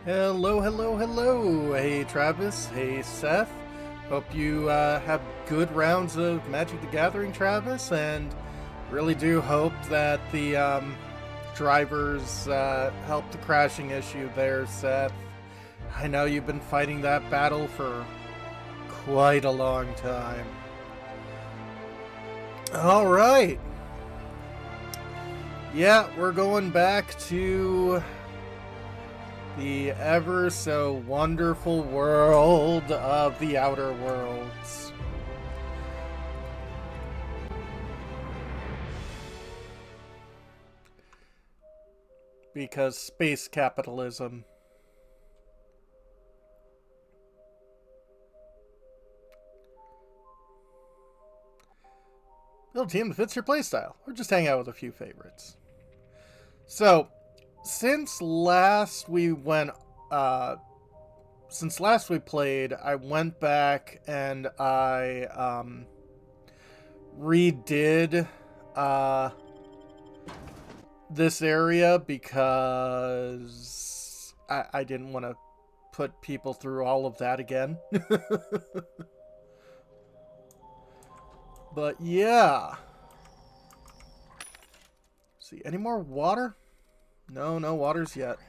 Hello, hello, hello. Hey, Travis. Hey, Seth. Hope you have good rounds of Magic the Gathering, Travis, and really do hope that the drivers help the crashing issue there, Seth. I know you've been fighting that battle for quite a long time. All right. Yeah, we're going back to the ever so wonderful world of the Outer Worlds. Because space capitalism. Build a team that fits your playstyle, or just hang out with a few favorites. So, since last we went, since last we played, I went back and I redid this area because I didn't want to put people through all of that again. But yeah. See, any more water? No, no waters yet.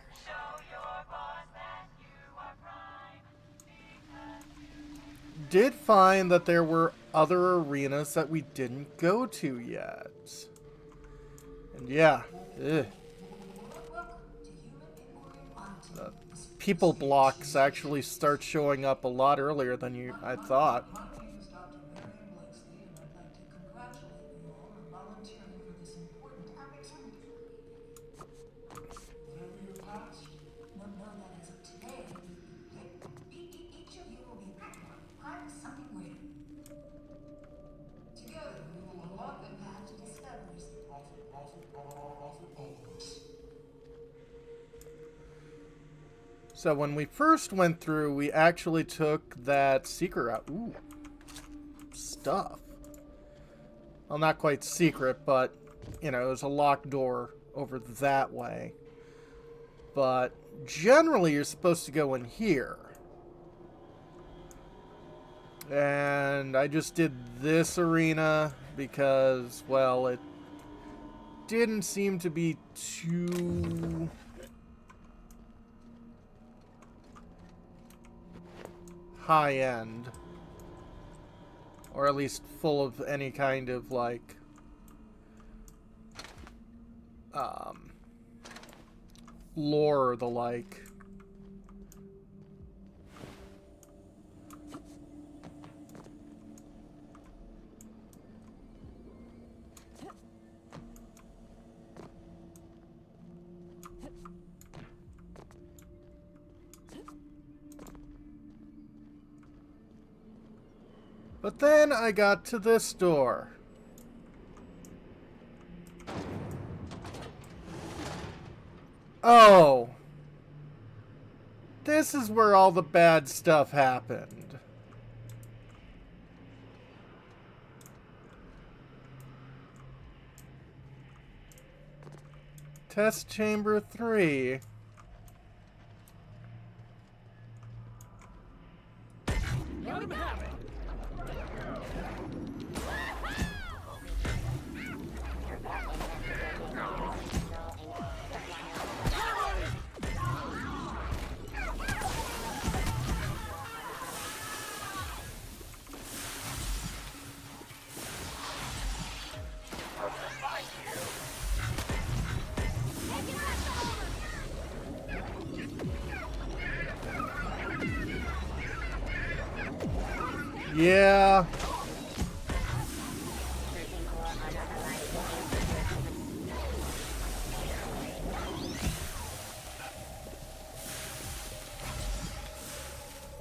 Did find that there were other arenas that we didn't go to yet. And yeah, ugh. The people blocks actually start showing up a lot earlier than I thought. My name is Dr. Marion Blakesley, and I'd like to congratulate you all on volunteering for this important opportunity. Whatever your past? No, that as of today, each of you will be part of something greater. Together, we will unlock The path to discoveries. almost. So when we first went through, we actually took that secret route. Ooh, stuff. Well, not quite secret, but, you know, it was a locked door over that way. But generally, you're supposed to go in here. And I just did this arena because, well, it didn't seem to be too high end. Or at least full of any kind of, like, lore or the like. But then I got to this door. Oh. This is where all the bad stuff happened. Test chamber 3. Let him have it! Yeah.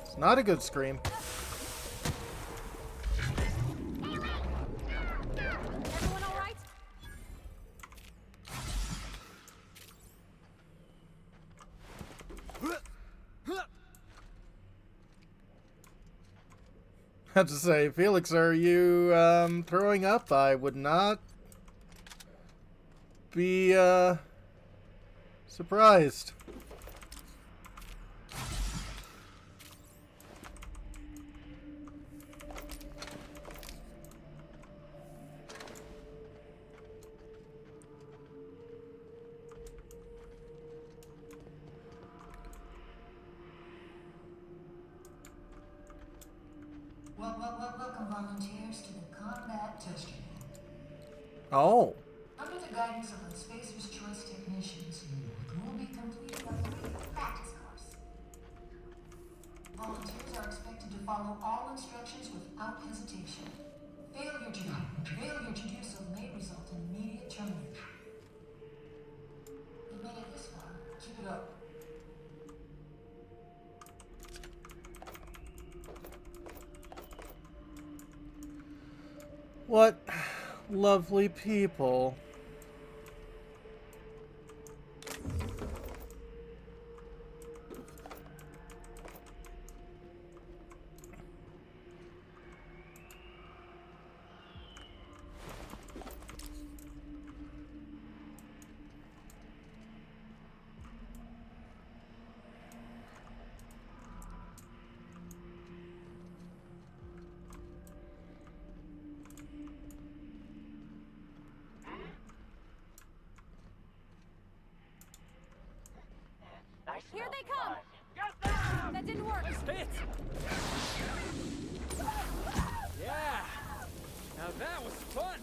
It's not a good scream. Everyone all right? I have to say, Felix, are you throwing up? I would not be surprised. Welcome volunteers to the combat test unit. Oh. Under the guidance of the Spacer's Choice technicians, you will be completing a brief practice course. Volunteers are expected to follow all instructions without hesitation. Failure to do so may result in immediate termination. You made it this far. Keep it up. What lovely people. Here they come! That didn't work! Nice hit! Yeah! Now that was fun!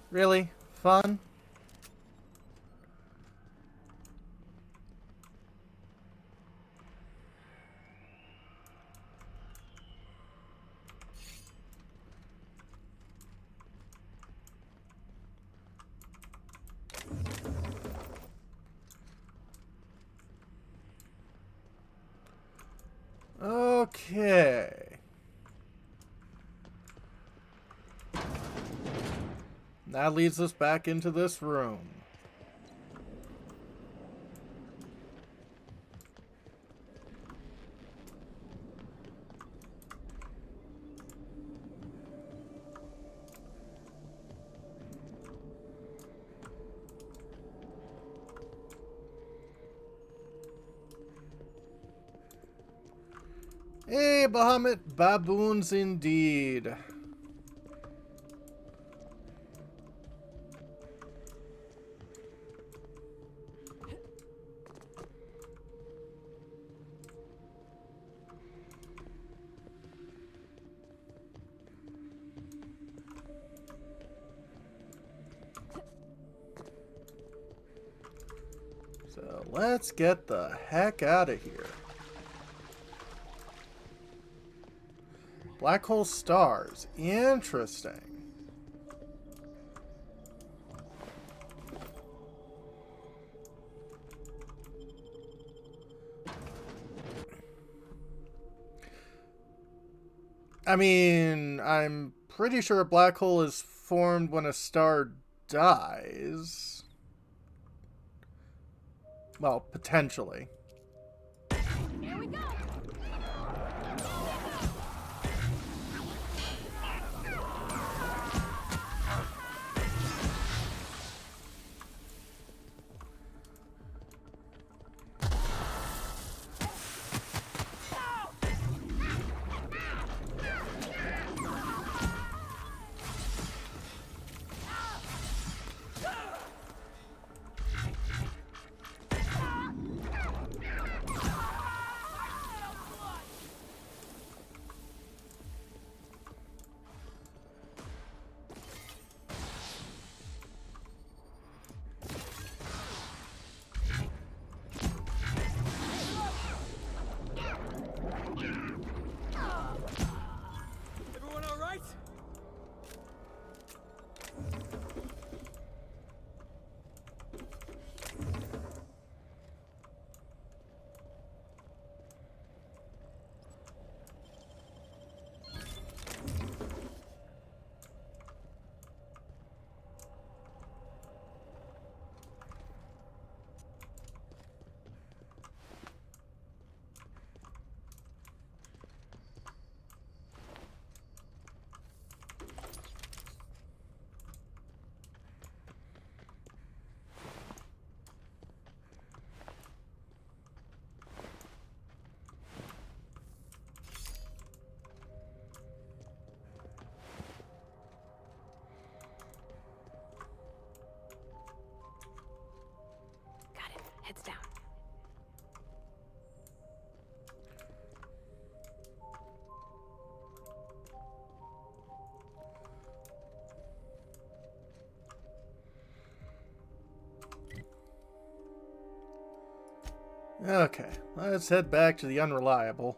Really? Fun? Okay. That leads us back into this room. Hey, Bahamut baboons indeed. So let's get the heck out of here. Black hole stars. Interesting. I mean, I'm pretty sure a black hole is formed when a star dies. Well, potentially. Here we go! Okay, let's head back to the Unreliable.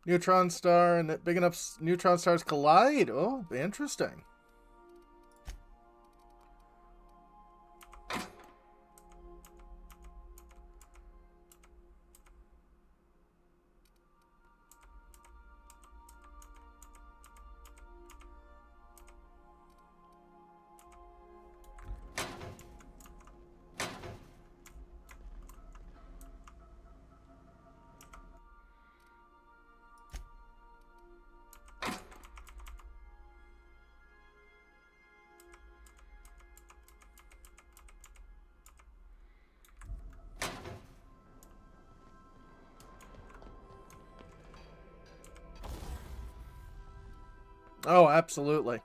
Neutron star and big enough neutron stars collide. Oh, interesting. Oh, absolutely.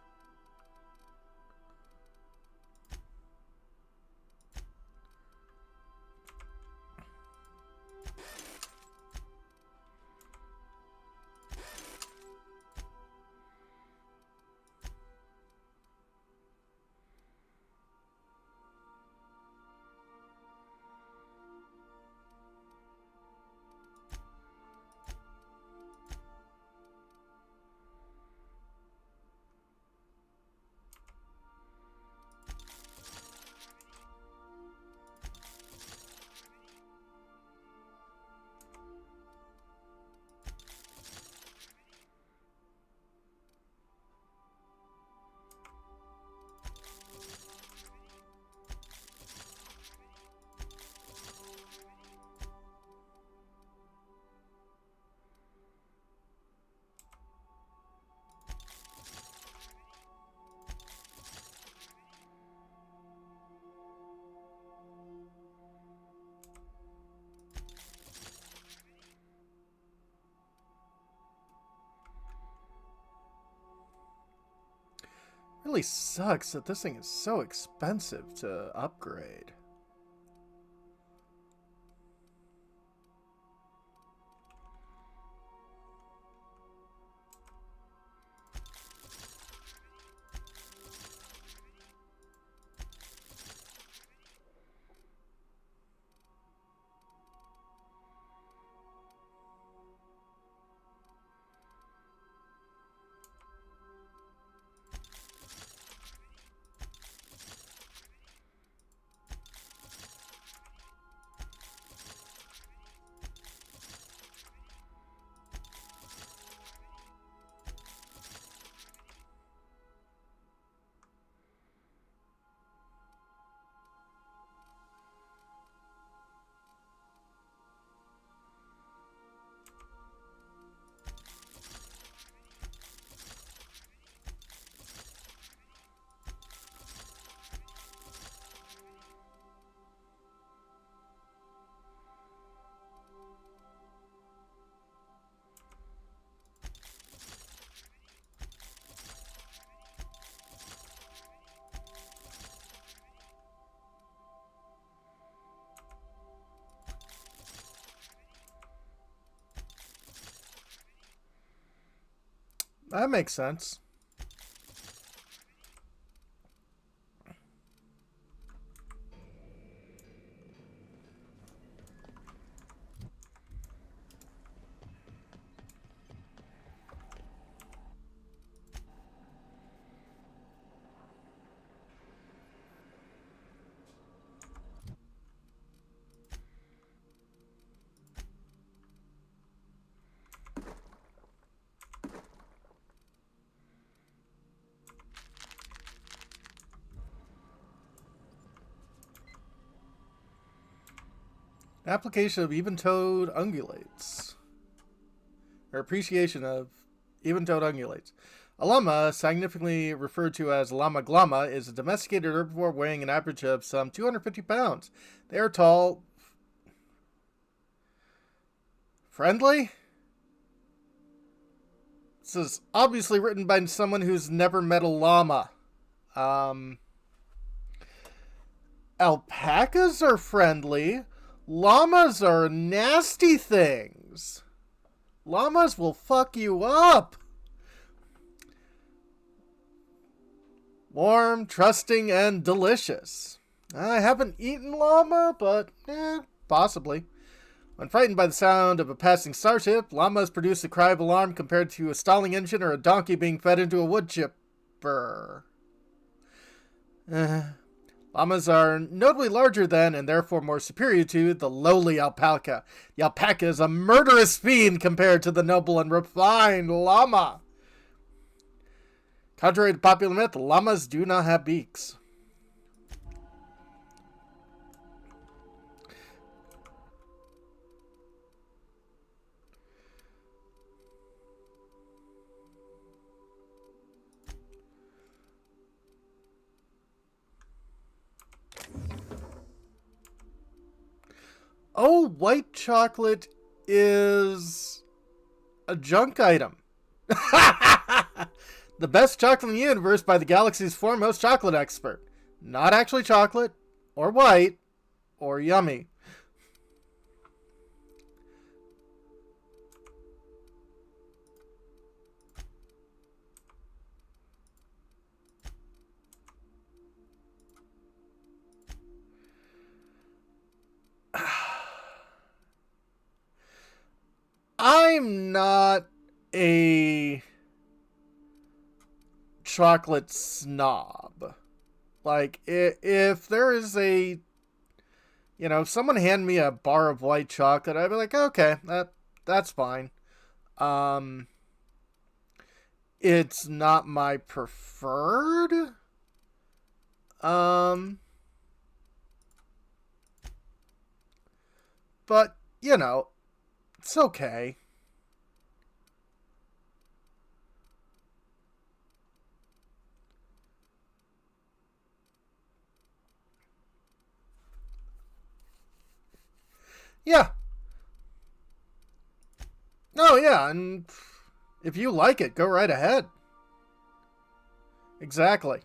Really sucks that this thing is so expensive to upgrade. That makes sense. Application of even-toed ungulates. Or appreciation of even-toed ungulates. A llama, significantly referred to as llama glama, is a domesticated herbivore weighing an average of some 250 pounds. They are tall, friendly. This is obviously written by someone who's never met a llama. Alpacas are friendly. Llamas are nasty things. things. Llamas will fuck you up. Warm, trusting, and delicious. I haven't eaten llama, but possibly. When frightened by the sound of a passing starship, llamas produce a cry of alarm compared to a stalling engine or a donkey being fed into a wood chipper. Llamas are notably larger than, and therefore more superior to, the lowly alpaca. The alpaca is a murderous fiend compared to the noble and refined llama. Contrary to popular myth, llamas do not have beaks. Oh, white chocolate is a junk item. The best chocolate in the universe by the galaxy's foremost chocolate expert. Not actually chocolate, or white, or yummy. I'm not a chocolate snob. Like, if there is a, if someone hand me a bar of white chocolate, I'd be like, okay, that's fine. It's not my preferred. But, it's okay. Yeah. Oh, yeah, and if you like it, go right ahead. Exactly.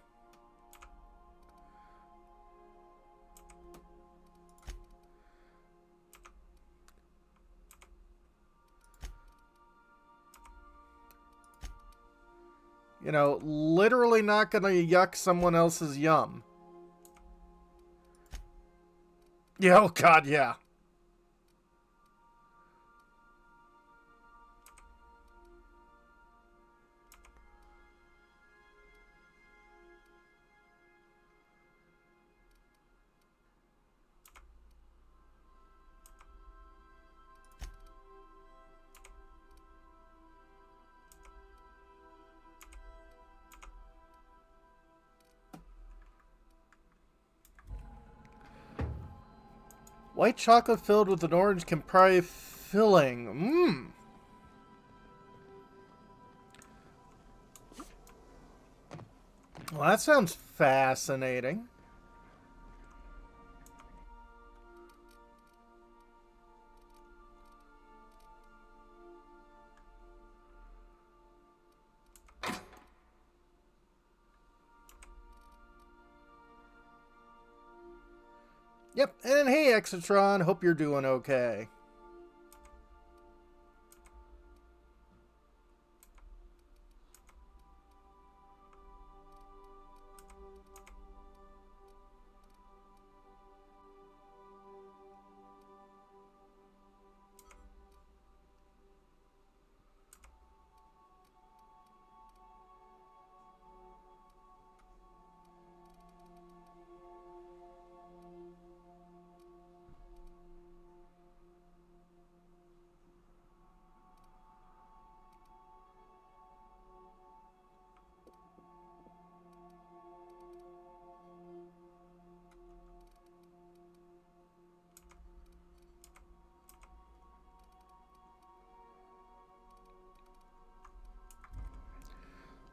Literally not gonna yuck someone else's yum. Yeah, oh god, yeah. White chocolate filled with an orange Campari filling. Mmm. Well, that sounds fascinating. Yep, and hey, Exatron, hope you're doing okay.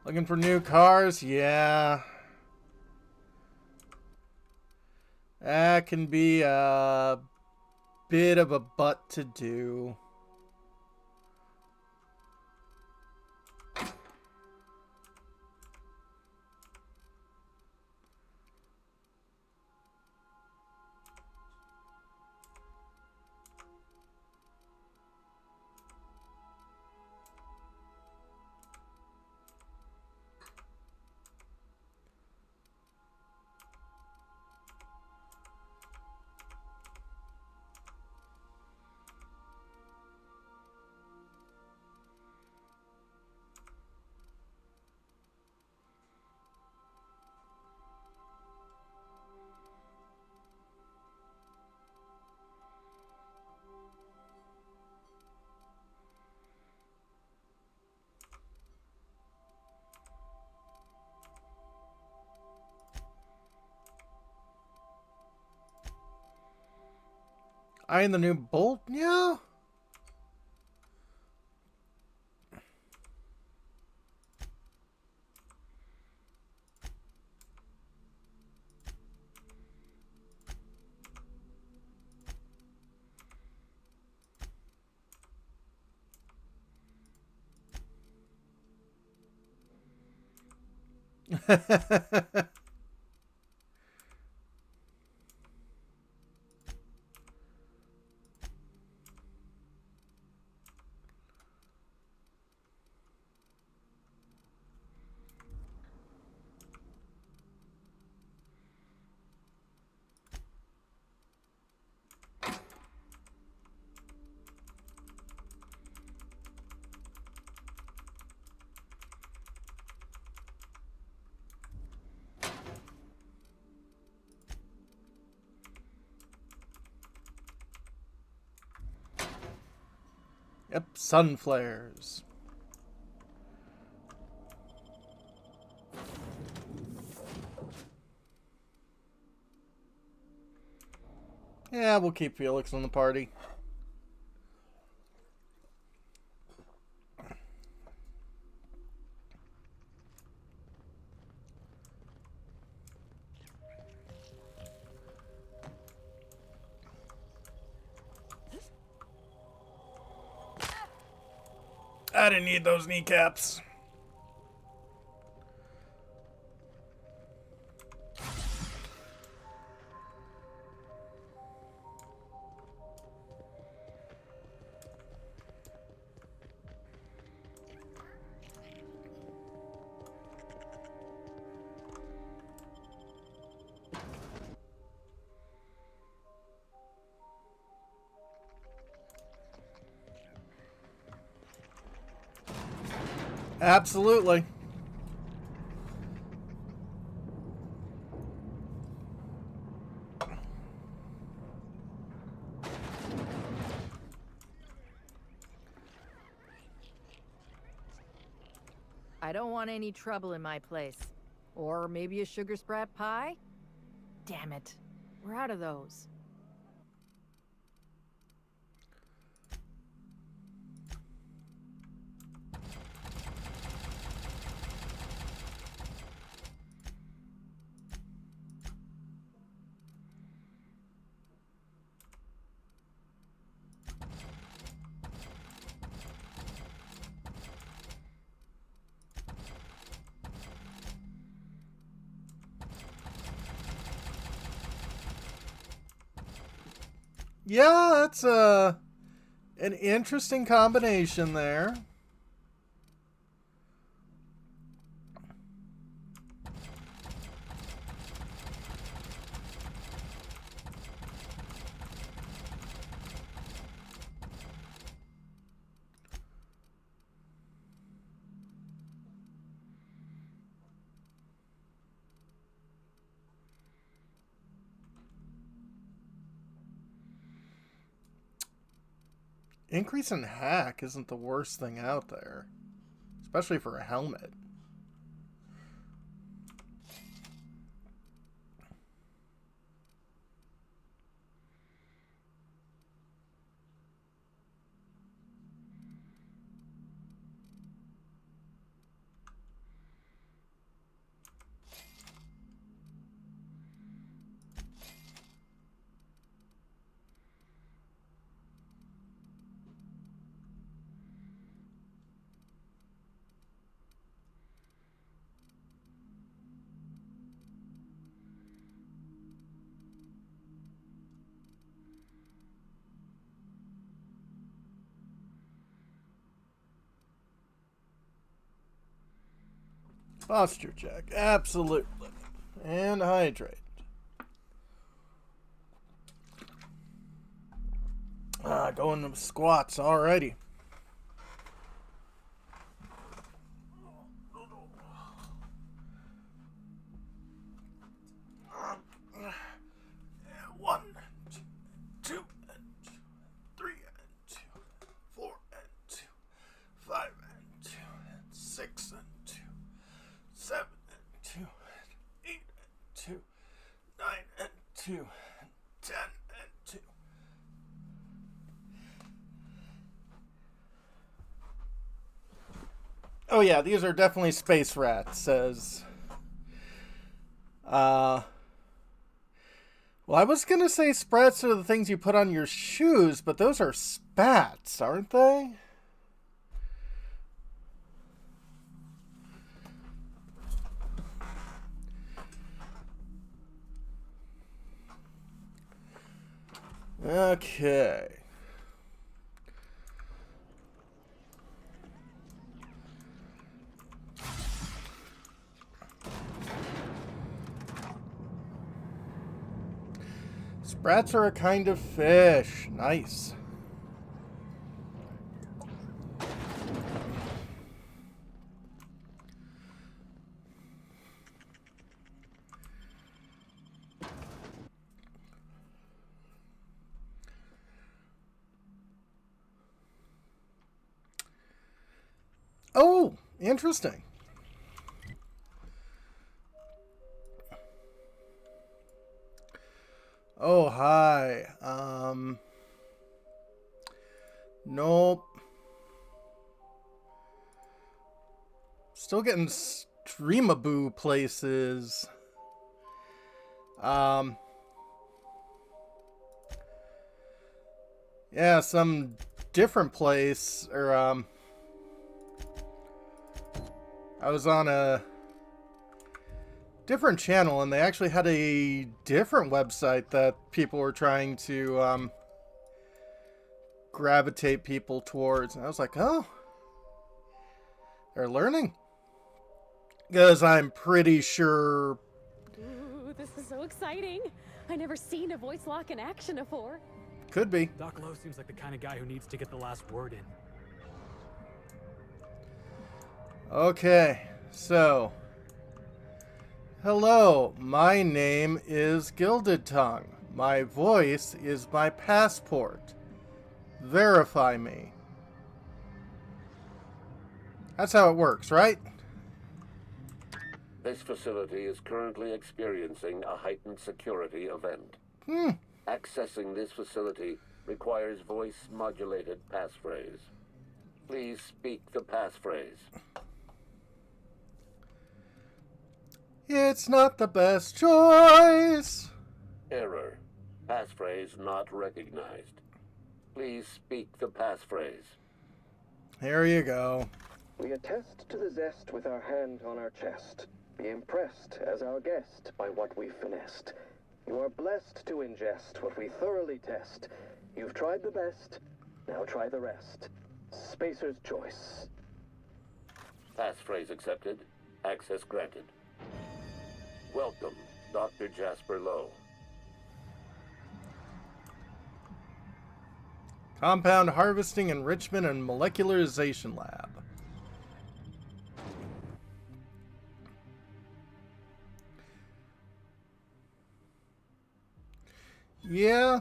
Looking for new cars? Yeah. That can be a bit of a butt to do. I and the new bolt? Yeah. Yep, sun flares. Yeah, we'll keep Felix in the party. I didn't need those kneecaps. Absolutely. I don't want any trouble in my place. Or maybe a sugar sprat pie? Damn it. We're out of those. Yeah, that's an interesting combination there. Increase in hack isn't the worst thing out there, especially for a helmet. Posture check, absolutely. And hydrate. Going to squats, alrighty. One, two, and 3, and 2, 4, and 2, 5, and 2, and 6, and 2, 7, and 2, and 8, and 2, 9, and 2, and 10, and 2. Oh yeah, these are definitely space rats, says... Well, I was gonna say sprats are the things you put on your shoes, but those are spats, aren't they? Okay. Sprats are a kind of fish. Nice. Oh, interesting. Oh, hi. Nope. Still getting streamaboo places. Yeah, some different place, or, I was on a different channel, and they actually had a different website that people were trying to, gravitate people towards. And I was like, oh, they're learning. Because I'm pretty sure... Ooh, this is so exciting. I never seen a voice lock in action before. Could be. Doc Lowe seems like the kind of guy who needs to get the last word in. Okay, so... Hello, my name is Gilded Tongue. My voice is my passport. Verify me. That's how it works, right? This facility is currently experiencing a heightened security event. Accessing this facility requires voice-modulated passphrase. Please speak the passphrase. It's not the best choice. Error. Passphrase not recognized. Please speak the passphrase. Here you go. We attest to the zest with our hand on our chest. Be impressed as our guest by what we've finessed. You are blessed to ingest what we thoroughly test. You've tried the best, now try the rest. Spacer's choice. Passphrase accepted. Access granted. Welcome, Dr. Jasper Lowe. Compound Harvesting, Enrichment, and Molecularization Lab. Yeah.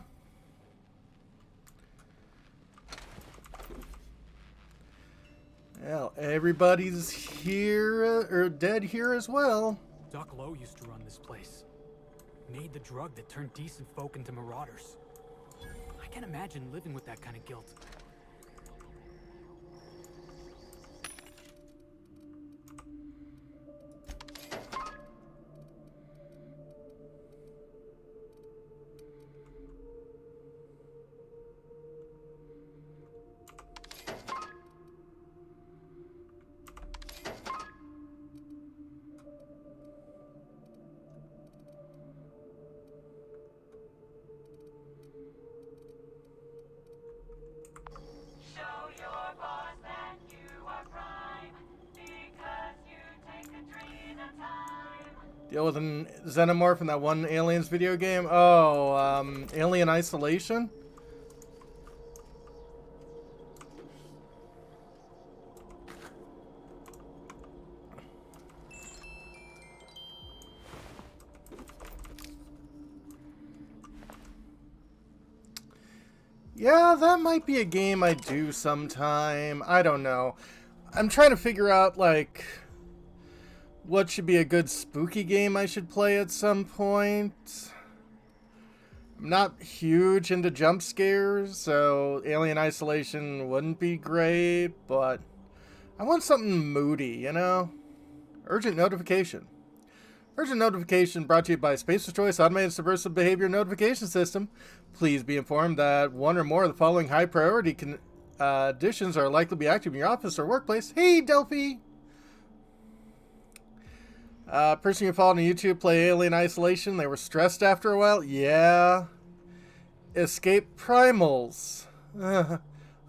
Well, everybody's here, or dead here as well. Doc Lowe used to run this place. Made the drug that turned decent folk into marauders. I can't imagine living with that kind of guilt. Deal with an xenomorph in that one Aliens video game? Oh, Alien Isolation? Yeah, that might be a game I do sometime. I don't know. I'm trying to figure out, like, what should be a good spooky game I should play at some point. I'm not huge into jump scares, so Alien Isolation wouldn't be great, but I want something moody, you know? Urgent notification. Urgent notification brought to you by Spacer's Choice Automated Subversive Behavior Notification System. Please be informed that one or more of the following high priority conditions are likely to be active in your office or workplace. Hey, Delphi! Person you followed on YouTube play Alien Isolation. They were stressed after a while. Yeah. Escape Primals.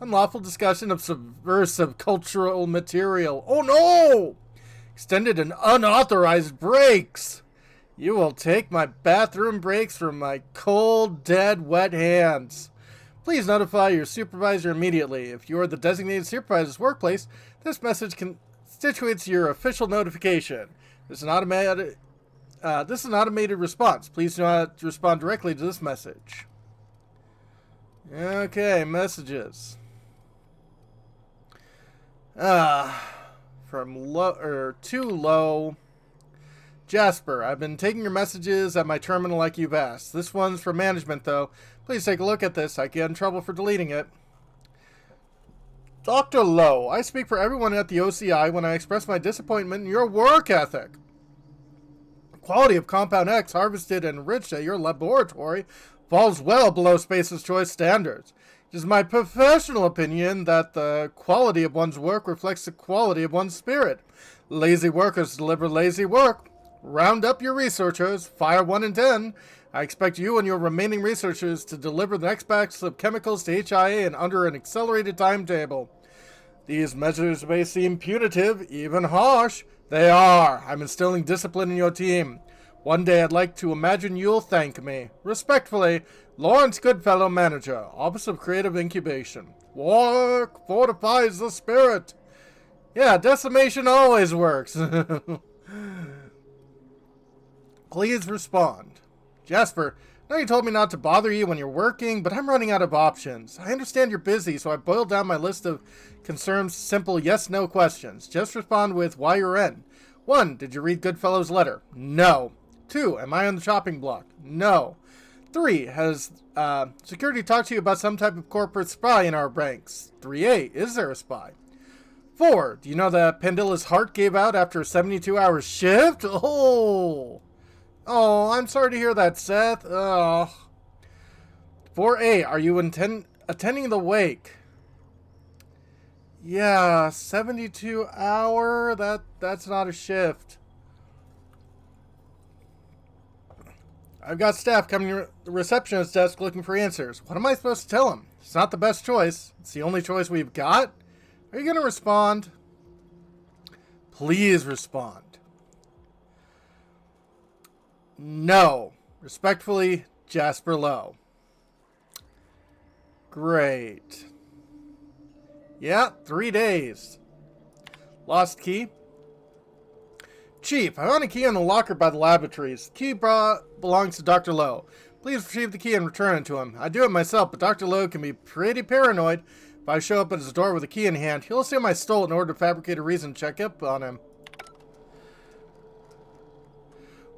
Unlawful discussion of subversive cultural material. Oh no! Extended and unauthorized breaks. You will take my bathroom breaks from my cold, dead, wet hands. Please notify your supervisor immediately. If you are the designated supervisor's workplace, this message constitutes your official notification. This is an automated response. Please do not respond directly to this message. Okay, messages. From too low. Jasper, I've been taking your messages at my terminal like you've asked. This one's for management, though. Please take a look at this. I get in trouble for deleting it. Dr. Lowe, I speak for everyone at the OCI when I express my disappointment in your work ethic. The quality of Compound X harvested and enriched at your laboratory falls well below Spacer's Choice standards. It is my professional opinion that the quality of one's work reflects the quality of one's spirit. Lazy workers deliver lazy work. Round up your researchers. Fire 1 and 10. I expect you and your remaining researchers to deliver the next batch of chemicals to HIA and under an accelerated timetable. These measures may seem punitive, even harsh. They are. I'm instilling discipline in your team. One day I'd like to imagine you'll thank me. Respectfully, Lawrence Goodfellow, Manager, Office of Creative Incubation. Work fortifies the spirit. Yeah, decimation always works. Please respond. Jasper, I know you told me not to bother you when you're working, but I'm running out of options. I understand you're busy, so I boiled down my list of concerns, simple yes-no questions. Just respond with why you're in. 1. Did you read Goodfellow's letter? No. 2. Am I on the chopping block? No. 3. Has security talked to you about some type of corporate spy in our ranks? 3A. Is there a spy? 4. Do you know that Pandilla's heart gave out after a 72-hour shift? Oh, I'm sorry to hear that, Seth. 4A. Are you attending the wake? Yeah, 72-hour? That's not a shift. I've got staff coming to the receptionist's desk looking for answers. What am I supposed to tell them? It's not the best choice. It's the only choice we've got. Are you going to respond? Please respond. No. Respectfully, Jasper Lowe. Great. Yeah, 3 days. Lost key. Chief, I found a key in the locker by the laboratories. The key belongs to Dr. Lowe. Please retrieve the key and return it to him. I do it myself, but Dr. Lowe can be pretty paranoid. If I show up at his door with a key in hand, he'll assume I stole it in order to fabricate a reason to check up on him.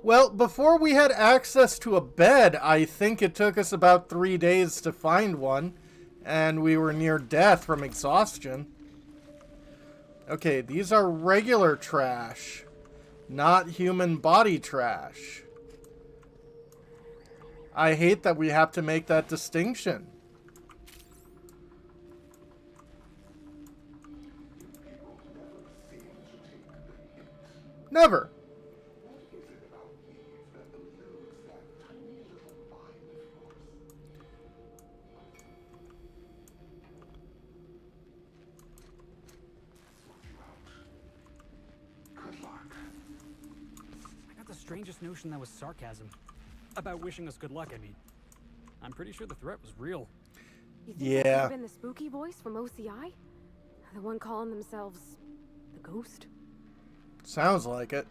Well, before we had access to a bed, I think it took us about 3 days to find one, and we were near death from exhaustion. Okay, these are regular trash, not human body trash. I hate that we have to make that distinction. Never. I got the strangest notion that was sarcasm. About wishing us good luck, I mean. I'm pretty sure the threat was real. You think that could Yeah. have been the spooky voice from OCI? The one calling themselves the Ghost? Sounds like it.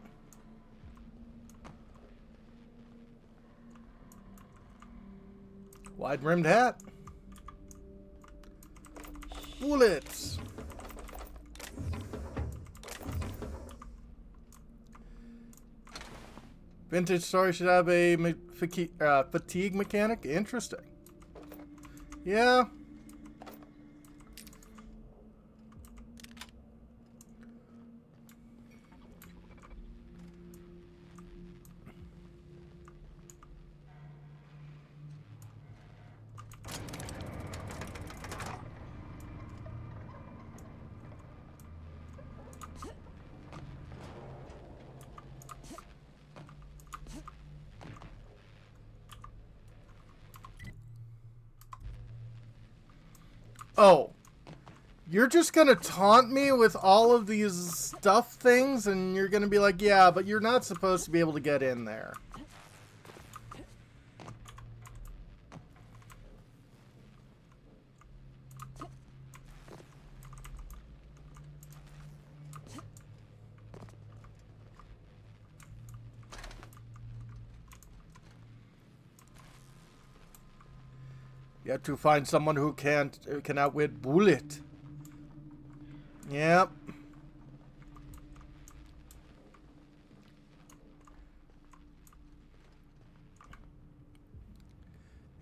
Wide-rimmed hat. Bullets. Vintage story should have a fatigue mechanic. Interesting. Yeah. Oh. You're just gonna taunt me with all of these stuff things, and you're gonna be like, yeah, but you're not supposed to be able to get in there. You have to find someone who can outwit Bullet. Yep.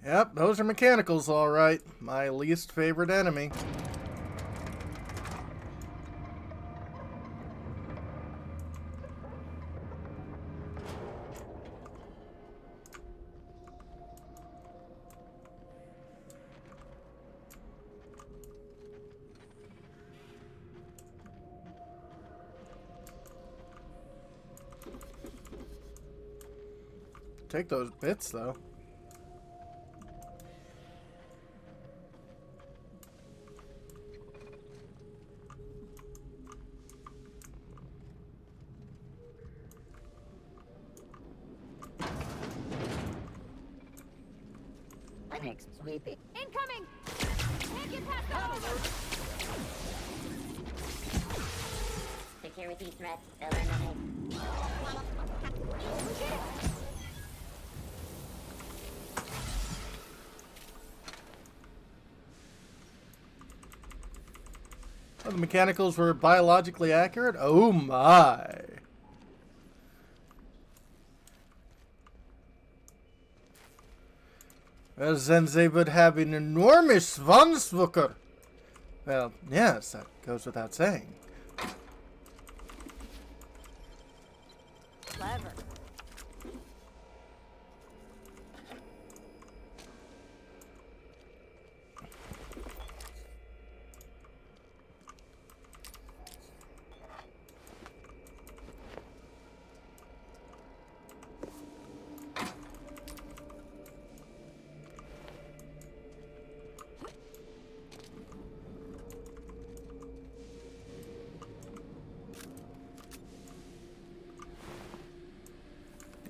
Yep, those are mechanicals, all right. My least favorite enemy. Take those bits, though. Sweepy. Incoming! Can't get past that. Security threat eliminated. Oh, the mechanicals were biologically accurate? Oh my. Well, then they would have an enormous Svansvucker. Well, yes, that goes without saying. Clever.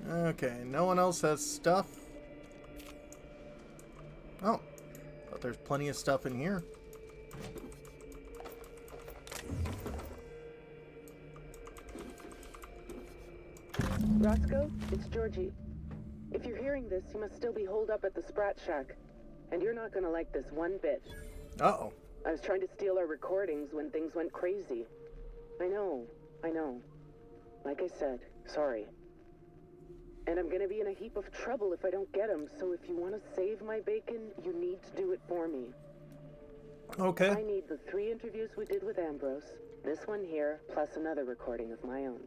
Okay, no one else has stuff. Oh, but there's plenty of stuff in here. Roscoe, it's Georgie. If you're hearing this, you must still be holed up at the Sprat Shack. And you're not gonna like this one bit. Uh-oh. I was trying to steal our recordings when things went crazy. I know. Like I said, sorry. And I'm gonna be in a heap of trouble if I don't get them, so if you want to save my bacon, you need to do it for me. Okay. I need the 3 interviews we did with Ambrose, this one here, plus another recording of my own.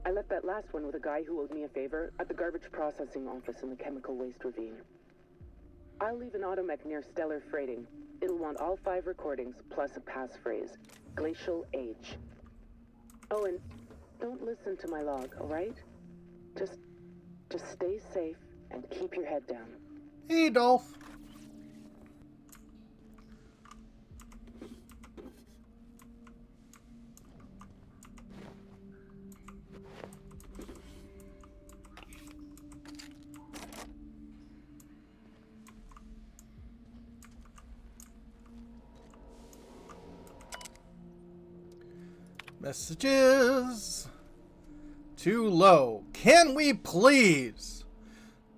I left that last one with a guy who owed me a favor at the garbage processing office in the chemical waste ravine. I'll leave an automech near Stellar Freighting. It'll want all 5 recordings, plus a passphrase. Glacial Age. Oh, and don't listen to my log, alright? Just stay safe and keep your head down. Hey, Dolph. Messages. Too low. Can we please?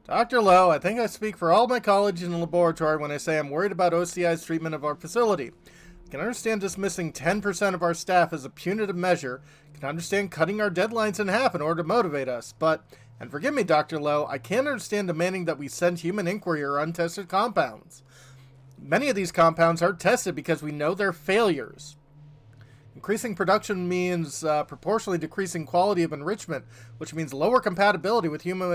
Dr. Lowe, I think I speak for all my colleagues in the laboratory when I say I'm worried about OCI's treatment of our facility. I can understand dismissing 10% of our staff as a punitive measure. I can understand cutting our deadlines in half in order to motivate us. But, and forgive me, Dr. Lowe, I can't understand demanding that we send human inquiry or untested compounds. Many of these compounds aren't tested because we know they're failures. Increasing production means proportionally decreasing quality of enrichment, which means lower compatibility with human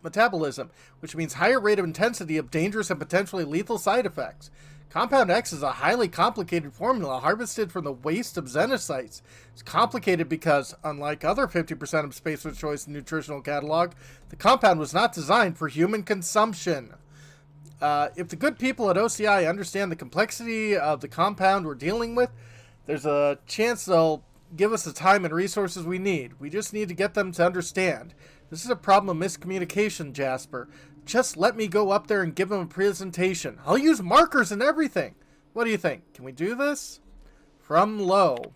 metabolism, which means higher rate of intensity of dangerous and potentially lethal side effects. Compound X is a highly complicated formula harvested from the waste of xenocytes. It's complicated because, unlike other 50% of Spaceman's Choice nutritional catalog, the compound was not designed for human consumption. If the good people at OCI understand the complexity of the compound we're dealing with, there's a chance they'll give us the time and resources we need. We just need to get them to understand. This is a problem of miscommunication, Jasper. Just let me go up there and give them a presentation. I'll use markers and everything. What do you think? Can we do this? From Low.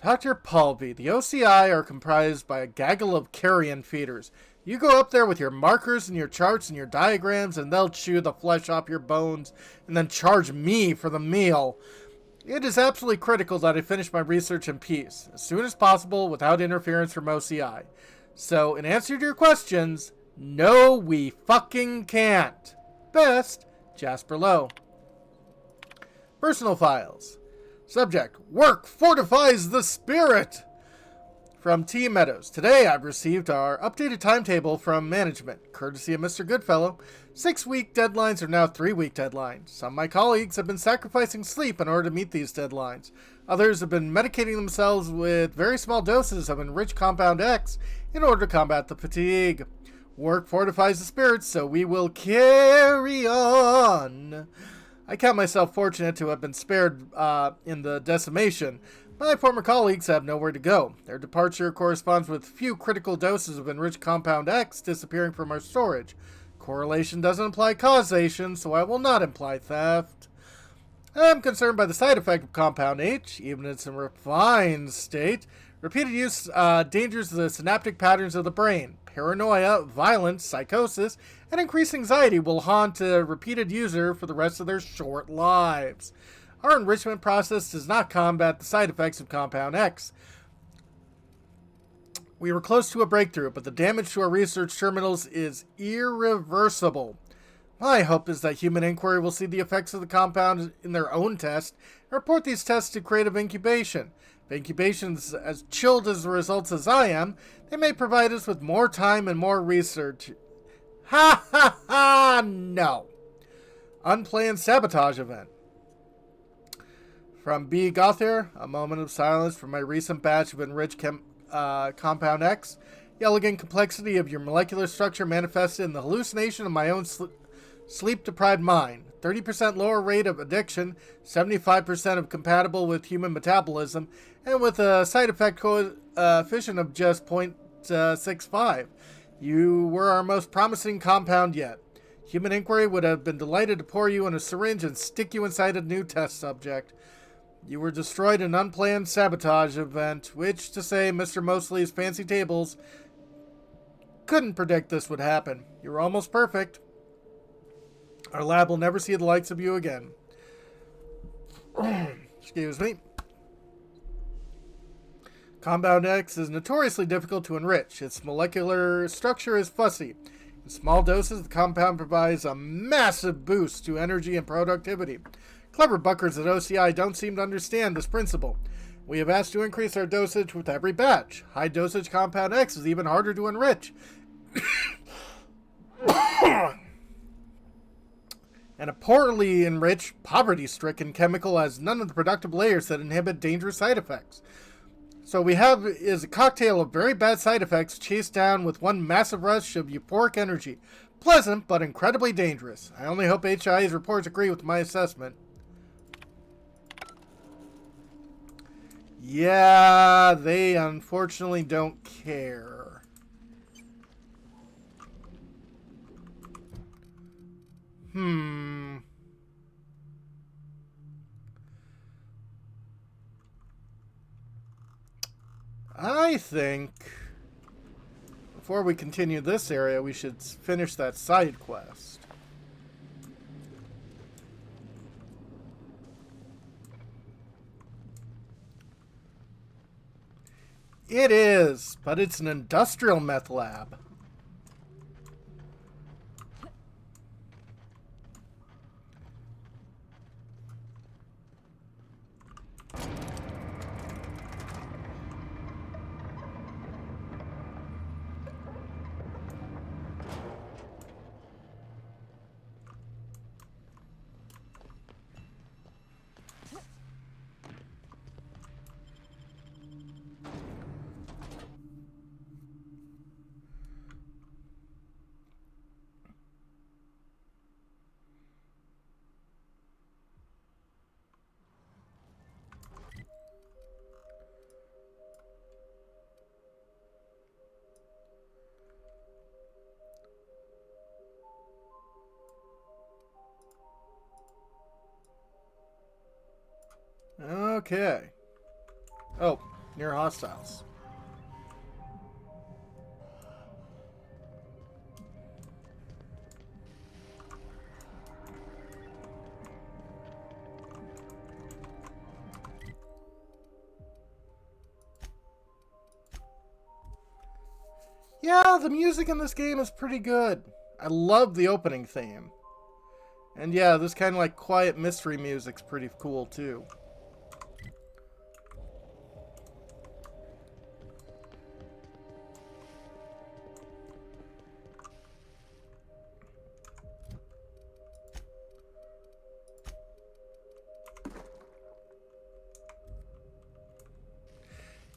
Dr. Palby, the OCI are comprised by a gaggle of carrion feeders. You go up there with your markers and your charts and your diagrams, and they'll chew the flesh off your bones and then charge me for the meal. It is absolutely critical that I finish my research in peace, as soon as possible, without interference from OCI. So, in answer to your questions, no, we fucking can't. Best, Jasper Lowe. Personal files. Subject, work fortifies the spirit. From T. Meadows. Today I've received our updated timetable from management, courtesy of Mr. Goodfellow. 6-week deadlines are now 3-week deadlines. Some of my colleagues have been sacrificing sleep in order to meet these deadlines. Others have been medicating themselves with very small doses of enriched compound X in order to combat the fatigue. Work fortifies the spirit, so we will carry on. I count myself fortunate to have been spared in the decimation. My former colleagues have nowhere to go. Their departure corresponds with few critical doses of enriched compound X disappearing from our storage. Correlation doesn't imply causation, so I will not imply theft. I am concerned by the side effect of compound H, even in its refined state. Repeated use endangers the synaptic patterns of the brain. Paranoia, violence, psychosis, and increased anxiety will haunt a repeated user for the rest of their short lives. Our enrichment process does not combat the side effects of Compound X. We were close to a breakthrough, but the damage to our research terminals is irreversible. My hope is that Human Inquiry will see the effects of the compound in their own test and report these tests to Creative Incubation. If Incubation's as chilled as the results as I am, they may provide us with more time and more research. Ha ha ha! No. Unplanned sabotage event. From B. Gothier, a moment of silence for my recent batch of enriched Compound X. The elegant complexity of your molecular structure manifested in the hallucination of my own sleep-deprived mind. 30% lower rate of addiction, 75% of compatible with human metabolism, and with a side effect coefficient of just 0.65. You were our most promising compound yet. Human Inquiry would have been delighted to pour you in a syringe and stick you inside a new test subject. You were destroyed in an unplanned sabotage event, which, to say Mr. Mosley's fancy tables, couldn't predict this would happen. You were almost perfect. Our lab will never see the likes of you again. Excuse me. Compound X is notoriously difficult to enrich. Its molecular structure is fussy. In small doses, the compound provides a massive boost to energy and productivity. Clever buckers at OCI don't seem to understand this principle. We have asked to increase our dosage with every batch. High dosage Compound X is even harder to enrich. And a poorly enriched, poverty-stricken chemical has none of the productive layers that inhibit dangerous side effects. So we have is a cocktail of very bad side effects chased down with one massive rush of euphoric energy. Pleasant, but incredibly dangerous. I only hope HI's reports agree with my assessment. Yeah, they unfortunately don't care. I think before we continue this area, we should finish that side quest. It is, but it's an industrial meth lab. Okay. Oh, near hostiles. Yeah, the music in this game is pretty good. I love the opening theme. And yeah, this kind of like quiet mystery music's pretty cool too.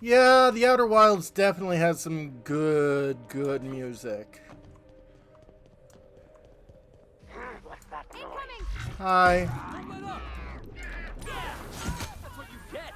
Yeah, the Outer Wilds definitely has some good music. Hi. That's what you get.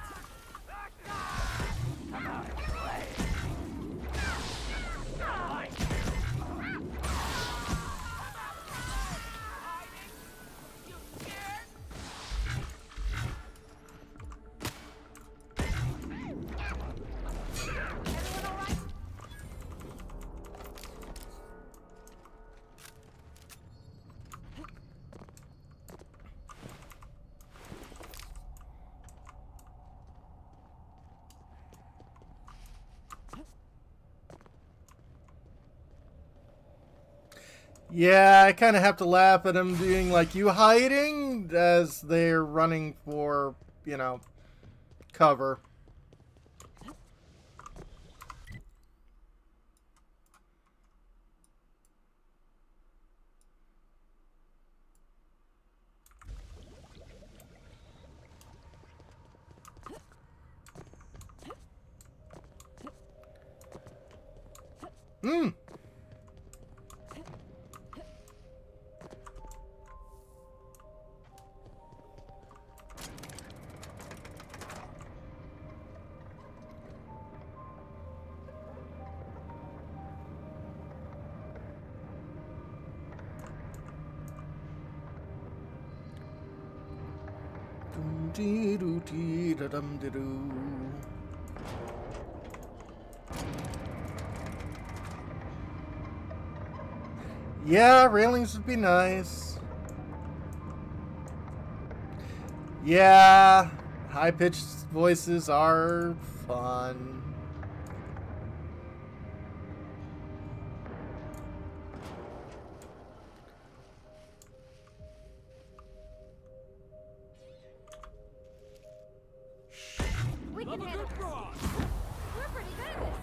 Yeah, I kind of have to laugh at him being like, you hiding? As they're running for, you know, cover. Yeah, railings would be nice. Yeah, high-pitched voices are fun. We can handle this. We're pretty good at this.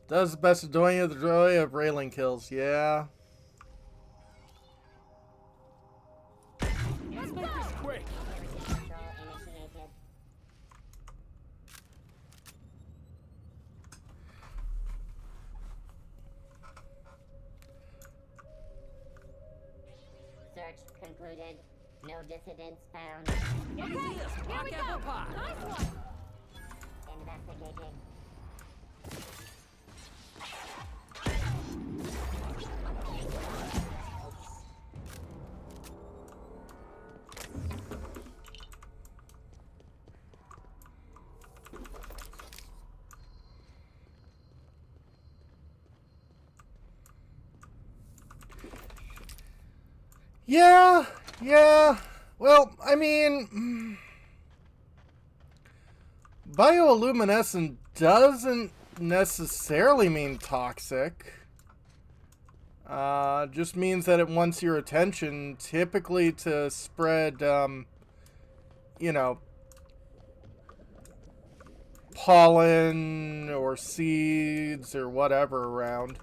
Does the best of doing the joy of railing kills, yeah. Let's make this quick. Control initiated. Search concluded. No dissidents found. Okay, here we go. Nice one. Investigating. Yeah. Well, I mean, bioluminescent doesn't necessarily mean toxic. Just means that it wants your attention, typically to spread, you know, pollen or seeds or whatever around.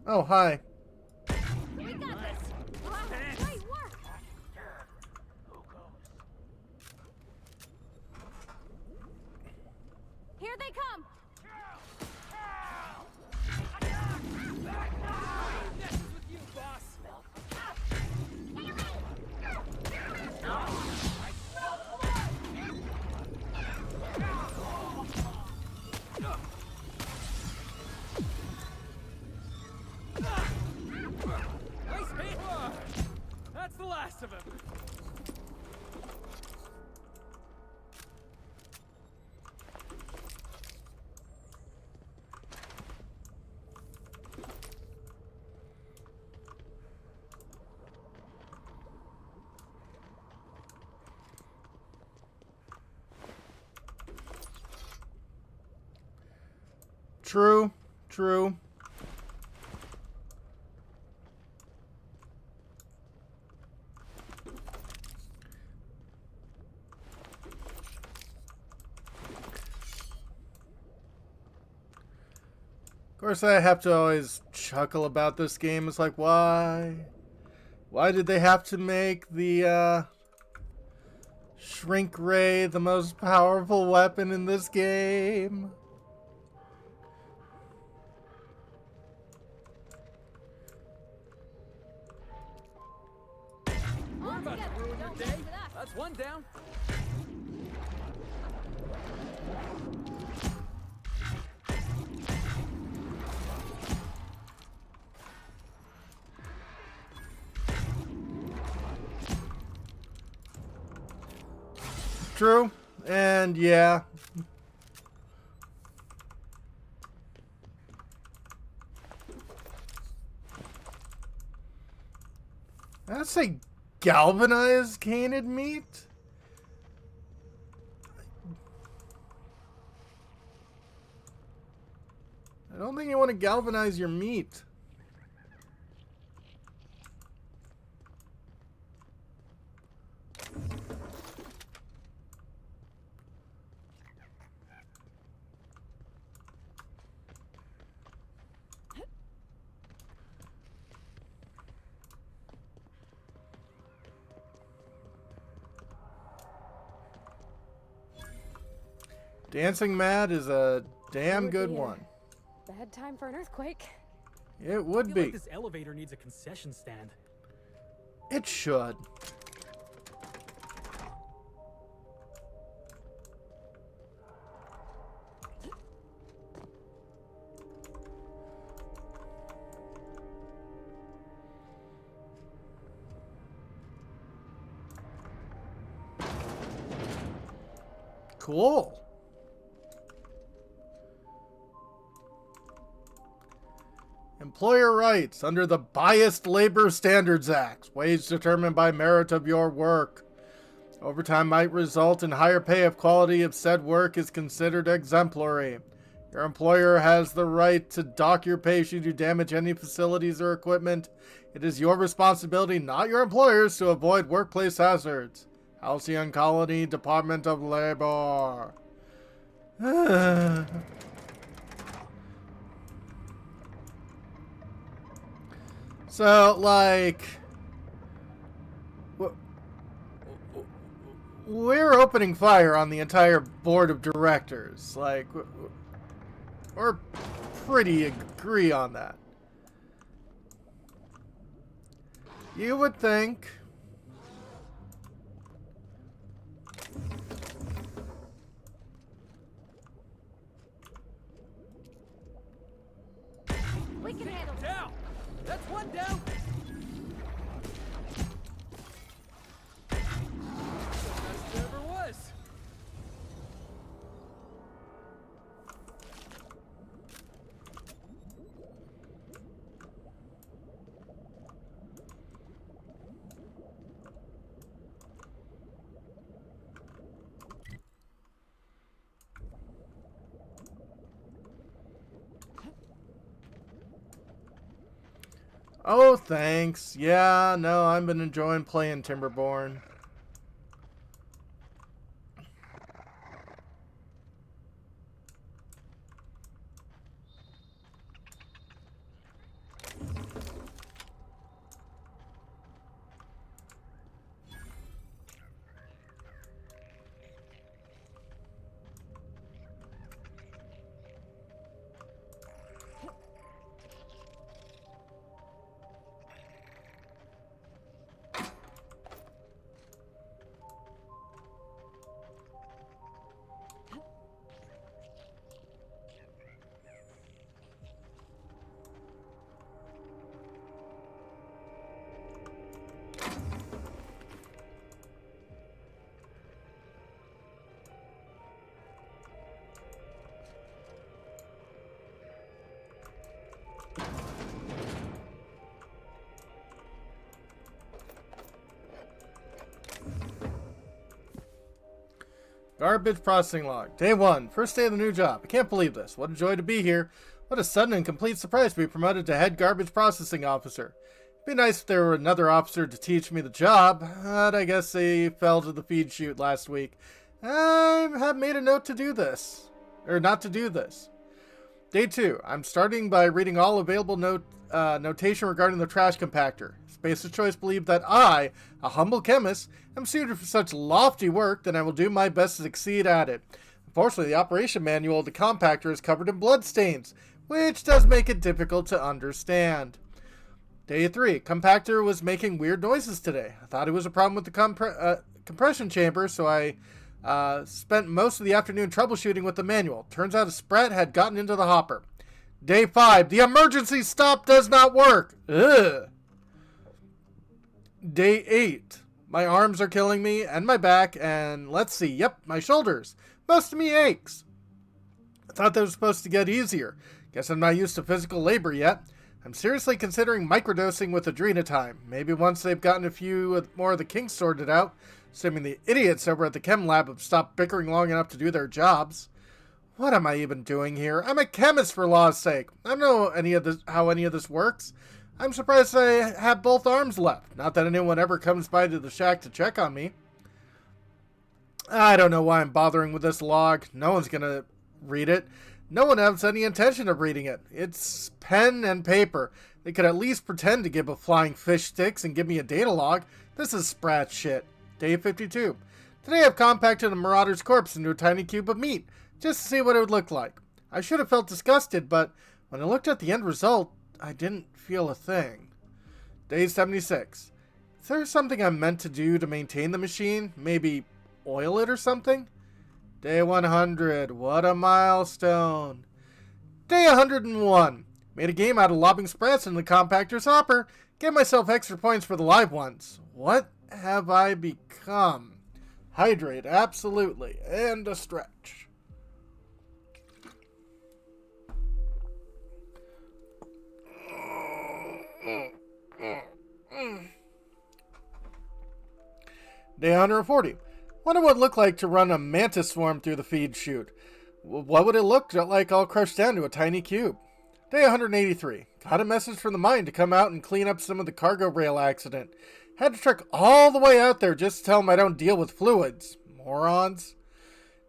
Oh, hi. We got this. Wow, great work. Here they come. Messes with you, boss. True. True. Of course, I have to always chuckle about this game. It's like, why? Why did they have to make the Shrink Ray the most powerful weapon in this game? We're about to ruin your day. That's one down. True. And yeah. I'd say galvanized canid meat? I don't think you want to galvanize your meat. Dancing Mad is a damn good one. Bad time for an earthquake. It would I feel be. like this elevator needs a concession stand. It should. Cool. Employer rights under the Biased Labor Standards Act. Wage determined by merit of your work. Overtime might result in higher pay if quality of said work is considered exemplary. Your employer has the right to dock your pay should you damage any facilities or equipment. It is your responsibility, not your employer's, to avoid workplace hazards. Halcyon Colony Department of Labor. So, like, we're opening fire on the entire board of directors. Like, we're pretty agree on that. You would think. We can handle it. Down. That's one down. Best there ever was. Oh, thanks. Yeah, no, I've been enjoying playing Timberborn. Garbage processing log. Day 1. First day of the new job. I can't believe this. What a joy to be here. What a sudden and complete surprise to be promoted to head garbage processing officer. It'd be nice if there were another officer to teach me the job, but I guess they fell to the feed chute last week. I have made a note to do this. Or not to do this. Day 2. I'm starting by reading all available notation regarding the trash compactor. Space of Choice believe that I, a humble chemist, am suited for such lofty work that I will do my best to succeed at it. Unfortunately, the operation manual of the compactor is covered in bloodstains, which does make it difficult to understand. Day 3. Compactor was making weird noises today. I thought it was a problem with the compression chamber, so I spent most of the afternoon troubleshooting with the manual. Turns out a sprat had gotten into the hopper. Day 5. The emergency stop does not work. Ugh. Day 8. My arms are killing me, and my back, and let's see, yep, my shoulders. Most of me aches. I thought that was supposed to get easier. Guess I'm not used to physical labor yet. I'm seriously considering microdosing with Adrenatime. Maybe once they've gotten a few more of the kinks sorted out, assuming the idiots over at the chem lab have stopped bickering long enough to do their jobs. What am I even doing here? I'm a chemist, for law's sake. I don't know how any of this works. I'm surprised I have both arms left. Not that anyone ever comes by to the shack to check on me. I don't know why I'm bothering with this log. No one's gonna read it. No one has any intention of reading it. It's pen and paper. They could at least pretend to give a flying fish sticks and give me a data log. This is sprat shit. Day 52. Today I've compacted a marauder's corpse into a tiny cube of meat, just to see what it would look like. I should have felt disgusted, but when I looked at the end result, I didn't feel a thing. Day 76. Is there something I'm meant to do to maintain the machine? Maybe oil it or something? Day 100. What a milestone. Day 101. Made a game out of lobbing sprats in the compactor's hopper. Gave myself extra points for the live ones. What have I become? Hydrate, absolutely. And a stretch. Day 140. Wonder what it looked like to run a mantis swarm through the feed chute. What would it look like all crushed down to a tiny cube? Day 183. Got a message from the mine to come out and clean up some of the cargo rail accident. Had to trek all the way out there just to tell them I don't deal with fluids. Morons.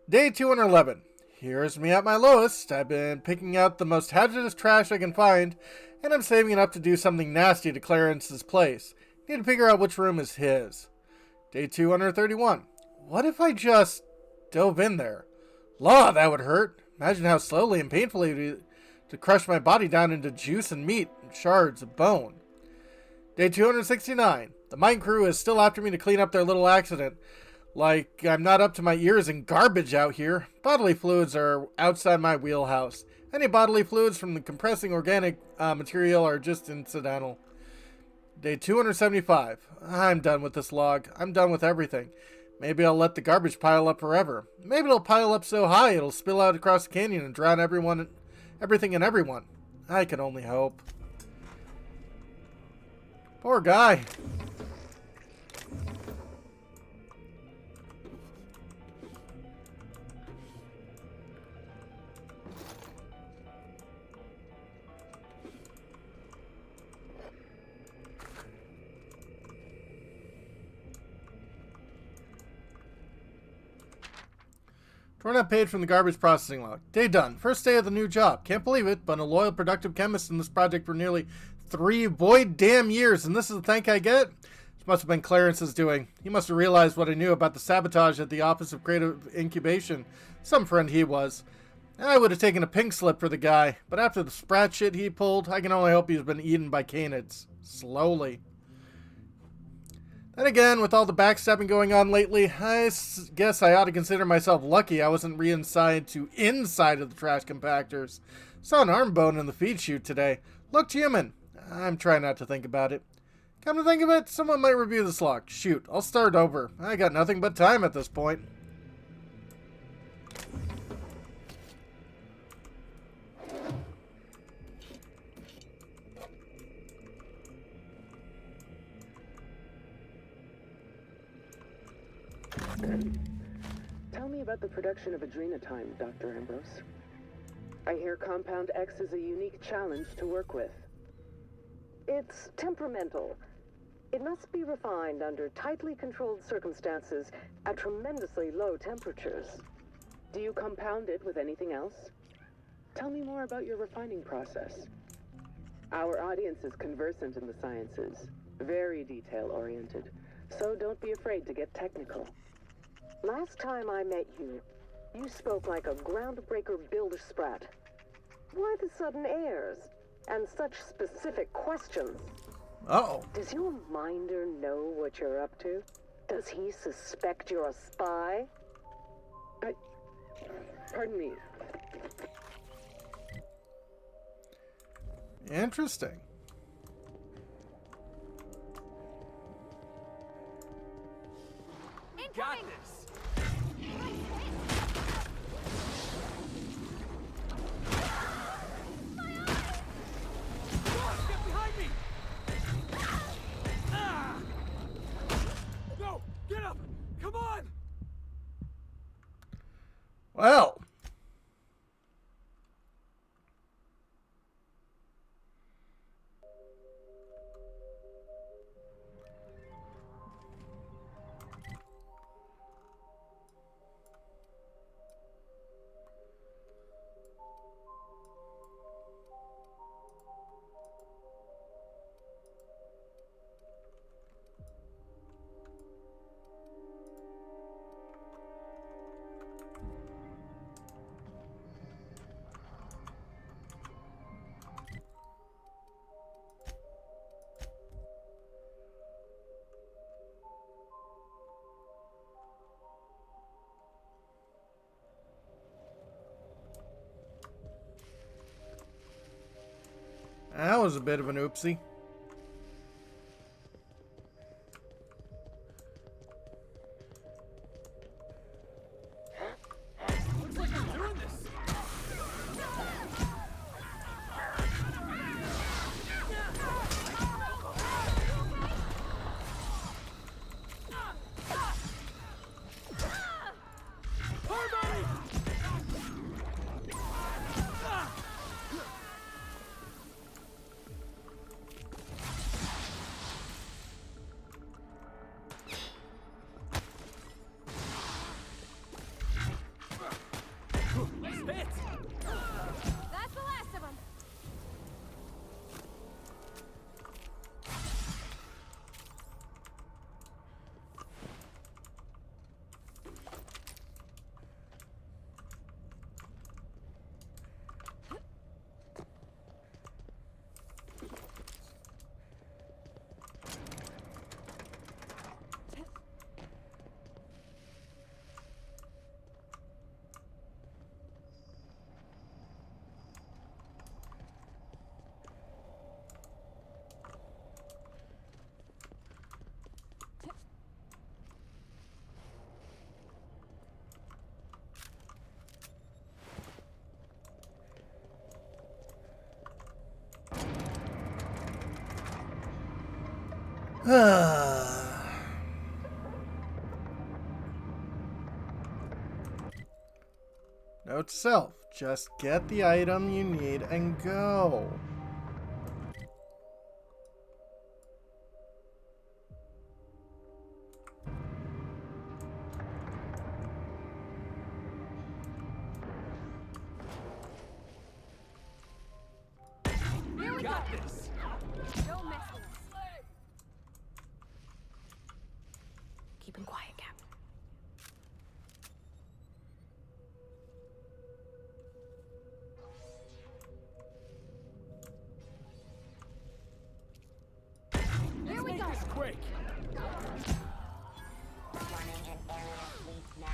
Day 211. Here's me at my lowest. I've been picking out the most hazardous trash I can find, and I'm saving it up to do something nasty to Clarence's place. Need to figure out which room is his. Day 231. What if I just dove in there? Law, that would hurt. Imagine how slowly and painfully it would be to crush my body down into juice and meat and shards of bone. Day 269. The mine crew is still after me to clean up their little accident. Like I'm not up to my ears in garbage out here. Bodily fluids are outside my wheelhouse. Any bodily fluids from the compressing organic material are just incidental. Day 275. I'm done with this log. I'm done with everything. Maybe I'll let the garbage pile up forever. Maybe it'll pile up so high it'll spill out across the canyon and drown everything and everyone. I can only hope. Poor guy. Torn out page from the garbage processing log. Day done. First day of the new job. Can't believe it, but a loyal, productive chemist in this project for nearly 3 void damn years, and this is the thank I get? This must have been Clarence's doing. He must have realized what I knew about the sabotage at the Office of Creative Incubation. Some friend he was. I would have taken a pink slip for the guy, but after the sprat shit he pulled, I can only hope he's been eaten by canids. Slowly. Then again, with all the backstabbing going on lately, I guess I ought to consider myself lucky I wasn't re-inside to inside of the trash compactors. Saw an arm bone in the feed chute today. Looked human. I'm trying not to think about it. Come to think of it, someone might review this log. Shoot, I'll start over. I got nothing but time at this point. Tell me about the production of adrenatime, Dr. Ambrose. I hear Compound X is a unique challenge to work with. It's temperamental. It must be refined under tightly controlled circumstances at tremendously low temperatures. Do you compound it with anything else? Tell me more about your refining process. Our audience is conversant in the sciences, very detail-oriented, so don't be afraid to get technical. Last time I met you, you spoke like a groundbreaker builder sprat. Why the sudden airs? And such specific questions? Uh-oh. Does your minder know what you're up to? Does he suspect you're a spy? Pardon me. Interesting. Got this. Get behind me! No! Get up! Come on! Well. That was a bit of an oopsie. Looks like I'm doing this. That's the last of them. Note to self, just get the item you need and go. Got this. Don't mess with us. Keep him quiet, Cap. Let's make this quick. Forming an area fleet now.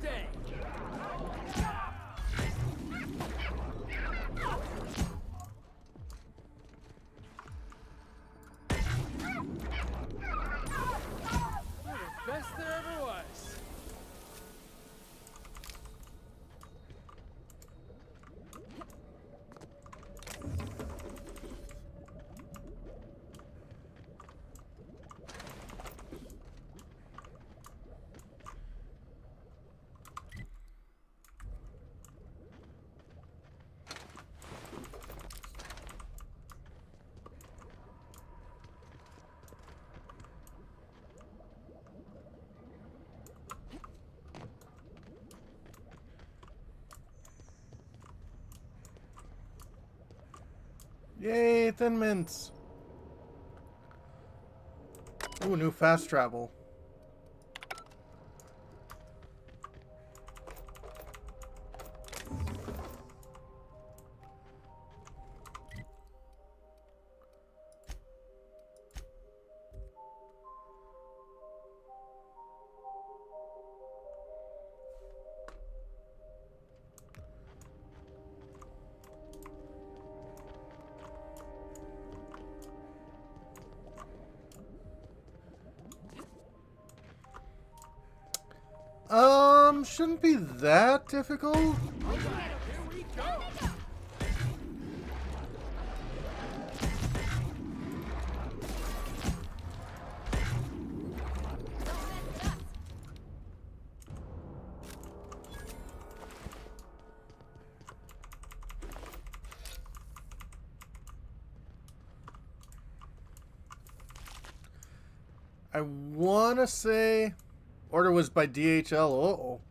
day. You're the best there ever was. Yay, Thin Mints! Ooh, new fast travel. Shouldn't be that difficult. Here we go. I wanna say order was by DHL. Uh-oh.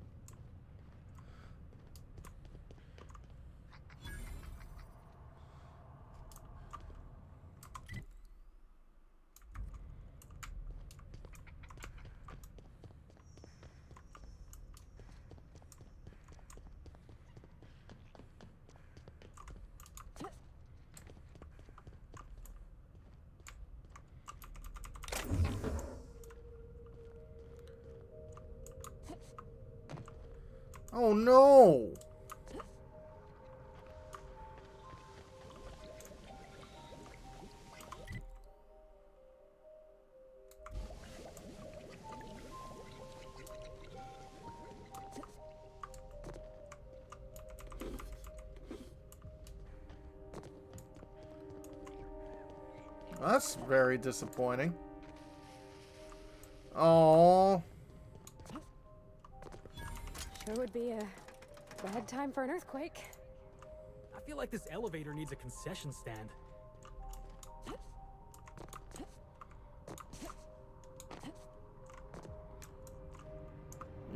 Oh no! That's very disappointing. Oh. Sure would be a bad time for an earthquake. I feel like this elevator needs a concession stand.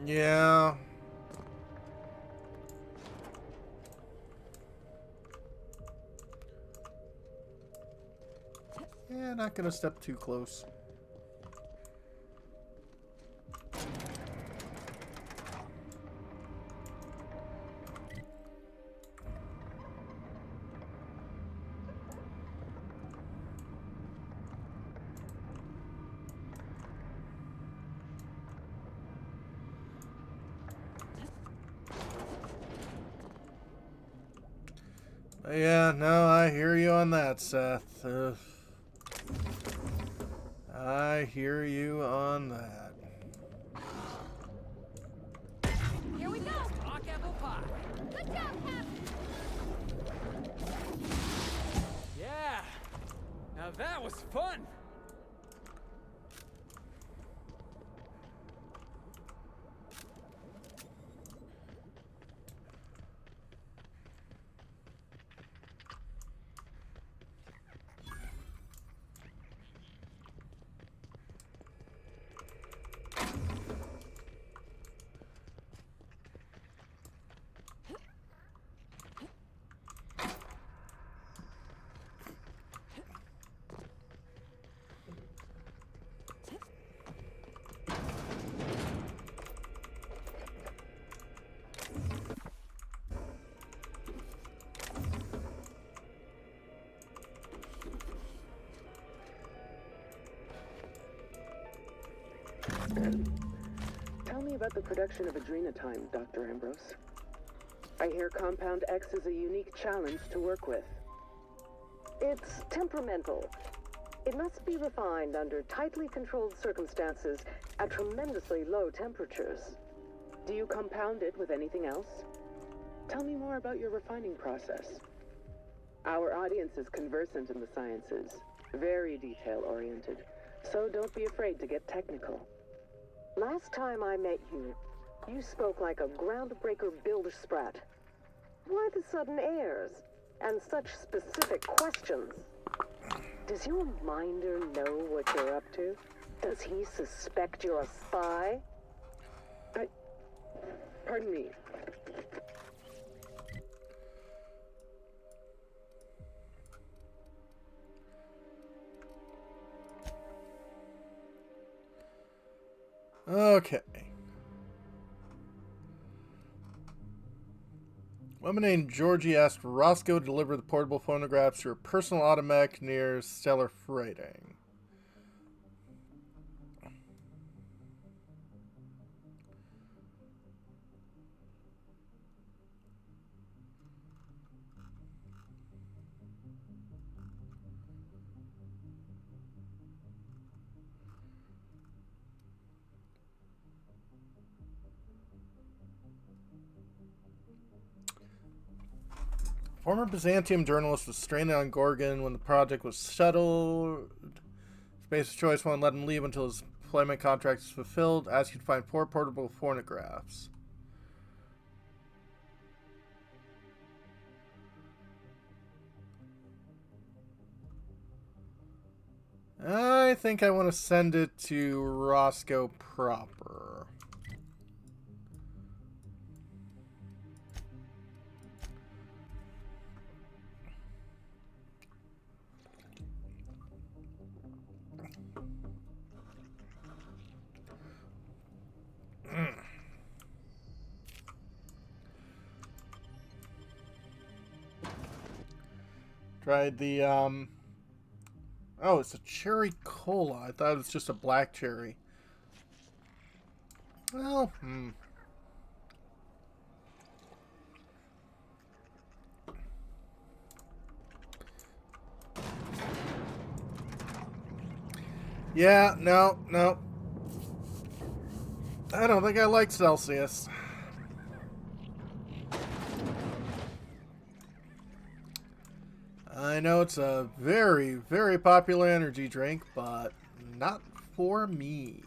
Yeah. Yeah, not gonna step too close. Yeah, no, I hear you on that, Seth. I hear you on that. Here we go! Rock apple pie. Good job, Cap! Yeah. Now that was fun. Tell me about the production of Adrenatime, Dr. Ambrose. I hear Compound X is a unique challenge to work with. It's temperamental. It must be refined under tightly controlled circumstances at tremendously low temperatures. Do you compound it with anything else? Tell me more about your refining process. Our audience is conversant in the sciences, very detail-oriented, so don't be afraid to get technical. Last time I met you, you spoke like a groundbreaker builder sprat. Why the sudden airs? And such specific questions? Does your minder know what you're up to? Does he suspect you're a spy? Pardon me. Okay. Woman named Georgie asked Roscoe to deliver the portable phonographs to her personal automech near Stellar Freighting. Former Byzantium journalist was stranded on Gorgon when the project was shuttled. Space's Choice won't let him leave until his employment contract is fulfilled. Ask you to find 4 portable phonographs. I think I want to send it to Roscoe proper. Tried the, oh, it's a cherry cola. I thought it was just a black cherry. Well, Yeah, no. I don't think I like Celsius. I know it's a very, very popular energy drink, but not for me.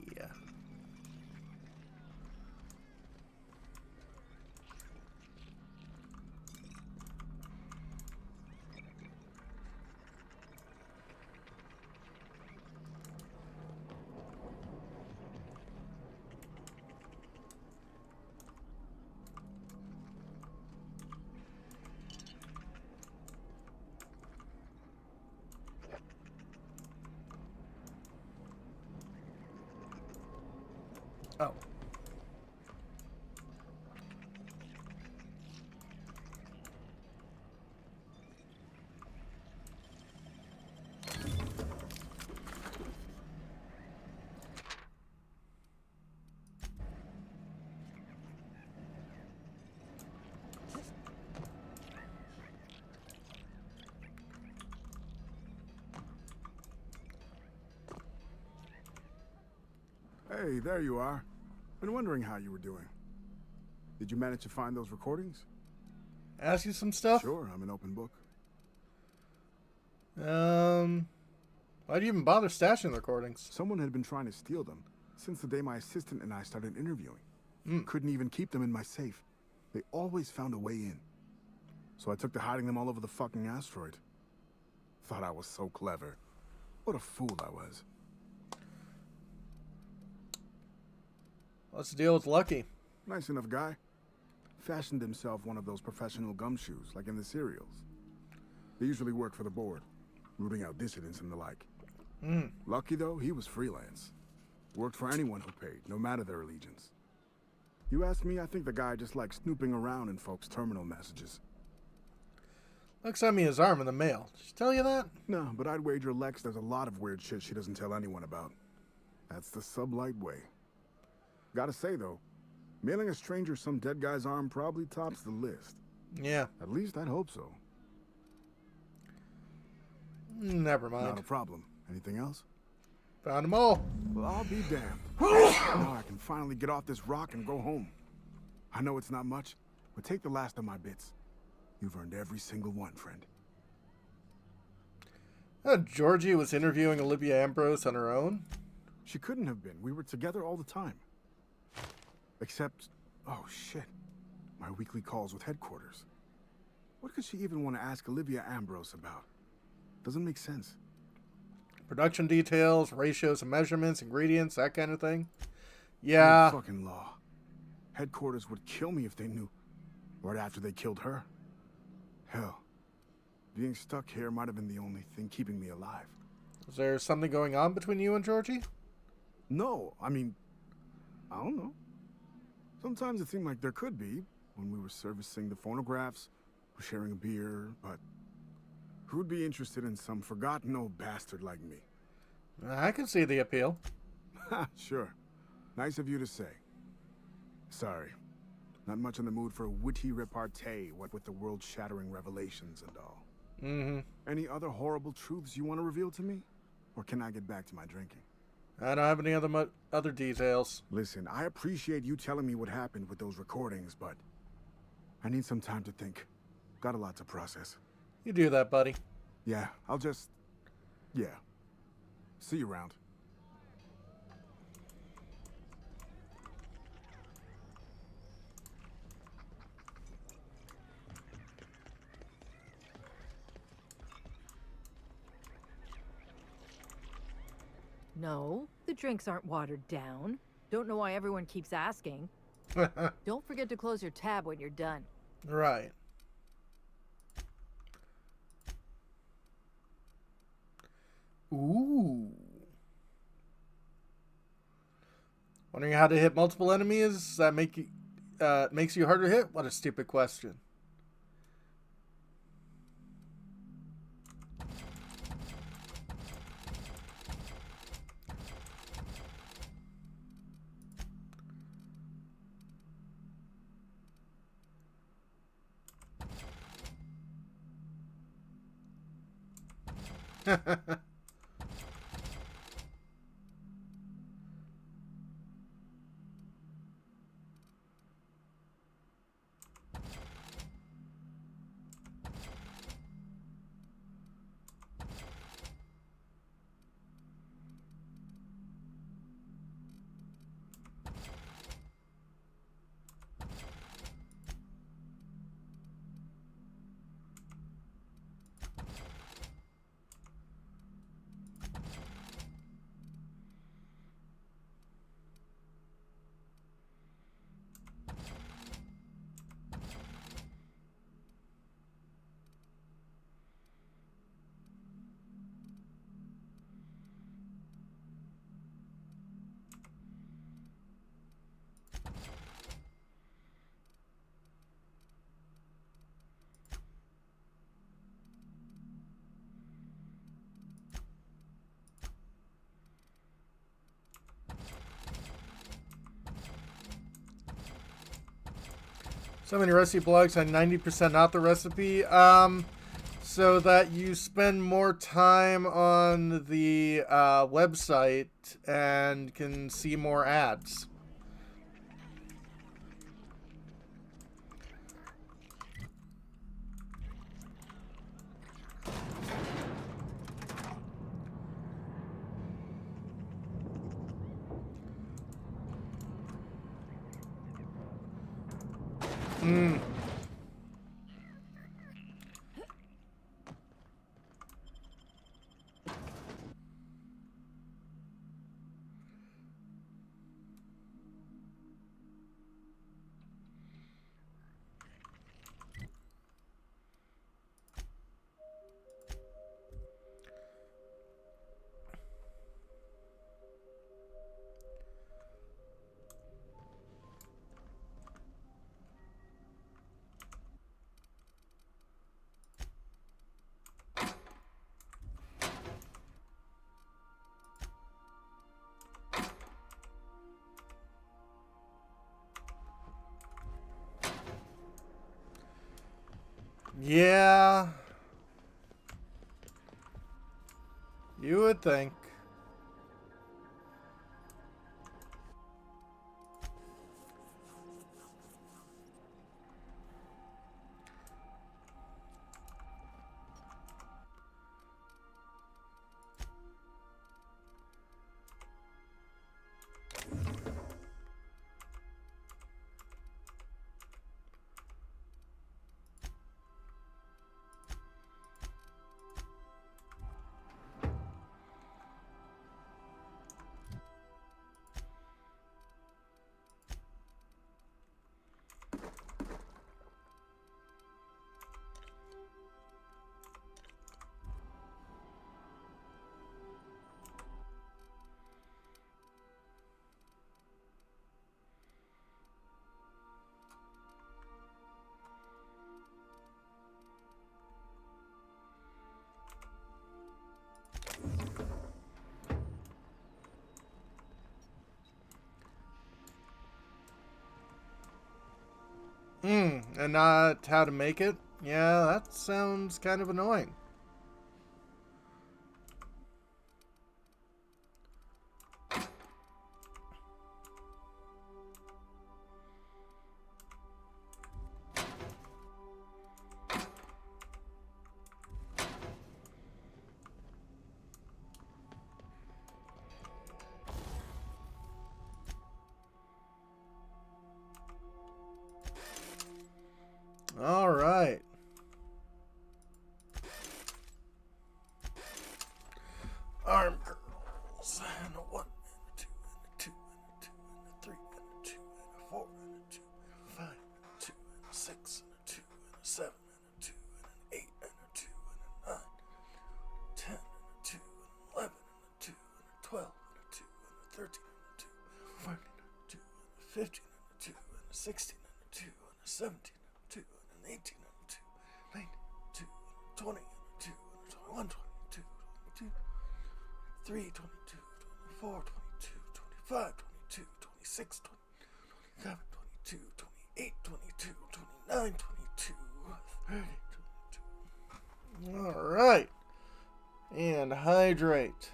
Oh. Hey, there you are. Been wondering how you were doing. Did you manage to find those recordings? Ask you some stuff? Sure, I'm an open book. Why'd you even bother stashing the recordings? Someone had been trying to steal them since the day my assistant and I started interviewing. Couldn't even keep them in my safe. They always found a way in. So I took to hiding them all over the fucking asteroid. Thought I was so clever. What a fool I was. What's the deal with Lucky? Nice enough guy. Fashioned himself one of those professional gumshoes, like in the serials. They usually work for the board, rooting out dissidents and the like. Lucky, though, he was freelance. Worked for anyone who paid, no matter their allegiance. You ask me, I think the guy just likes snooping around in folks' terminal messages. Lex sent me his arm in the mail. Did she tell you that? No, but I'd wager Lex does a lot of weird shit she doesn't tell anyone about. That's the sublight way. Gotta say, though, mailing a stranger some dead guy's arm probably tops the list. Yeah. At least I'd hope so. Never mind. Not a problem. Anything else? Found them all. Well, I'll be damned. Now I can finally get off this rock and go home. I know it's not much, but take the last of my bits. You've earned every single one, friend. Georgie was interviewing Olivia Ambrose on her own? She couldn't have been. We were together all the time. Except, oh shit, my weekly calls with headquarters. What could she even want to ask Olivia Ambrose about? Doesn't make sense. Production details, ratios and measurements, ingredients, that kind of thing. Yeah. Fucking law. Headquarters would kill me if they knew. Right after they killed her. Hell, being stuck here might have been the only thing keeping me alive. Is there something going on between you and Georgie? No, I mean, I don't know. Sometimes it seemed like there could be, when we were servicing the phonographs, or sharing a beer, but who'd be interested in some forgotten old bastard like me? I can see the appeal. Sure. Nice of you to say. Sorry. Not much in the mood for a witty repartee, what with the world-shattering revelations and all. Mm-hmm. Any other horrible truths you want to reveal to me? Or can I get back to my drinking? I don't have any other details. Listen, I appreciate you telling me what happened with those recordings, but I need some time to think. Got a lot to process. You do that, buddy. Yeah, I'll just... Yeah. See you around. No, the drinks aren't watered down. Don't know why everyone keeps asking. Don't forget to close your tab when you're done. Right. Ooh. Wondering how to hit multiple enemies that makes you harder to hit? What a stupid question. So many recipe blogs on 90% not the recipe. So that you spend more time on the website and can see more ads. Hmm. Yeah. You would think. And not how to make it? Yeah, that sounds kind of annoying. All right. Arm girls. And a 1 and a 2 and a 2 and a 2 and a 3 and a 2 and a 4 and a 2 and a 5 and a 2 and a 6 and a 2 and a 7 and a 2 and an 8 and a 2 and a 9, 10 and a 2 and 11 and a 2 and a 12 and a 2 and a 13 and a 2 and a 14 and a 2 and a 15 and a 2 and a 16 and a 2 and a 17 and a 2 and an 18 and a 2, 19, 2 and a 20 and a 2 and a 21, 22, 22, 23, 22, 24, 22, 25, 22, 26, 27, 22, 28, 22, 29, 22, 30, 22. All right. And hydrate.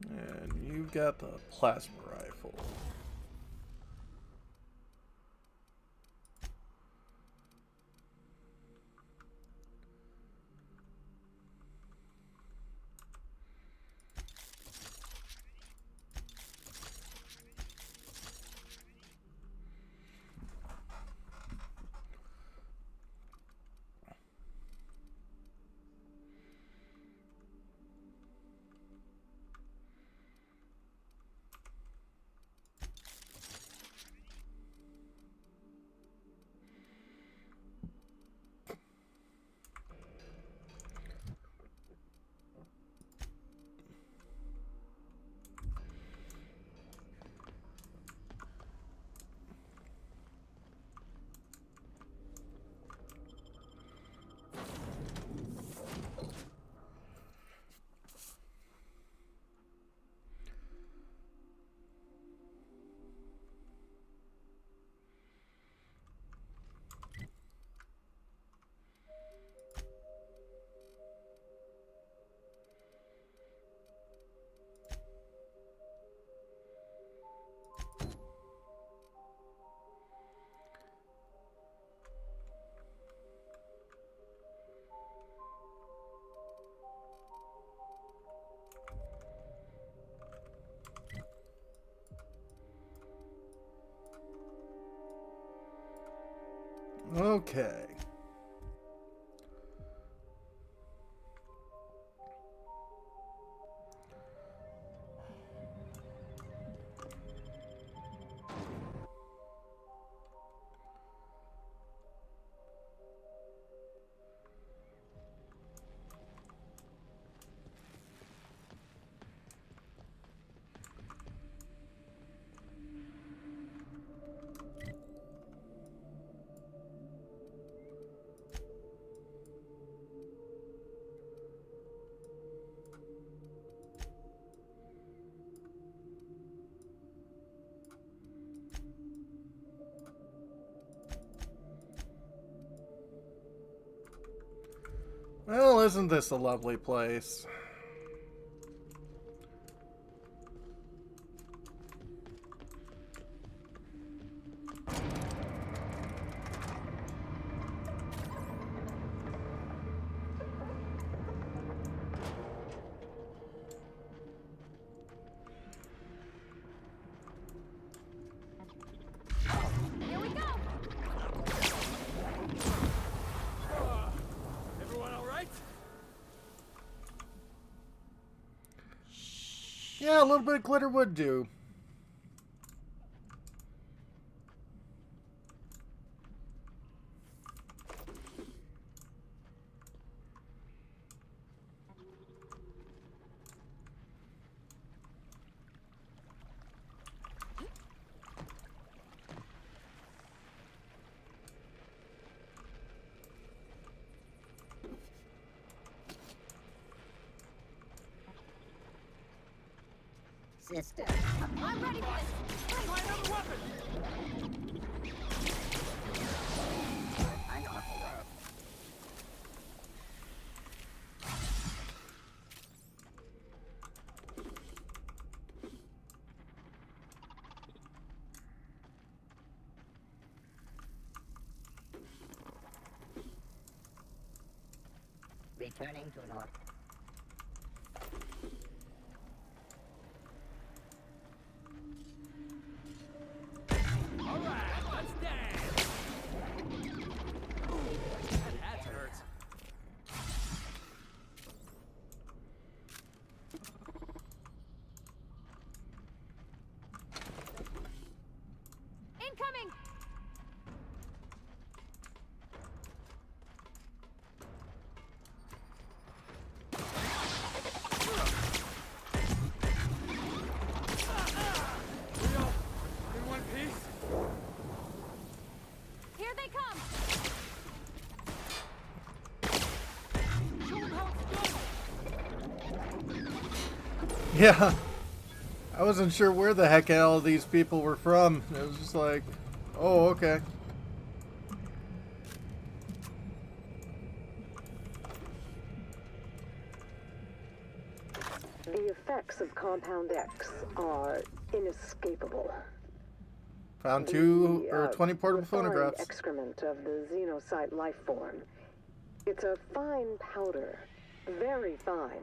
And you've got the plasma rifle. Okay. Well, isn't this a lovely place? Here we go! Everyone all right? Yeah, a little bit of glitter would do. Sister. I'm ready for this! Try another weapon! Returning to north. All right, let's dance. That hat hurts. Incoming! In one piece. Here they come! Show 'em how it's done. Yeah. I wasn't sure where the heck all these people were from. It was just like, oh, okay. The effects of Compound X are inescapable. Found 2 or The, 20 portable refined phonographs. excrement of the xenocyte life form. It's a fine powder, very fine.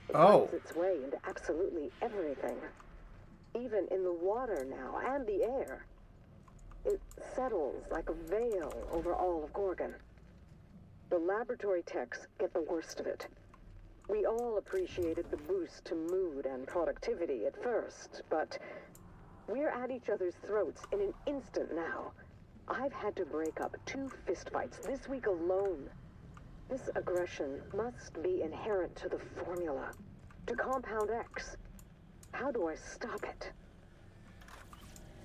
It Oh. finds its way into absolutely everything, even in the water now and the air. It settles like a veil over all of Gorgon. The laboratory techs get the worst of it. We all appreciated the boost to mood and productivity at first, but we're at each other's throats in an instant now. I've had to break up 2 fistfights this week alone. This aggression must be inherent to the formula, to Compound X. How do I stop it?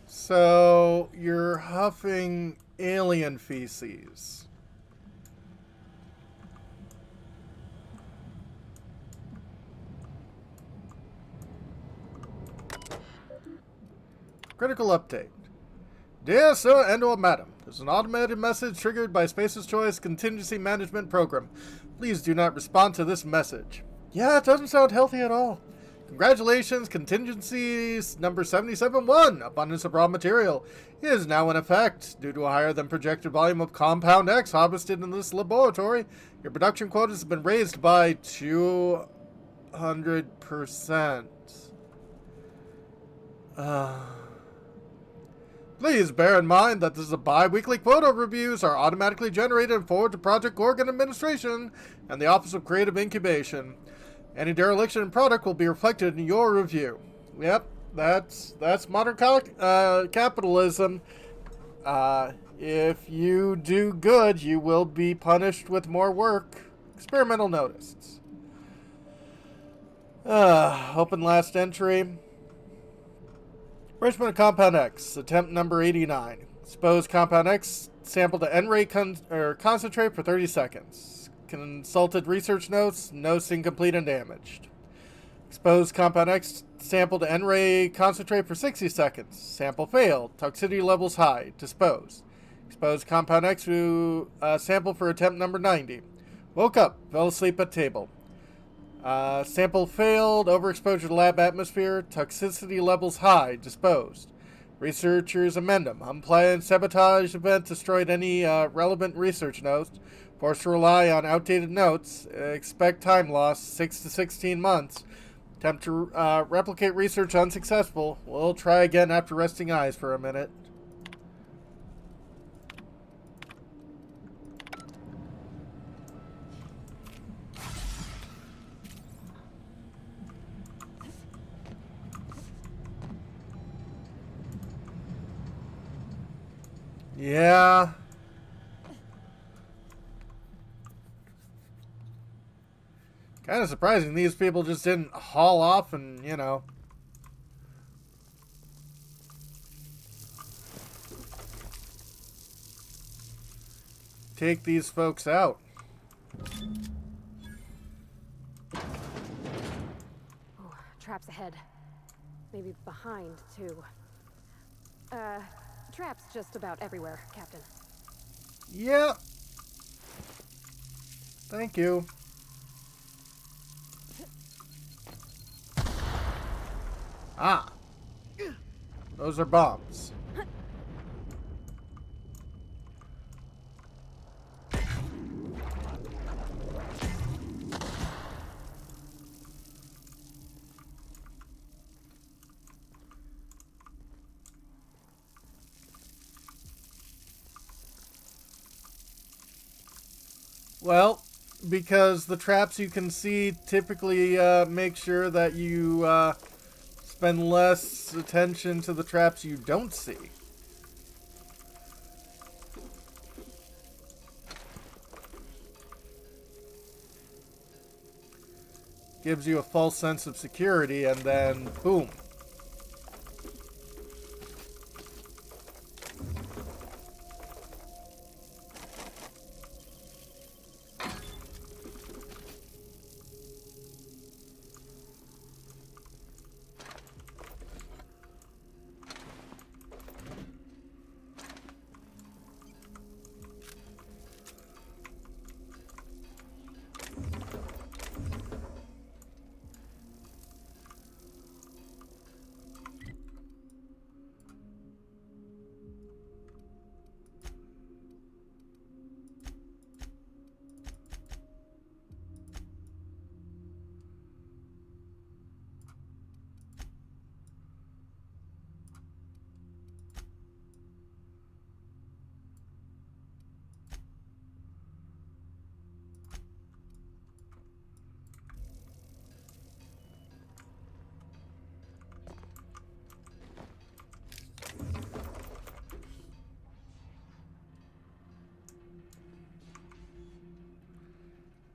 So, you're huffing alien feces. Critical update. Dear Sir and/or Madam, there's an automated message triggered by Space's Choice Contingency Management Program. Please do not respond to this message. Yeah, it doesn't sound healthy at all. Congratulations, contingencies number 77-1, abundance of raw material, is now in effect. Due to a higher than projected volume of Compound X harvested in this laboratory, your production quotas have been raised by 200%. Please bear in mind that this is a bi-weekly quota. Reviews are automatically generated and forwarded to Project Gorgon Administration and the Office of Creative Incubation. Any dereliction in product will be reflected in your review. Yep, that's modern capitalism. If you do good, you will be punished with more work. Experimental notice. Open last entry. Enrichment of Compound X, attempt number 89. Expose Compound X, sample to N-ray concentrate for 30 seconds. Consulted research notes, notes incomplete and damaged. Expose Compound X, sample to N-ray concentrate for 60 seconds. Sample failed, toxicity levels high, dispose. Expose Compound X to sample for attempt number 90. Woke up, fell asleep at table. Sample failed, overexposure to lab atmosphere, toxicity levels high, disposed. Researchers amendum. Unplanned sabotage event destroyed any relevant research notes. Forced to rely on outdated notes. Expect time loss, 6 to 16 months. Attempt to replicate research unsuccessful. We'll try again after resting eyes for a minute. Yeah. Kind of surprising these people just didn't haul off and, you know. Take these folks out. Oh, traps ahead. Maybe behind, too. Traps just about everywhere, Captain. Yeah. Thank you. Ah. Those are bombs. Well, because the traps you can see typically make sure that you spend less attention to the traps you don't see. Gives you a false sense of security, and then boom.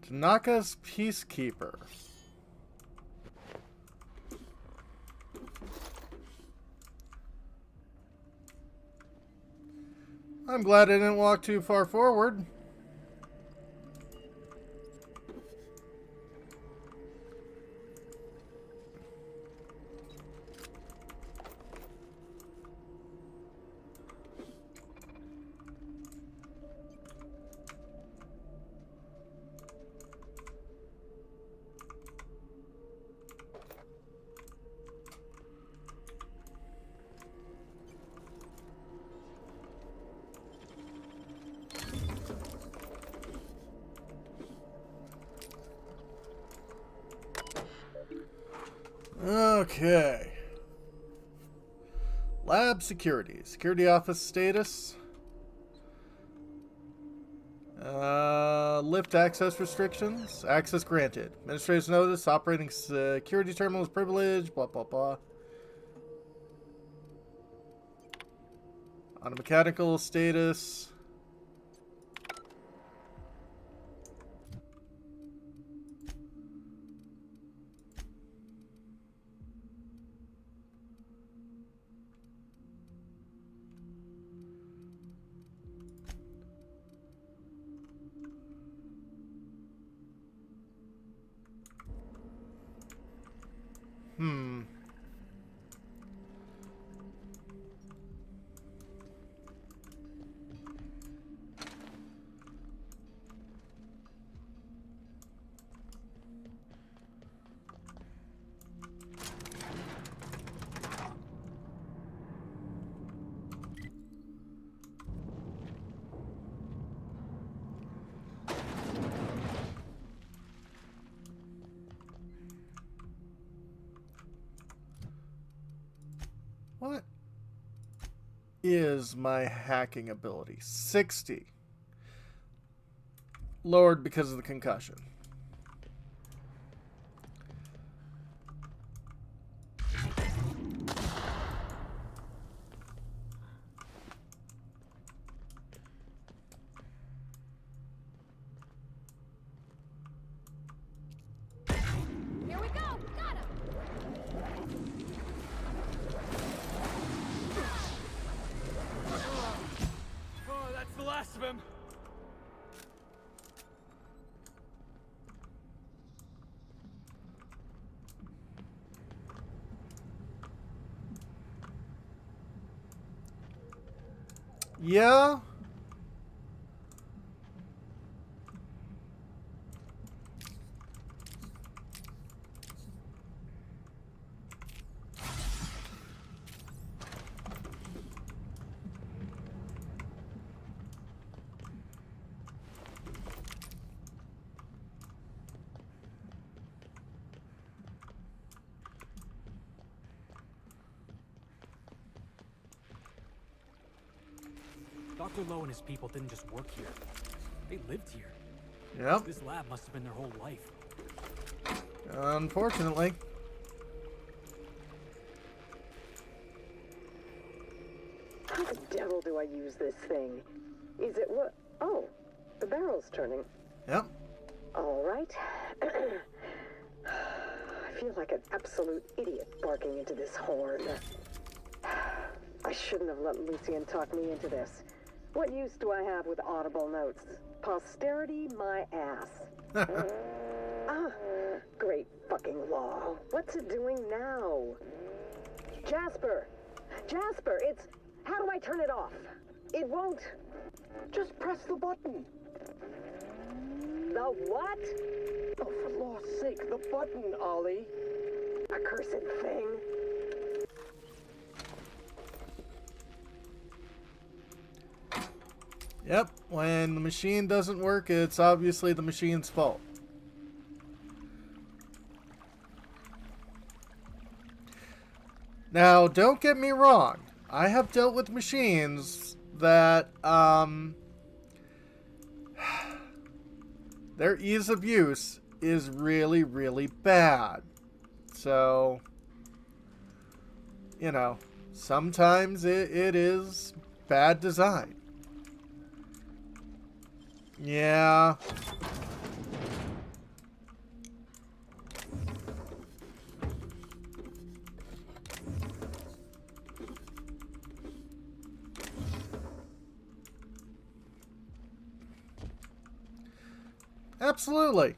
Tanaka's Peacekeeper. I'm glad I didn't walk too far forward. Okay. Lab security. Security office status. Lift access restrictions. Access granted. Administrator's notice. Operating security terminal is privileged. Blah, blah, blah. On a mechanical status. What is my hacking ability? 60. Lowered because of the concussion. Here we go! Got him! Oh, that's the last of him. Yeah? Dr. Lowe and his people didn't just work here. They lived here. Yep. This lab must have been their whole life. Unfortunately. How the devil do I use this thing? Is it what? Oh, the barrel's turning. Yep. All right. I feel like an absolute idiot barking into this horn. I shouldn't have let Lucien talk me into this. What use do I have with audible notes? Posterity my ass. Great fucking law. What's it doing now? Jasper! Jasper, it's... How do I turn it off? It won't. Just press the button. The what? Oh, for law's sake, the button, Ollie. Accursed thing. Yep. When the machine doesn't work, it's obviously the machine's fault. Now, don't get me wrong. I have dealt with machines that, their ease of use is really, really bad. So, you know, sometimes it is bad design. Yeah. Absolutely.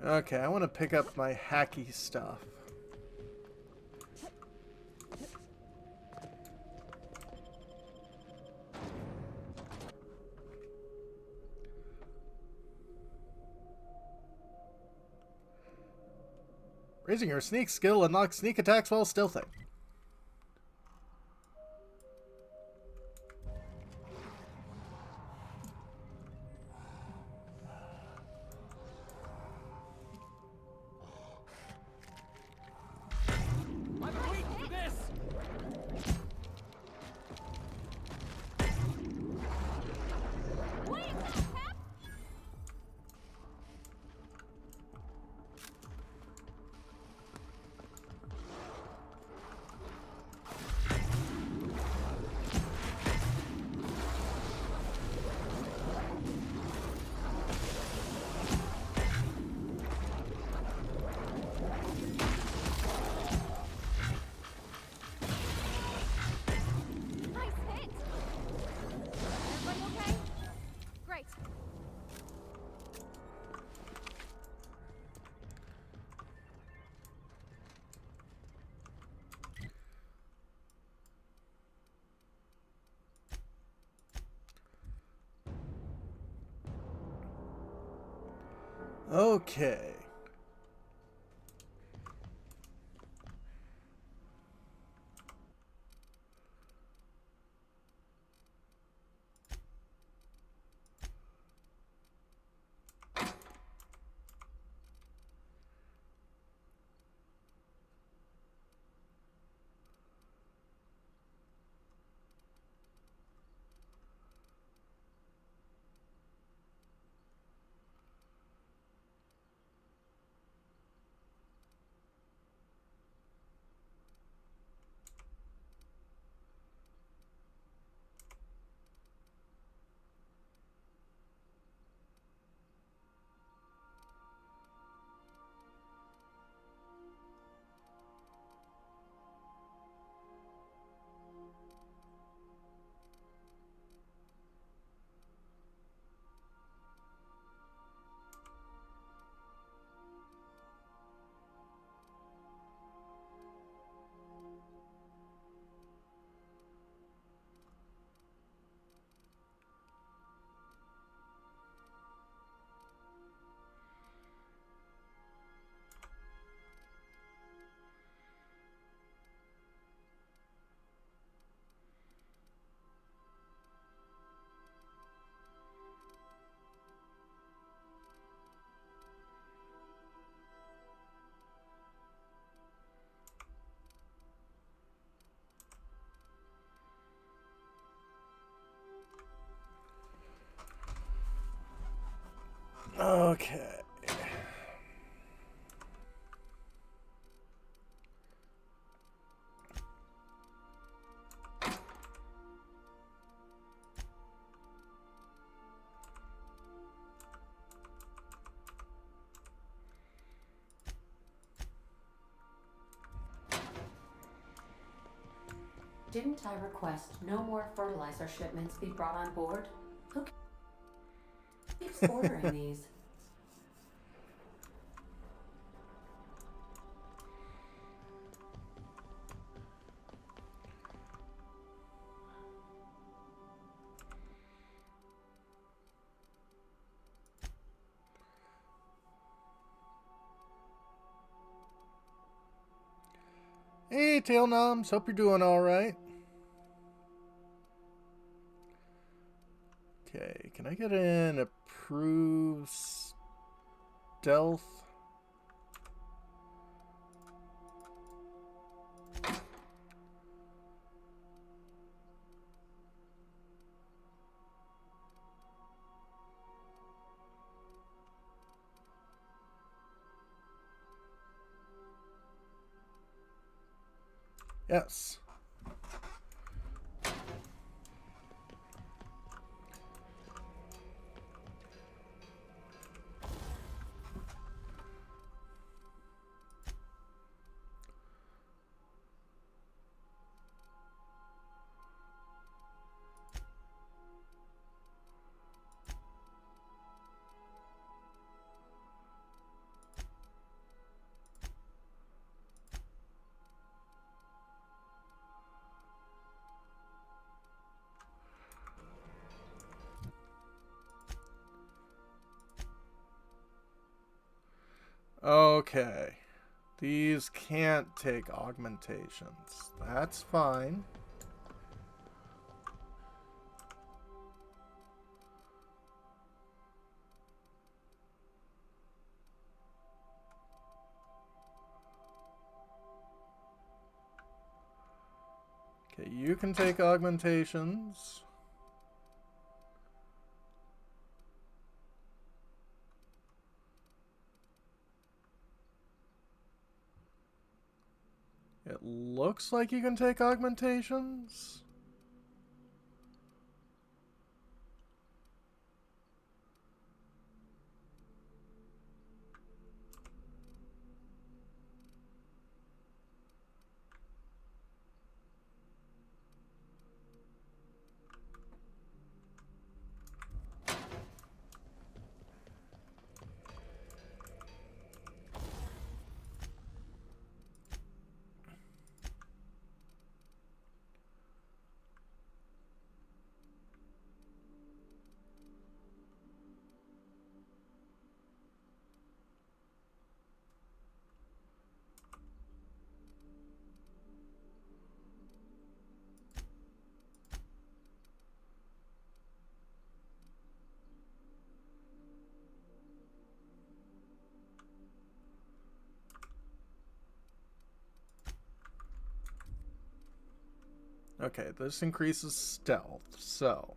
Okay, I want to pick up my hacky stuff. Raising your sneak skill unlocks sneak attacks while stealthing. I'm waiting for this! Nice hit! Everybody okay? Great. Okay. Okay. Didn't I request no more fertilizer shipments be brought on board? Who keeps ordering these? Hey, Tail Noms. Hope you're doing all right. Okay, can I get an approved stealth? Yes. Okay. These can't take augmentations. That's fine. Okay, you can take augmentations. It looks like you can take augmentations. Okay, this increases stealth, so...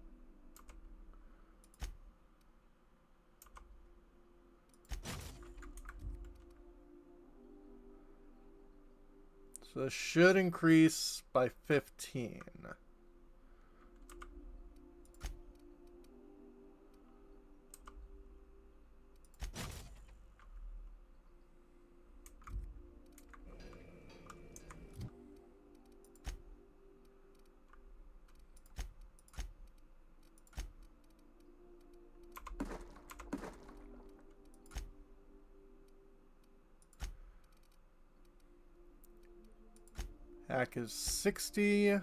So this should increase by 15. Hack is 60.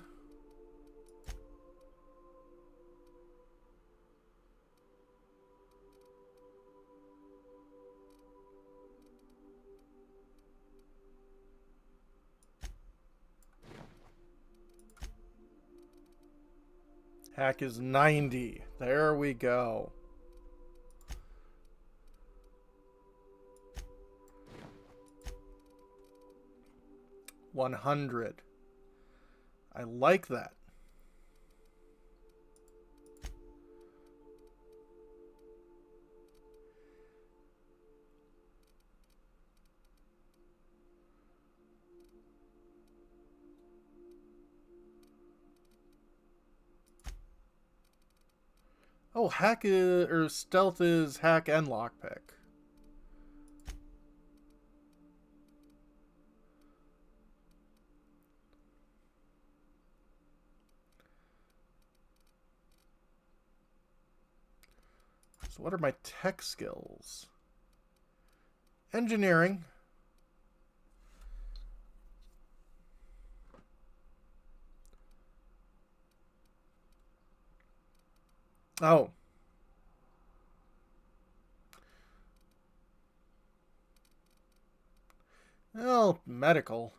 Hack is 90. There we go. $100. I like that. Oh, hack is, or stealth is hack and lockpick. So what are my tech skills? Engineering. Oh. Well, medical.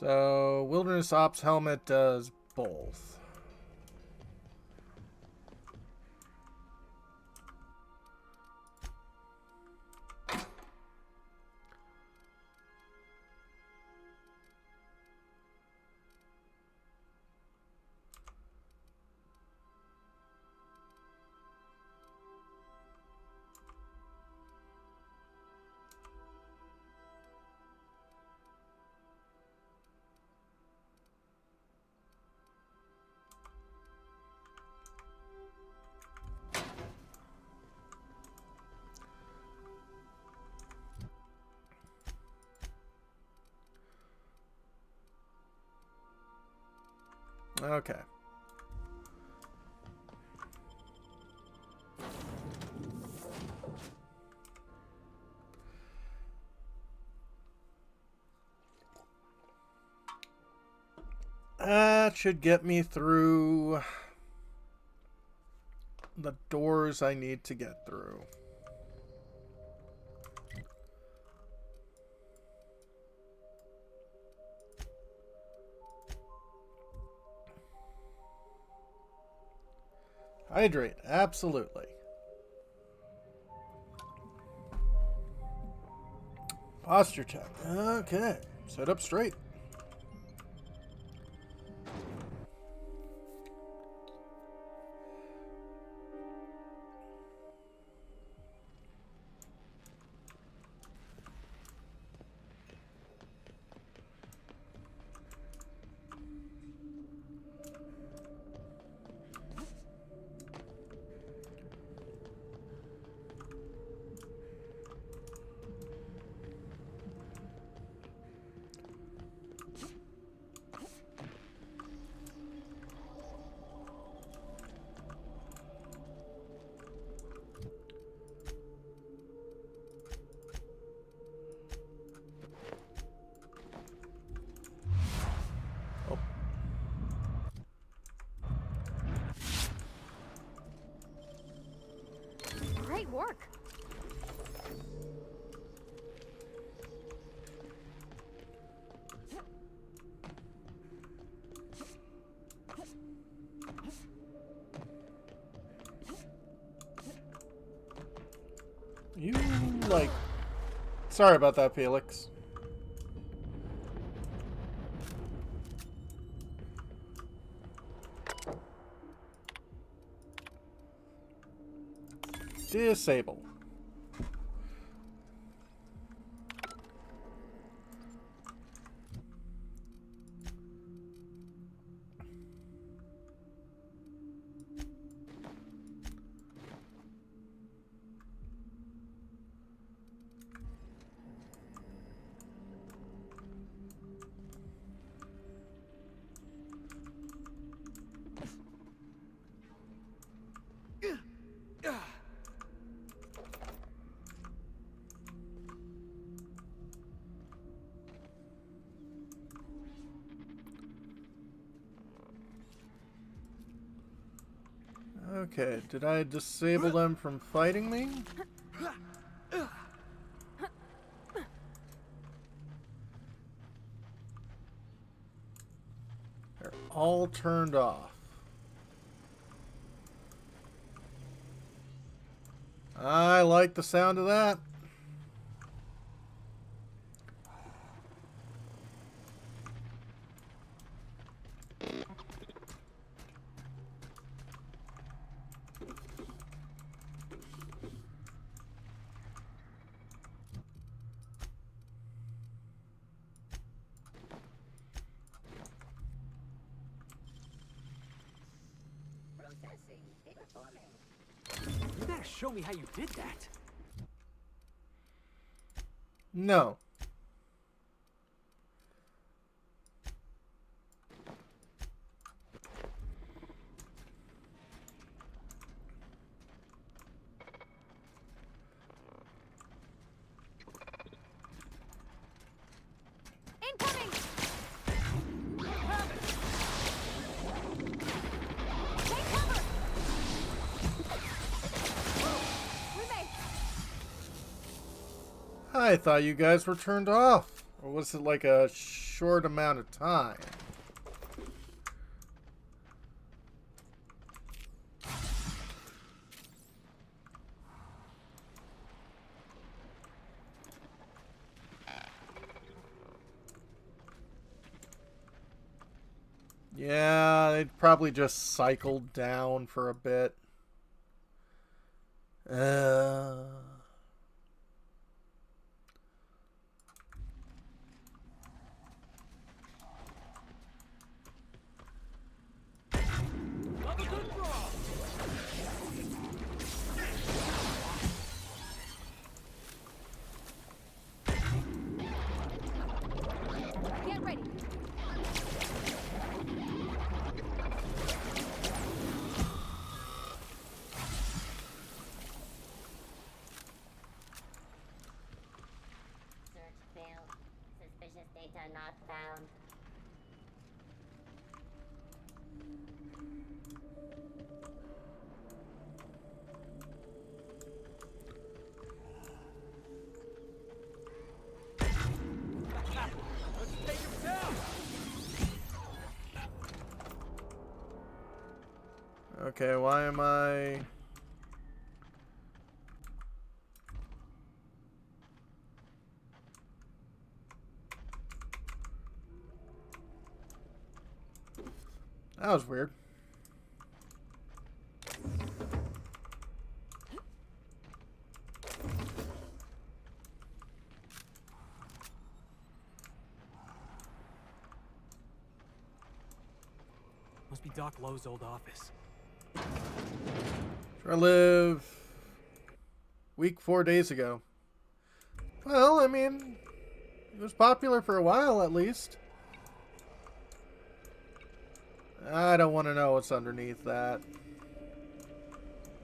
So, Wilderness Ops helmet does both. Okay. That should get me through the doors I need to get through. Hydrate, absolutely. Posture check. Okay, sit up straight. Great work. You, like... Sorry about that, Felix. Disable. Okay, did I disable them from fighting me? They're all turned off. I like the sound of that. You better show me how you did that. No. Incoming! I thought you guys were turned off. Or was it like a short amount of time? Yeah, they'd probably just cycled down for a bit. Get ready. Okay, why am I... That was weird. Must be Doc Lowe's old office. Sure, I live week 4 days ago. Well, I mean, it was popular for a while at least. I don't want to know what's underneath that.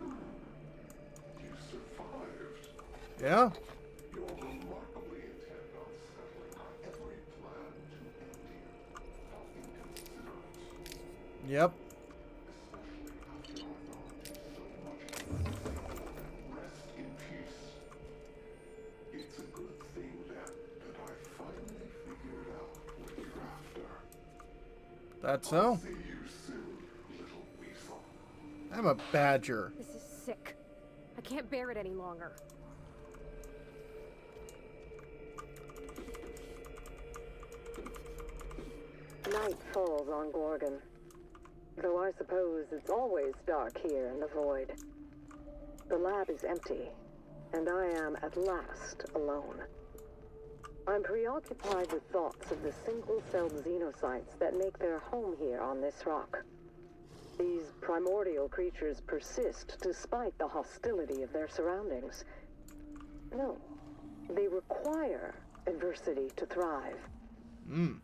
You survived. Yeah? You're remarkably intent on settling on every plan to end you without inconsiderate. Yep. Especially after I thought you so much of and rest in peace. It's a good thing that I finally figured out what you're after. That's so. See you soon, little weasel. I'm a badger. This is sick. I can't bear it any longer. Night falls on Gorgon. Though I suppose it's always dark here in the void. The lab is empty, and I am at last alone. I'm preoccupied with thoughts of the single-celled xenocytes that make their home here on this rock. These primordial creatures persist despite the hostility of their surroundings. No, they require adversity to thrive.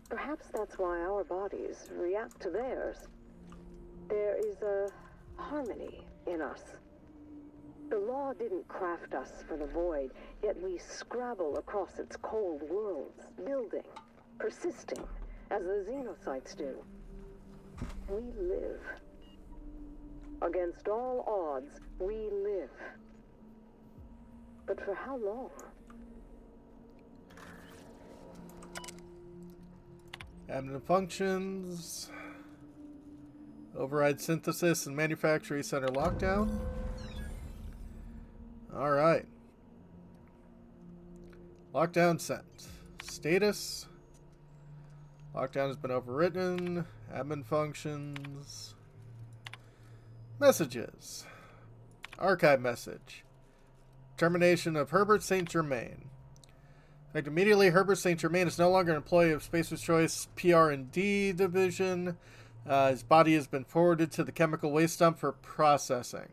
Perhaps that's why our bodies react to theirs. There is a harmony in us. The law didn't craft us for the void, yet we scrabble across its cold worlds, building, persisting, as the xenocytes do. We live. Against all odds, we live. But for how long? Admin functions. Override synthesis and manufacturing center lockdown. Alright. Lockdown sent. Status. Lockdown has been overwritten. Admin functions. Messages. Archive message. Termination of Herbert St. Germain. In fact, immediately, Herbert St. Germain is no longer an employee of Spacer's Choice PR&D division. His body has been forwarded to the chemical waste dump for processing.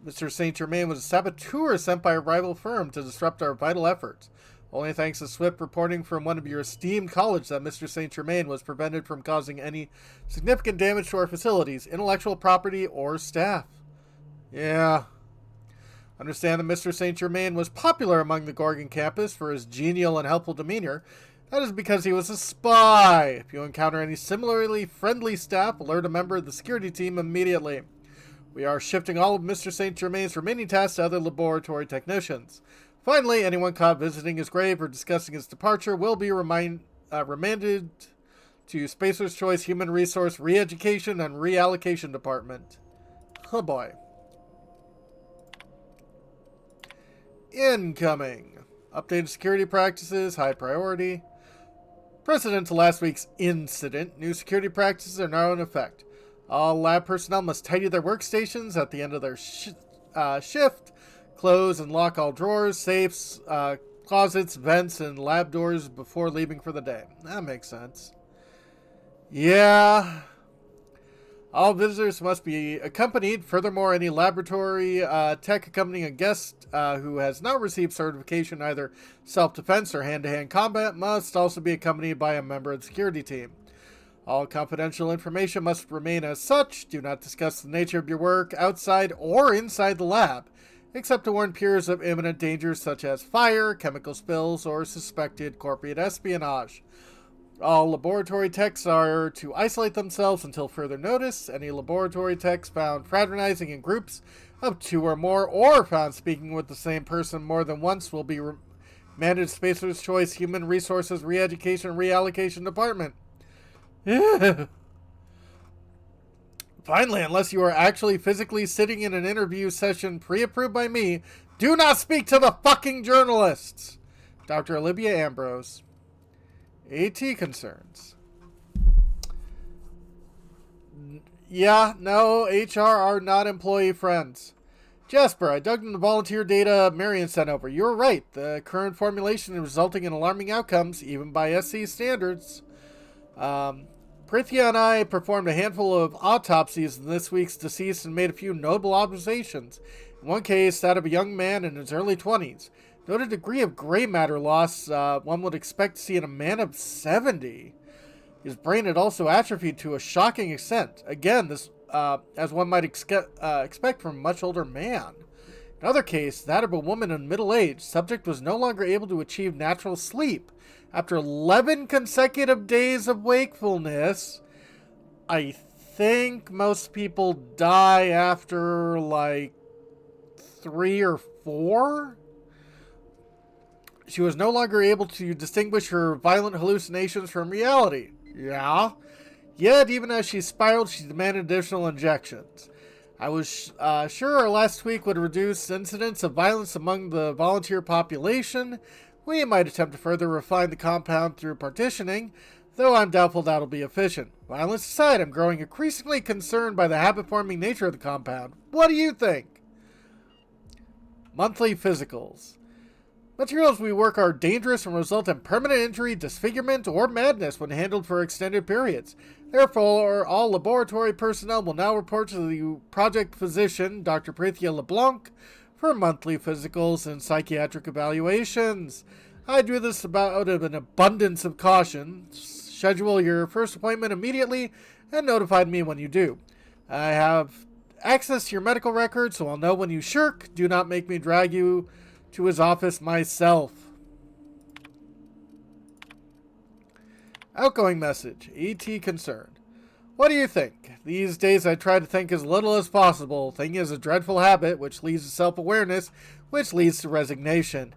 Mr. St. Germain was a saboteur sent by a rival firm to disrupt our vital efforts. Only thanks to swift reporting from one of your esteemed colleagues that Mr. St. Germain was prevented from causing any significant damage to our facilities, intellectual property, or staff. Yeah. Understand that Mr. St. Germain was popular among the Gorgon campus for his genial and helpful demeanor. That is because he was a spy. If you encounter any similarly friendly staff, alert a member of the security team immediately. We are shifting all of Mr. St. Germain's remaining tasks to other laboratory technicians. Finally, anyone caught visiting his grave or discussing his departure will be remanded to Spacer's Choice Human Resource Re-Education and Reallocation Department. Oh boy. Incoming. Updated security practices, high priority. Precedent to last week's incident, new security practices are now in effect. All lab personnel must tidy their workstations at the end of their shift, close and lock all drawers, safes, closets, vents, and lab doors before leaving for the day. That makes sense. Yeah. All visitors must be accompanied. Furthermore, any laboratory tech accompanying a guest who has not received certification, either self-defense or hand-to-hand combat, must also be accompanied by a member of the security team. All confidential information must remain as such. Do not discuss the nature of your work outside or inside the lab, except to warn peers of imminent dangers such as fire, chemical spills, or suspected corporate espionage. All laboratory techs are to isolate themselves until further notice. Any laboratory techs found fraternizing in groups of 2 or more, or found speaking with the same person more than once, will be remanded to Spacer's Choice Human Resources Re-Education and Reallocation Department. Finally, unless you are actually physically sitting in an interview session pre-approved by me, do not speak to the fucking journalists. Dr. Olivia Ambrose. AT concerns. Yeah, no, HR are not employee friends. Jasper, I dug into the volunteer data Marion sent over. You were right. The current formulation is resulting in alarming outcomes, even by SC standards. Prithia and I performed a handful of autopsies in this week's deceased and made a few notable observations. In one case, that of a young man in his early 20s. Noted degree of gray matter loss one would expect to see in a man of 70. His brain had also atrophied to a shocking extent. Again, this as one might expect from a much older man. Another case, that of a woman in middle age. Subject was no longer able to achieve natural sleep. After 11 consecutive days of wakefulness, I think most people die after like 3 or 4. She was no longer able to distinguish her violent hallucinations from reality. Yeah. Yet, even as she spiraled, she demanded additional injections. I was sure our last tweak would reduce incidents of violence among the volunteer population. We might attempt to further refine the compound through partitioning, though I'm doubtful that'll be efficient. Violence aside, I'm growing increasingly concerned by the habit-forming nature of the compound. What do you think? Monthly physicals. Materials we work are dangerous and result in permanent injury, disfigurement, or madness when handled for extended periods. Therefore, all laboratory personnel will now report to the project physician, Dr. Prithia LeBlanc, for monthly physicals and psychiatric evaluations. I do this out of an abundance of caution. Schedule your first appointment immediately and notify me when you do. I have access to your medical records, so I'll know when you shirk. Do not make me drag you to his office myself. Outgoing message. ET concerned. What do you think? These days I try to think as little as possible. Thinking is a dreadful habit, which leads to self-awareness, which leads to resignation.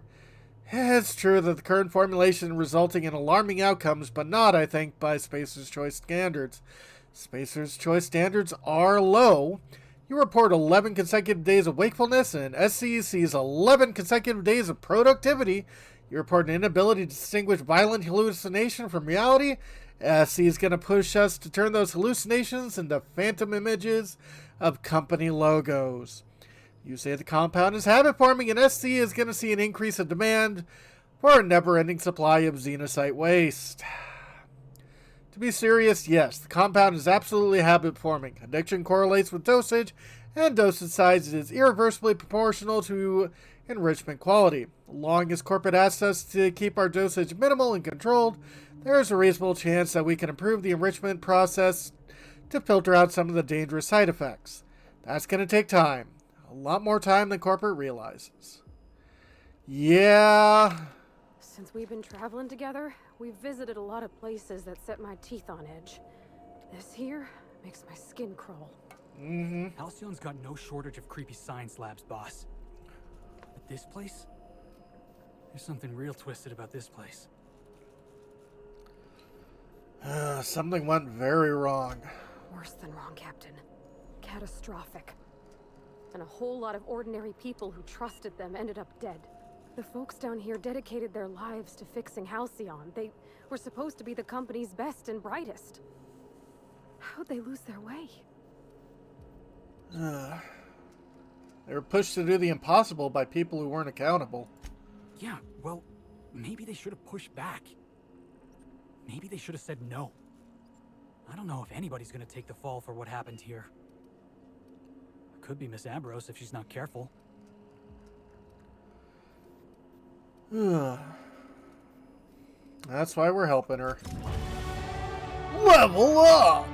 It's true that the current formulation resulting in alarming outcomes, but not, I think, by Spacer's Choice standards. Spacer's Choice standards are low. You report 11 consecutive days of wakefulness, and SC sees 11 consecutive days of productivity. You report an inability to distinguish violent hallucination from reality. SC is going to push us to turn those hallucinations into phantom images of company logos. You say the compound is habit-forming, and SC is going to see an increase of demand for a never-ending supply of xenocyte waste. To be serious, yes, the compound is absolutely habit-forming. Addiction correlates with dosage, and dosage size is irreversibly proportional to enrichment quality. Long as corporate asks us to keep our dosage minimal and controlled, there is a reasonable chance that we can improve the enrichment process to filter out some of the dangerous side effects. That's going to take time. A lot more time than corporate realizes. Yeah. Since we've been traveling together, we've visited a lot of places that set my teeth on edge. This here makes my skin crawl. Halcyon's got no shortage of creepy science labs, boss. But this place? There's something real twisted about this place. Something went very wrong. Worse than wrong, Captain. Catastrophic. And a whole lot of ordinary people who trusted them ended up dead. The folks down here dedicated their lives to fixing Halcyon. They were supposed to be the company's best and brightest. How'd they lose their way? They were pushed to do the impossible by people who weren't accountable. Yeah, well, maybe they should have pushed back. Maybe they should have said no. I don't know if anybody's gonna take the fall for what happened here. Could be Miss Ambrose if she's not careful. That's why we're helping her. Level up!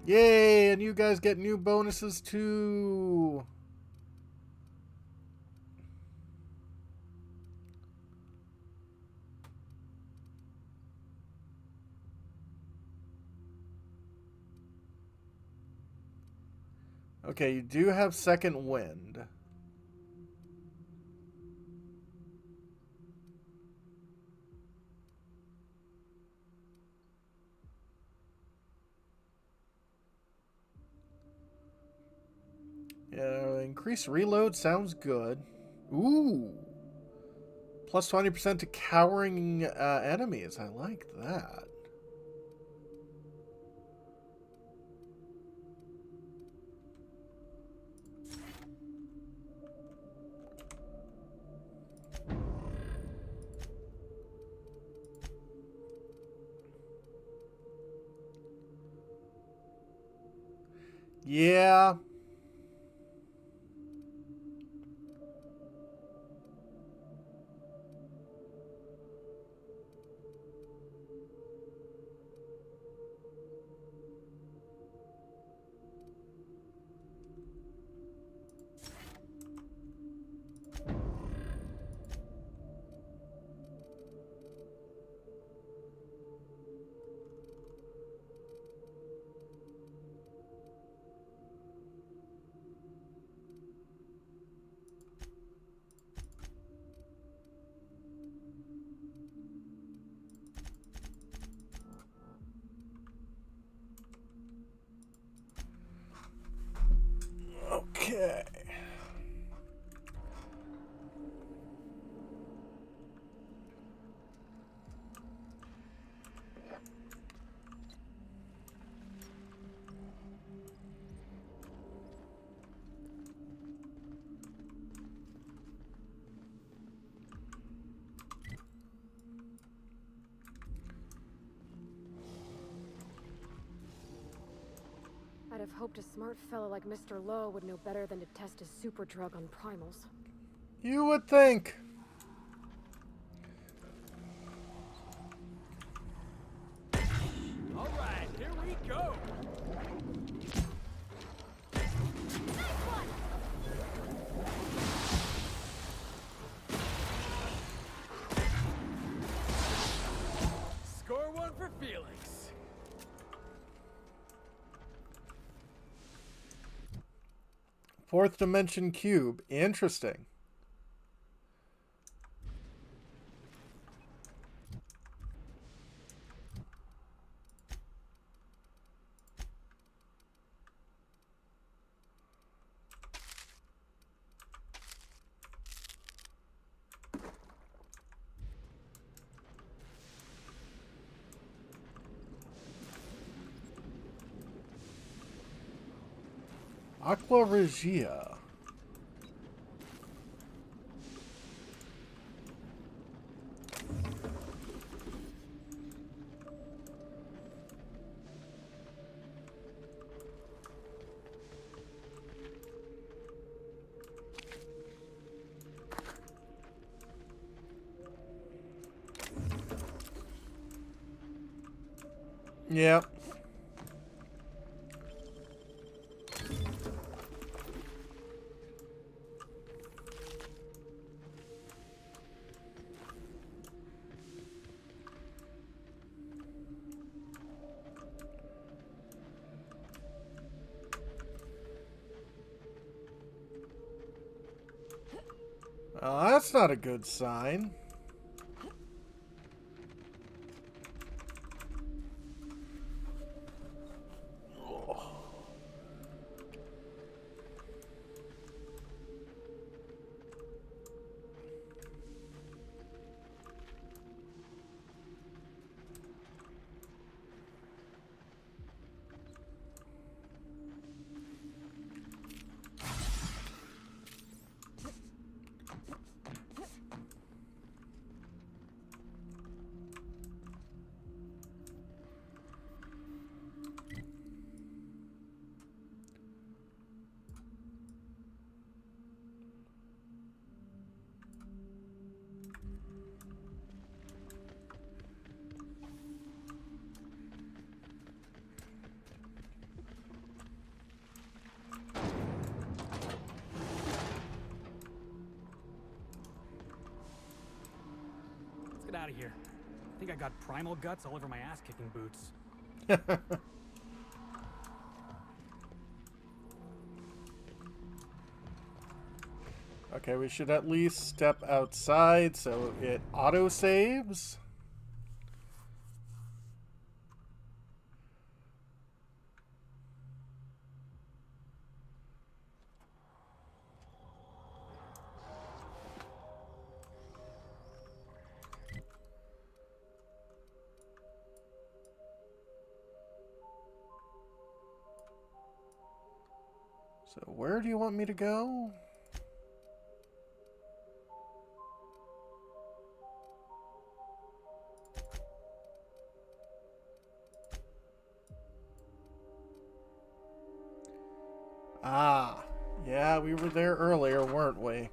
Yay, and you guys get new bonuses too. Okay, you do have second wind. Increase reload sounds good. Ooh. Plus 20% to cowering enemies. I like that. Yeah. Okay. I'd have hoped a smart fellow like Mr. Lowe would know better than to test his super drug on primals. You would think. All right, here we go. Score one for Felix. Fourth dimension cube. Interesting. Aqua Regia. Yep. That's not a good sign. Out of here. I think I got primal guts all over my ass-kicking boots. Okay, we should at least step outside so it auto-saves. So where do you want me to go? Ah, yeah, we were there earlier, weren't we?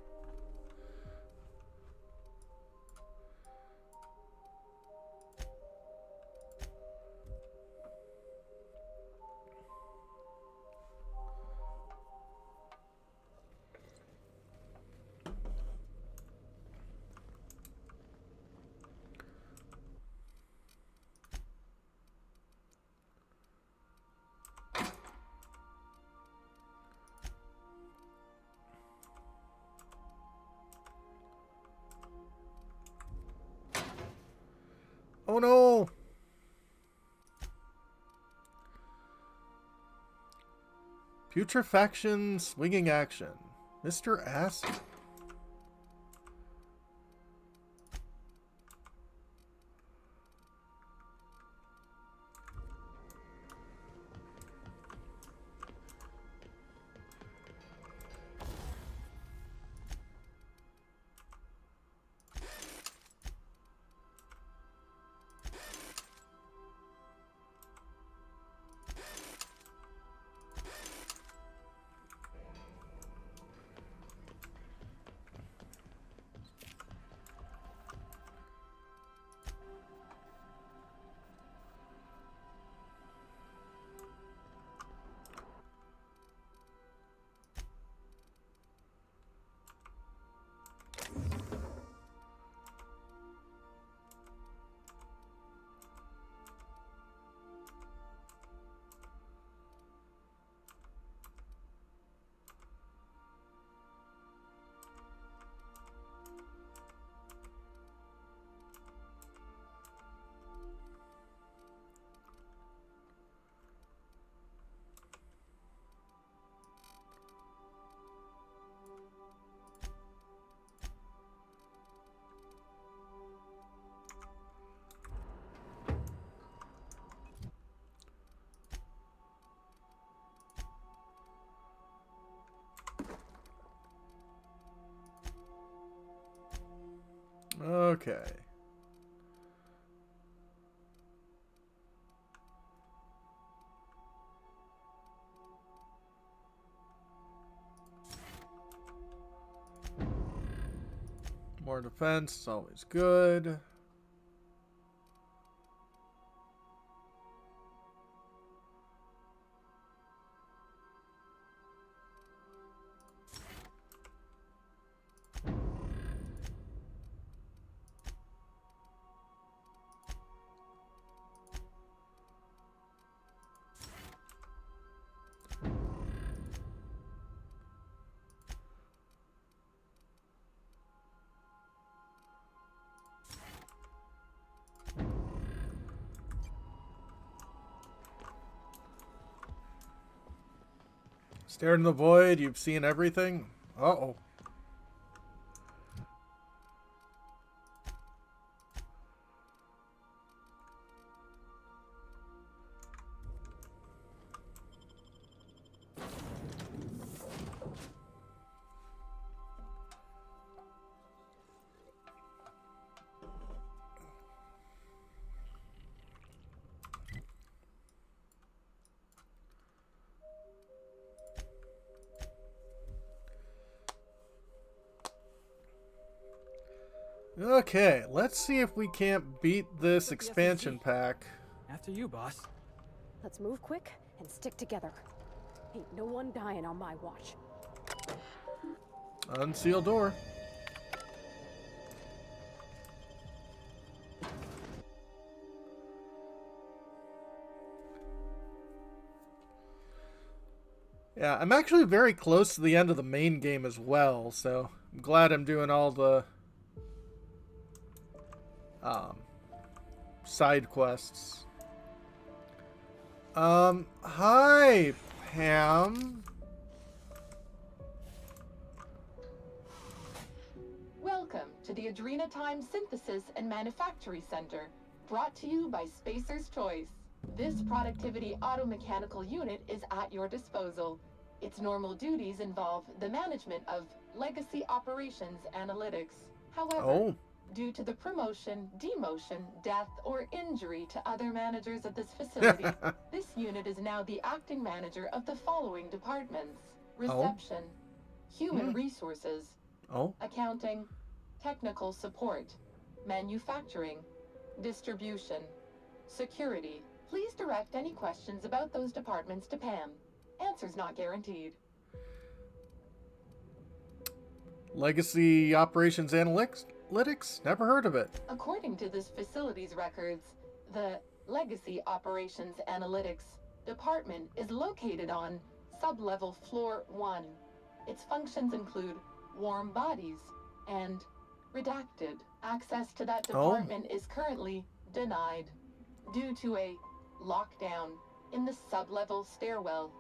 Oh no! Putrefaction swinging action. Mr. Acid. Okay. More defense is always good. Stare in the void, you've seen everything? Uh-oh. Okay, let's see if we can't beat this expansion pack. After you, boss. Let's move quick and stick together. Ain't no one dying on my watch. Unsealed door. Yeah, I'm actually very close to the end of the main game as well, so I'm glad I'm doing all the side quests. Hi, Pam. Welcome to the Adrena Time Synthesis and Manufactory Center, brought to you by Spacer's Choice. This productivity automechanical unit is at your disposal. Its normal duties involve the management of legacy operations analytics. However, due to the promotion, demotion, death, or injury to other managers of this facility, this unit is now the acting manager of the following departments: reception, human resources, accounting, technical support, manufacturing, distribution, security. Please direct any questions about those departments to Pam. Answers not guaranteed. Legacy Operations Analytics? Never heard of it. According to this facility's records, the Legacy Operations Analytics department is located on sublevel floor 1. Its functions include warm bodies and redacted. Access to that department is currently denied due to a lockdown in the sublevel stairwell.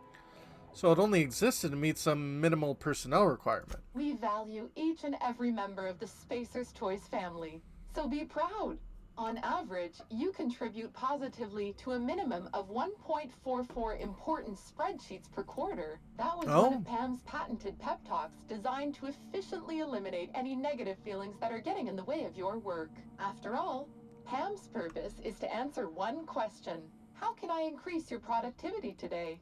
So it only existed to meet some minimal personnel requirement. We value each and every member of the Spacer's Choice family, so be proud. On average, you contribute positively to a minimum of 1.44 important spreadsheets per quarter. That was one of Pam's patented pep talks designed to efficiently eliminate any negative feelings that are getting in the way of your work. After all, Pam's purpose is to answer one question: how can I increase your productivity today?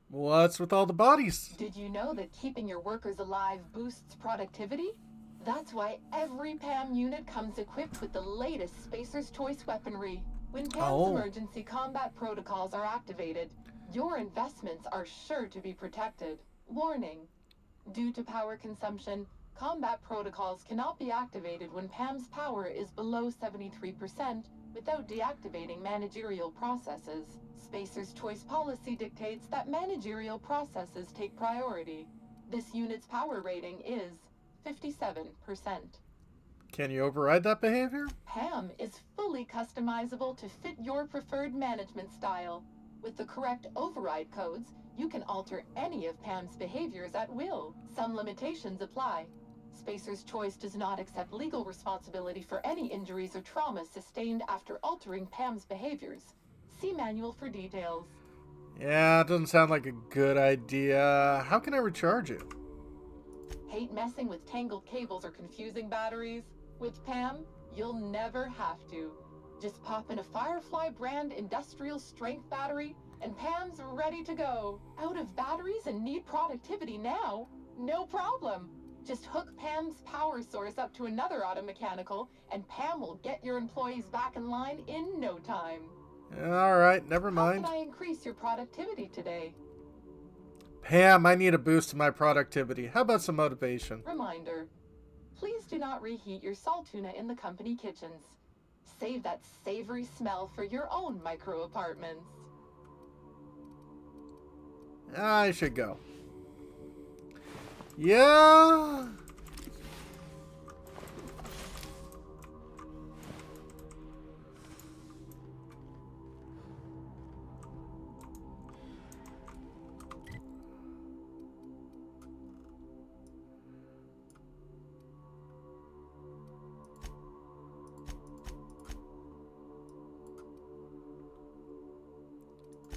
What's with all the bodies? Did you know that keeping your workers alive boosts productivity? That's why every PAM unit comes equipped with the latest Spacer's Choice weaponry. When PAM's emergency combat protocols are activated, your investments are sure to be protected. Warning: due to power consumption, combat protocols cannot be activated when PAM's power is below 73% without deactivating managerial processes. Spacer's Choice policy dictates that managerial processes take priority. This unit's power rating is 57%. Can you override that behavior? PAM is fully customizable to fit your preferred management style. With the correct override codes, you can alter any of PAM's behaviors at will. Some limitations apply. Spacer's Choice does not accept legal responsibility for any injuries or traumas sustained after altering PAM's behaviors. See manual for details. Yeah, it doesn't sound like a good idea. How can I recharge it? Hate messing with tangled cables or confusing batteries? With PAM, you'll never have to. Just pop in a Firefly brand industrial strength battery and PAM's ready to go. Out of batteries and need productivity now? No problem. Just hook Pam's power source up to another auto mechanical and Pam will get your employees back in line in no time. Alright, never mind. How can I increase your productivity today? Pam, I need a boost to my productivity. How about some motivation? Reminder: please do not reheat your salt tuna in the company kitchens. Save that savory smell for your own micro apartments. I should go. Yeah.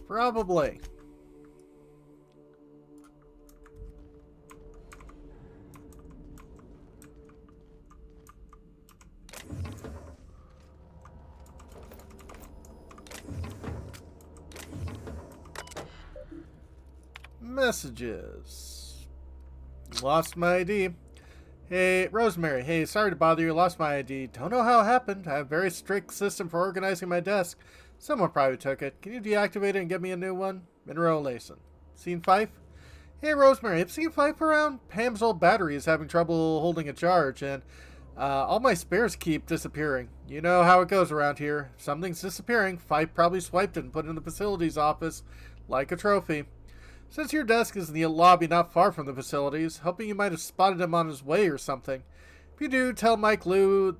Probably. Messages. Lost my ID. Hey, Rosemary. Hey, sorry to bother you. Lost my ID. Don't know how it happened. I have a very strict system for organizing my desk. Someone probably took it. Can you deactivate it and get me a new one? Monroe Layson. Seen Fife? Hey, Rosemary. Have seen Fife around? Pam's old battery is having trouble holding a charge, and all my spares keep disappearing. You know how it goes around here. If something's disappearing, Fife probably swiped it and put it in the facilities office like a trophy. Since your desk is in the lobby not far from the facilities, hoping you might have spotted him on his way or something. If you do, tell Mike Liu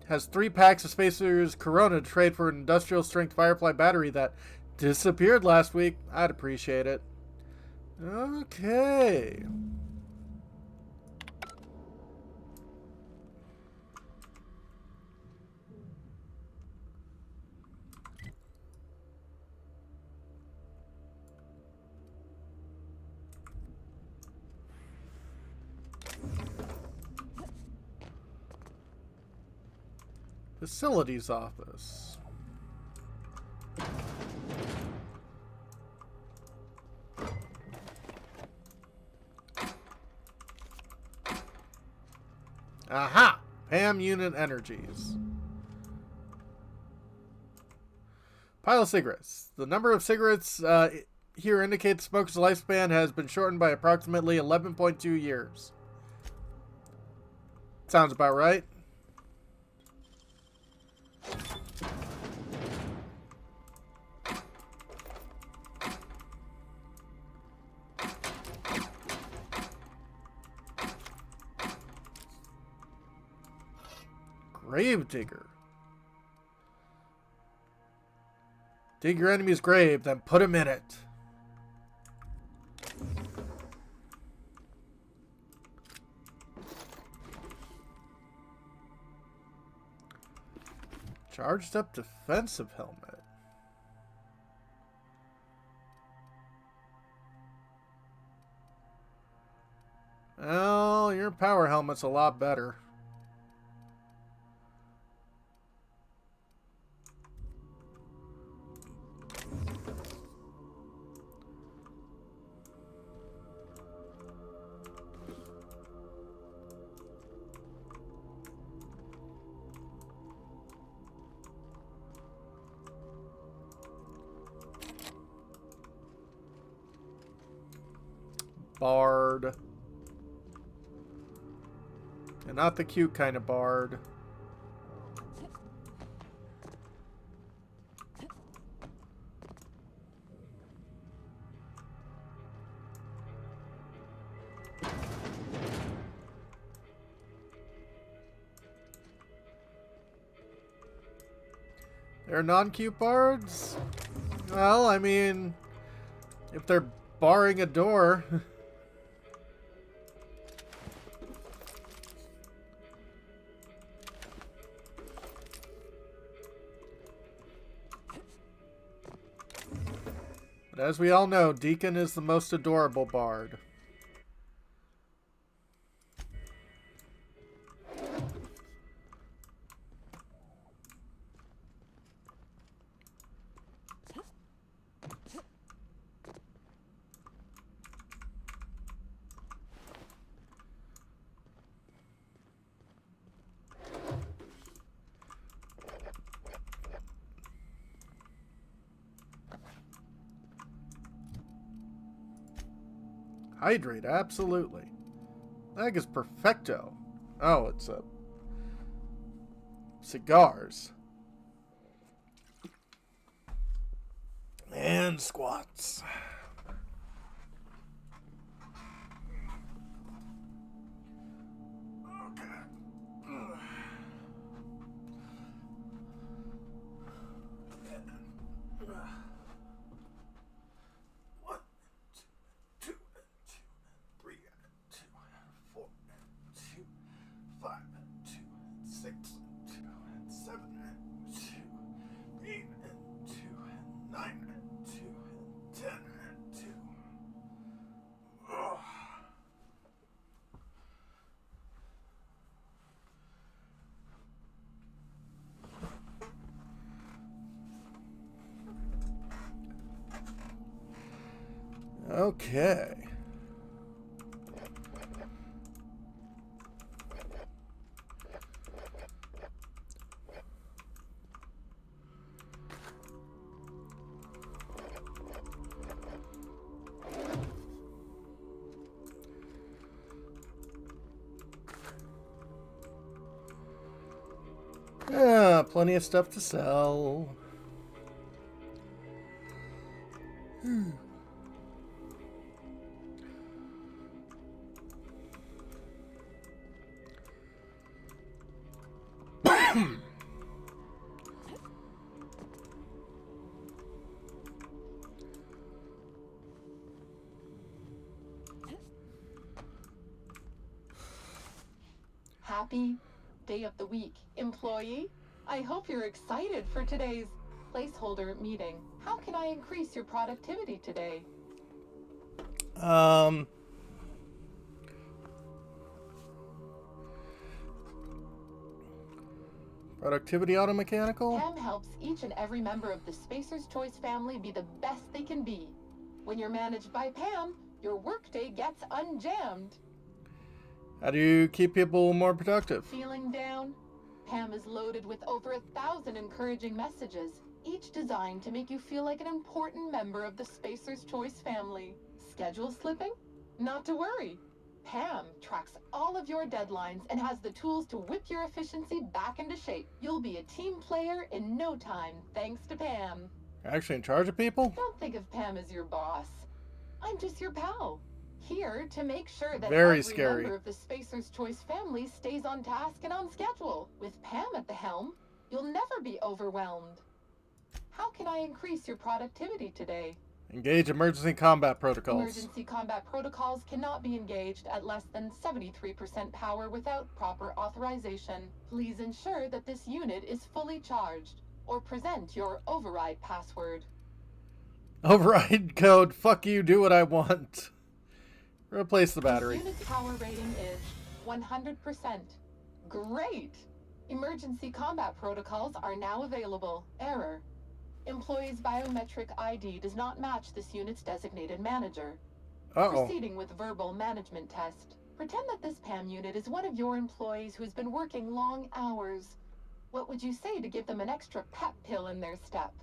has 3 packs of Spacer's Corona to trade for an industrial strength Firefly battery that disappeared last week. I'd appreciate it. Okay. Facilities office. Aha! PAM unit energies. Pile of cigarettes. The number of cigarettes here indicates the smoker's lifespan has been shortened by approximately 11.2 years. Sounds about right. Gravedigger. Dig your enemy's grave, then put him in it. Charged up defensive helmet. Well, your power helmet's a lot better. Bard. And not the cute kind of bard. They're non-cute bards? Well, I mean, if they're barring a door... But as we all know, Deacon is the most adorable bard. Hydrate, absolutely. That is perfecto. Oh, it's a... cigars. And squats. Okay. Yeah, plenty of stuff to sell. Happy day of the week, employee. I hope you're excited for today's placeholder meeting. How can I increase your productivity today? Productivity auto mechanical? Pam helps each and every member of the Spacer's Choice family be the best they can be. When you're managed by Pam, your workday gets unjammed. How do you keep people more productive? Feeling down? Pam is loaded with over 1,000 encouraging messages, each designed to make you feel like an important member of the Spacer's Choice family. Schedule slipping? Not to worry. Pam tracks all of your deadlines and has the tools to whip your efficiency back into shape. You'll be a team player in no time, thanks to Pam. You're actually in charge of people? Don't think of Pam as your boss. I'm just your pal. Here to make sure that Very every scary. member of the Spacer's Choice family stays on task and on schedule. With Pam at the helm, you'll never be overwhelmed. How can I increase your productivity today? Engage emergency combat protocols. Emergency combat protocols cannot be engaged at less than 73% power without proper authorization. Please ensure that this unit is fully charged, or present your override password. Override code. Fuck you, do what I want. Replace the battery. This unit's power rating is 100%. Great! Emergency combat protocols are now available. Error. Employee's biometric ID does not match this unit's designated manager. Uh-oh. Proceeding with verbal management test. Pretend that this PAM unit is one of your employees who's been working long hours. What would you say to give them an extra pep pill in their step?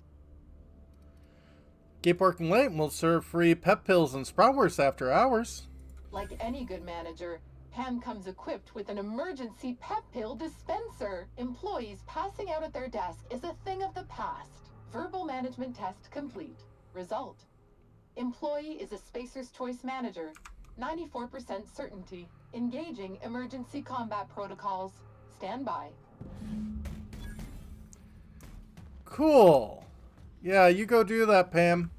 Keep working late and we'll serve free pep pills and Sproutwurst after hours. Like any good manager, Pam comes equipped with an emergency pep pill dispenser. Employees passing out at their desk is a thing of the past. Verbal management test complete. Result. Employee is a Spacer's Choice manager. 94% certainty. Engaging emergency combat protocols. Stand by. Cool. Yeah, you go do that, Pam.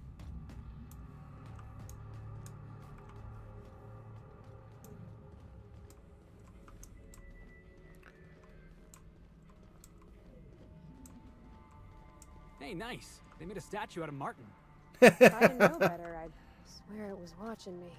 Hey, nice. They made a statue out of Martin. If I didn't know better, I'd swear it was watching me.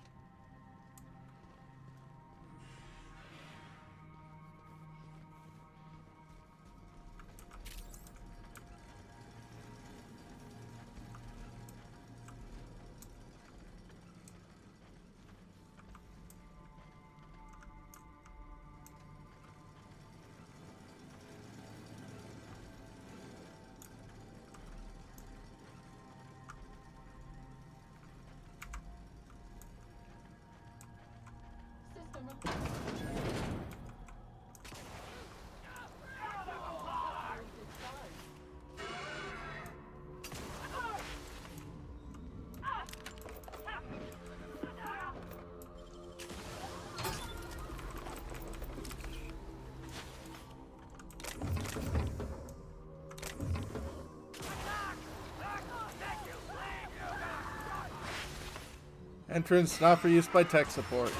Entrance not for use by tech support.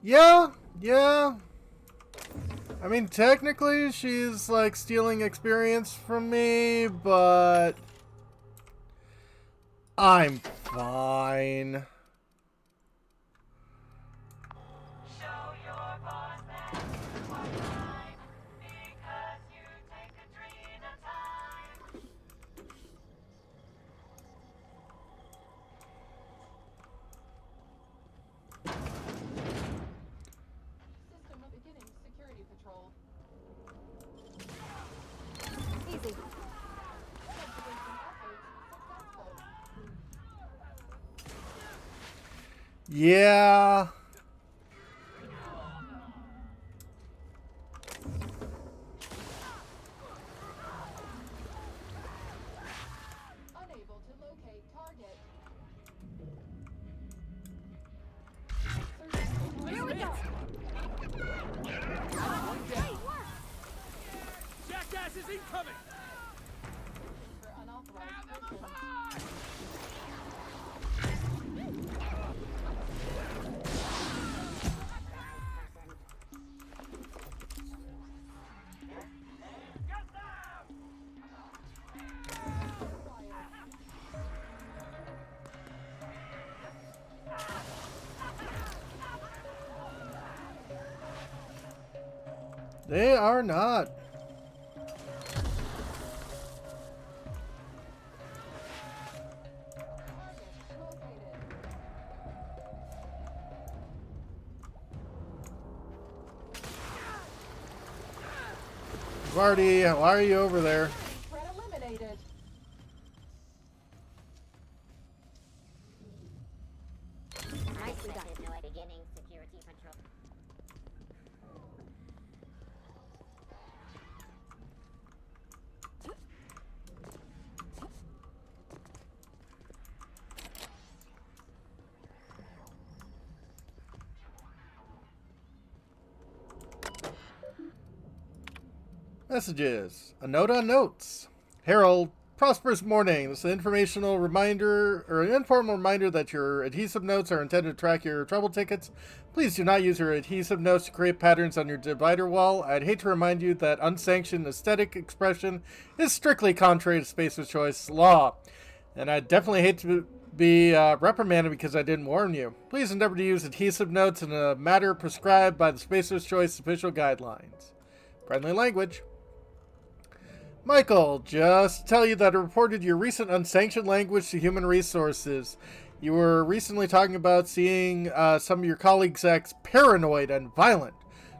Yeah. I mean, technically, she's like stealing experience from me, but I'm fine. Yeah. Unable to locate target. Here we go. Jackass is incoming. For unauthorized persons. They are not. Marty, why are you over there? Threat eliminated. Nicely done. Beginning security control. Messages. A note on notes. Harold, prosperous morning. This is an informational reminder, or an informal reminder that your adhesive notes are intended to track your trouble tickets. Please do not use your adhesive notes to create patterns on your divider wall. I'd hate to remind you that unsanctioned aesthetic expression is strictly contrary to Spacer's Choice law. And I'd definitely hate to be reprimanded because I didn't warn you. Please endeavor to use adhesive notes in a matter prescribed by the Spacer's Choice official guidelines. Friendly language. Michael, just to tell you that I reported your recent unsanctioned language to Human Resources. You were recently talking about seeing some of your colleagues act paranoid and violent.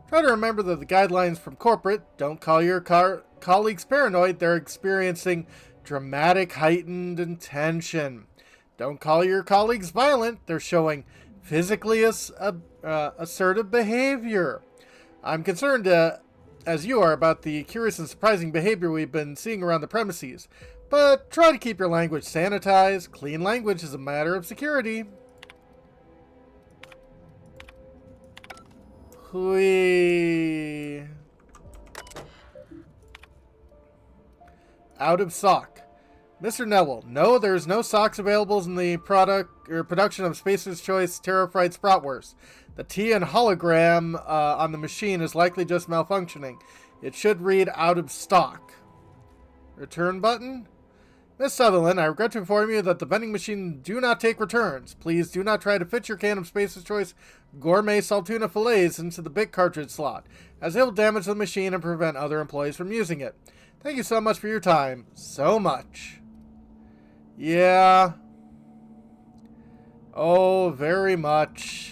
Try to remember that the guidelines from corporate don't call your colleagues paranoid. They're experiencing dramatic heightened intention. Don't call your colleagues violent. They're showing physically assertive behavior. I'm concerned as you are about the curious and surprising behavior we've been seeing around the premises. But try to keep your language sanitized. Clean language is a matter of security. Hui. Out of sock. Mr. Neville, no, there's no socks available in the production of Spacer's Choice Terra-Fried Spratwurst. The T and hologram on the machine is likely just malfunctioning. It should read out of stock. Return button? Miss Sutherland, I regret to inform you that the vending machine do not take returns. Please do not try to fit your can of Spacer's Choice gourmet saltuna fillets into the bit cartridge slot, as it will damage the machine and prevent other employees from using it. Thank you so much for your time. So much. Yeah. Oh, very much.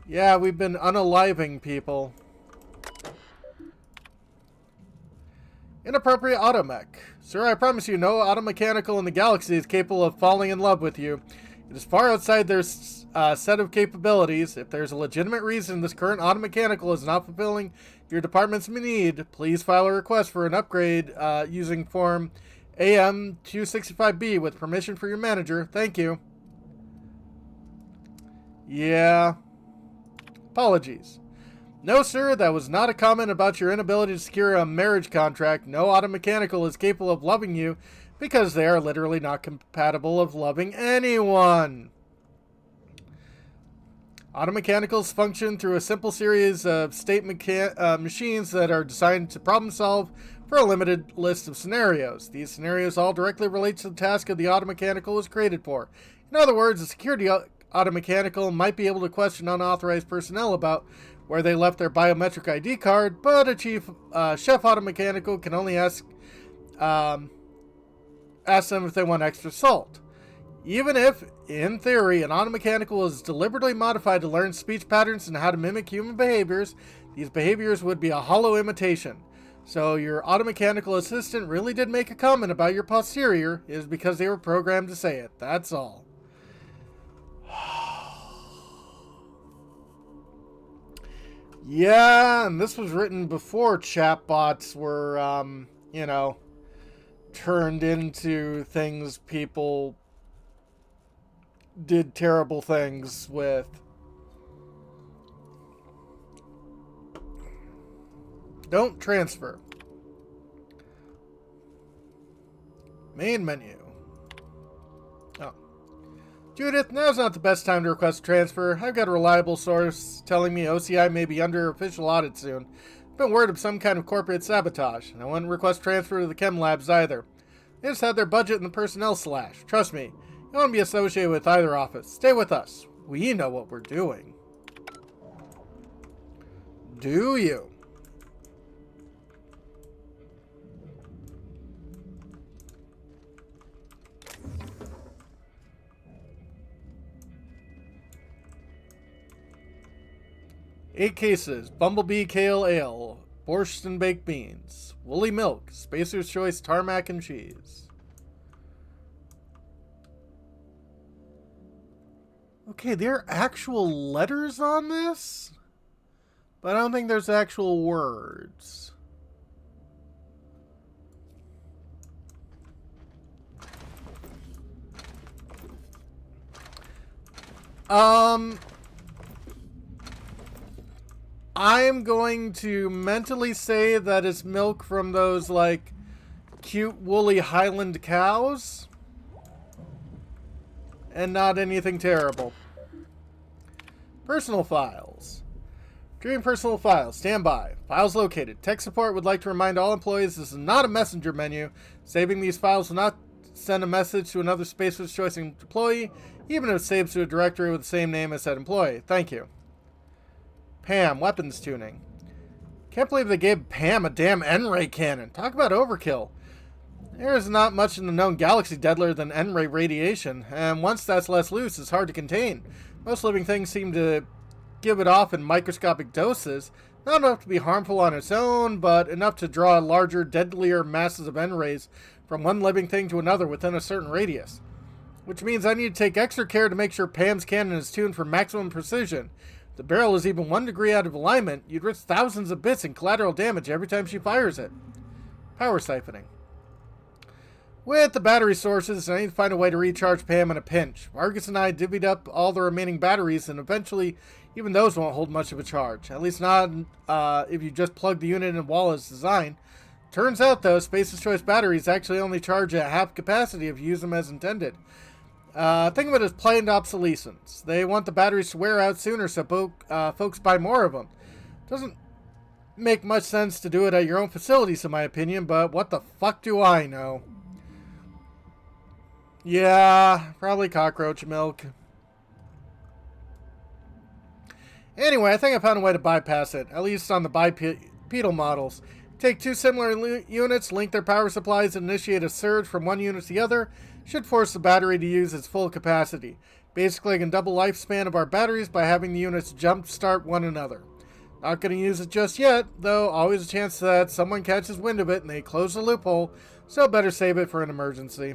Yeah, we've been unaliving people. Inappropriate automech. Sir, I promise you, no automechanical in the galaxy is capable of falling in love with you. It is far outside their set of capabilities. If there's a legitimate reason this current automechanical is not fulfilling your department's need, please file a request for an upgrade using form AM-265B with permission for your manager. Thank you. Yeah. Apologies. No, sir, that was not a comment about your inability to secure a marriage contract. No automechanical is capable of loving you because they are literally not compatible of loving anyone. Automechanicals function through a simple series of state machines that are designed to problem solve for a limited list of scenarios. These scenarios all directly relate to the task of the automechanical was created for. In other words, a security automechanical might be able to question unauthorized personnel about where they left their biometric ID card, but a chef automechanical can only ask them if they want extra salt. Even if, in theory, an automechanical is deliberately modified to learn speech patterns and how to mimic human behaviors, these behaviors would be a hollow imitation. So your automechanical assistant really did make a comment about your posterior. It is because they were programmed to say it. That's all. Yeah, and this was written before chatbots were, you know, turned into things people did terrible things with. Don't transfer. Main menu. Oh. Judith, now's not the best time to request a transfer. I've got a reliable source telling me OCI may be under official audit soon. I've been word of some kind of corporate sabotage, and I wouldn't request transfer to the chem labs either. They just had their budget in the personnel slash. Trust me, you won't be associated with either office. Stay with us. We know what we're doing. Do you? Eight cases, Bumblebee Kale Ale, Borscht and Baked Beans, Woolly Milk, Spacer's Choice Tarmac and Cheese. Okay, there are actual letters on this? But I don't think there's actual words. I'm going to mentally say that it's milk from those, like, cute woolly Highland cows. And not anything terrible. Personal files. Dream personal files. Stand by. Files located. Tech support would like to remind all employees this is not a messenger menu. Saving these files will not send a message to another Spacer's Choice employee, even if it saves to a directory with the same name as that employee. Thank you. Pam, weapons tuning. Can't believe they gave Pam a damn N-ray cannon. Talk about overkill. There is not much in the known galaxy deadlier than N-ray radiation, and once that's let loose, it's hard to contain. Most living things seem to give it off in microscopic doses, not enough to be harmful on its own, but enough to draw larger, deadlier masses of N-rays from one living thing to another within a certain radius. Which means I need to take extra care to make sure Pam's cannon is tuned for maximum precision. If the barrel is even 1 degree out of alignment, you'd risk thousands of bits in collateral damage every time she fires it. Power siphoning. With the battery sources, I need to find a way to recharge Pam in a pinch. Marcus and I divvied up all the remaining batteries, and eventually, even those won't hold much of a charge. At least not if you just plug the unit in a wall as designed. Turns out, though, Spacer's Choice batteries actually only charge at half capacity if you use them as intended. Think of it as planned obsolescence. They want the batteries to wear out sooner so folks buy more of them. Doesn't make much sense to do it at your own facilities, in my opinion, but what the fuck do I know? Yeah, probably cockroach milk. Anyway, I think I found a way to bypass it, at least on the bipedal models. Take two similar units, link their power supplies, and initiate a surge from one unit to the other. Should force the battery to use its full capacity. Basically, I can double lifespan of our batteries by having the units jump start one another. Not going to use it just yet, though always a chance that someone catches wind of it and they close the loophole, so better save it for an emergency.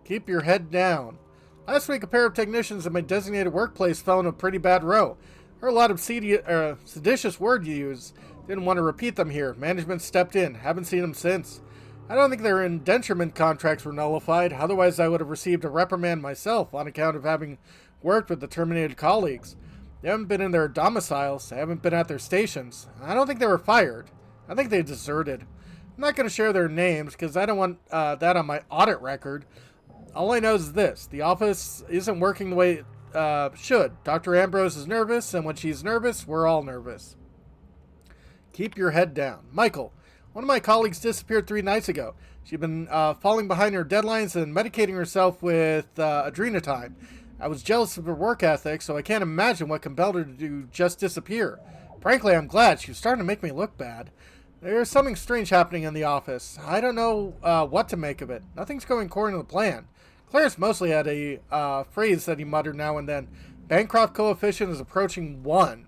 Keep your head down. Last week, a pair of technicians at my designated workplace fell in a pretty bad row. Heard a lot of seditious words you use. Didn't want to repeat them here. Management stepped in. Haven't seen them since. I don't think their indenturement contracts were nullified. Otherwise, I would have received a reprimand myself on account of having worked with the terminated colleagues. They haven't been in their domiciles. They haven't been at their stations. I don't think they were fired. I think they deserted. I'm not going to share their names because I don't want that on my audit record. All I know is this. The office isn't working the way it should. Dr. Ambrose is nervous, and when she's nervous, we're all nervous. Keep your head down. Michael, one of my colleagues disappeared 3 nights ago. She'd been falling behind her deadlines and medicating herself with adrenatime. I was jealous of her work ethic, so I can't imagine what compelled her to just disappear. Frankly, I'm glad. She was starting to make me look bad. There's something strange happening in the office. I don't know what to make of it. Nothing's going according to the plan. Clarence mostly had a phrase that he muttered now and then. Bancroft coefficient is approaching 1.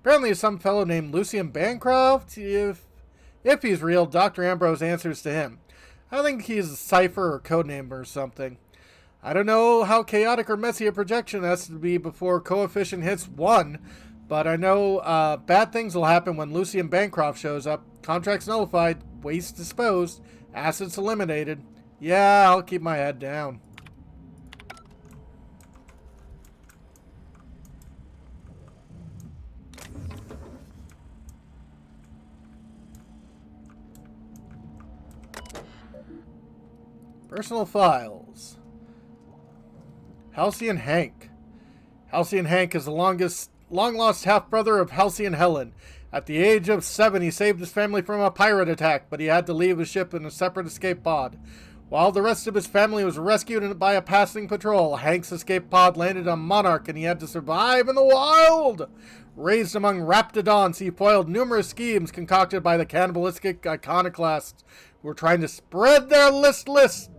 Apparently it's some fellow named Lucian Bancroft. If he's real, Dr. Ambrose answers to him. I think he's a cipher or codename or something. I don't know how chaotic or messy a projection has to be before coefficient hits 1, but I know bad things will happen when Lucian Bancroft shows up. Contracts nullified, waste disposed, assets eliminated. Yeah, I'll keep my head down. Personal files. Halcyon Hank. Halcyon Hank is the long-lost half-brother of Halcyon Helen. At the age of 7, he saved his family from a pirate attack, but he had to leave his ship in a separate escape pod. While the rest of his family was rescued by a passing patrol, Hank's escape pod landed on Monarch and he had to survive in the wild. Raised among raptidons, he foiled numerous schemes concocted by the cannibalistic iconoclasts who were trying to spread their listless,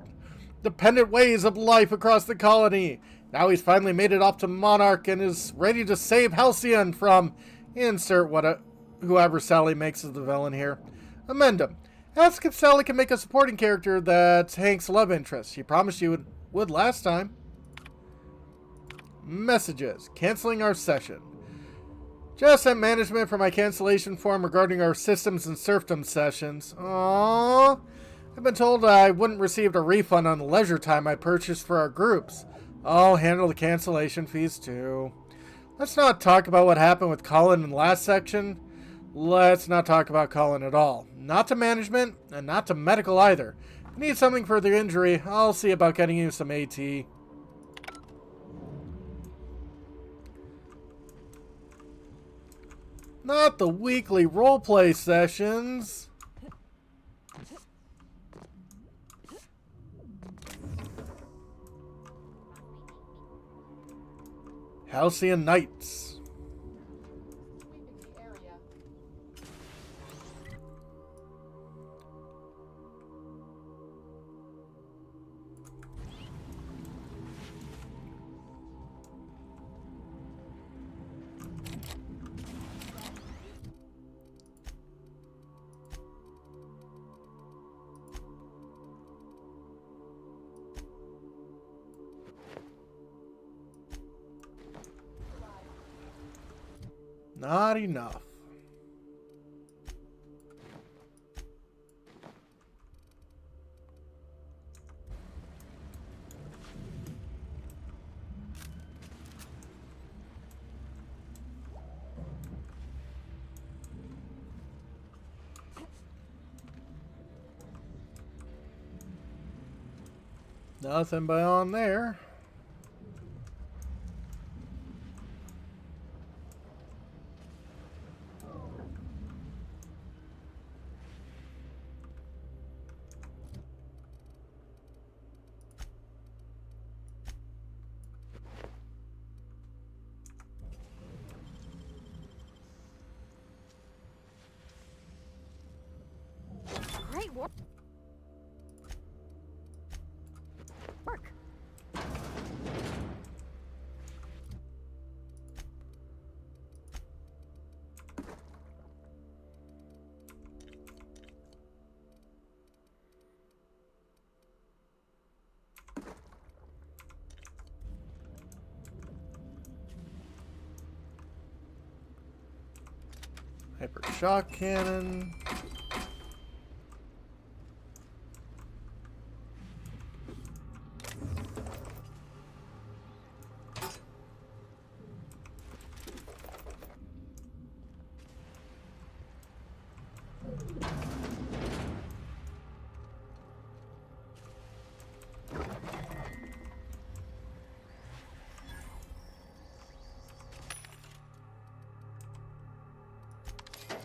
dependent ways of life across the colony. Now he's finally made it off to Monarch and is ready to save Halcyon from insert whoever Sally makes as the villain here. Amendum. Ask if Sally can make a supporting character that's Hank's love interest. She promised she would last time. Messages. Canceling our session. Just sent management for my cancellation form regarding our systems and serfdom sessions. Aww. I've been told I wouldn't receive a refund on the leisure time I purchased for our groups. I'll handle the cancellation fees too. Let's not talk about what happened with Colin in the last section. Let's not talk about Colin at all. Not to management, and not to medical either. If you need something for the injury, I'll see about getting you some AT. Not the weekly roleplay sessions. Halcyon Nights. Not enough. Nothing beyond there. Great work. Hyper shock cannon.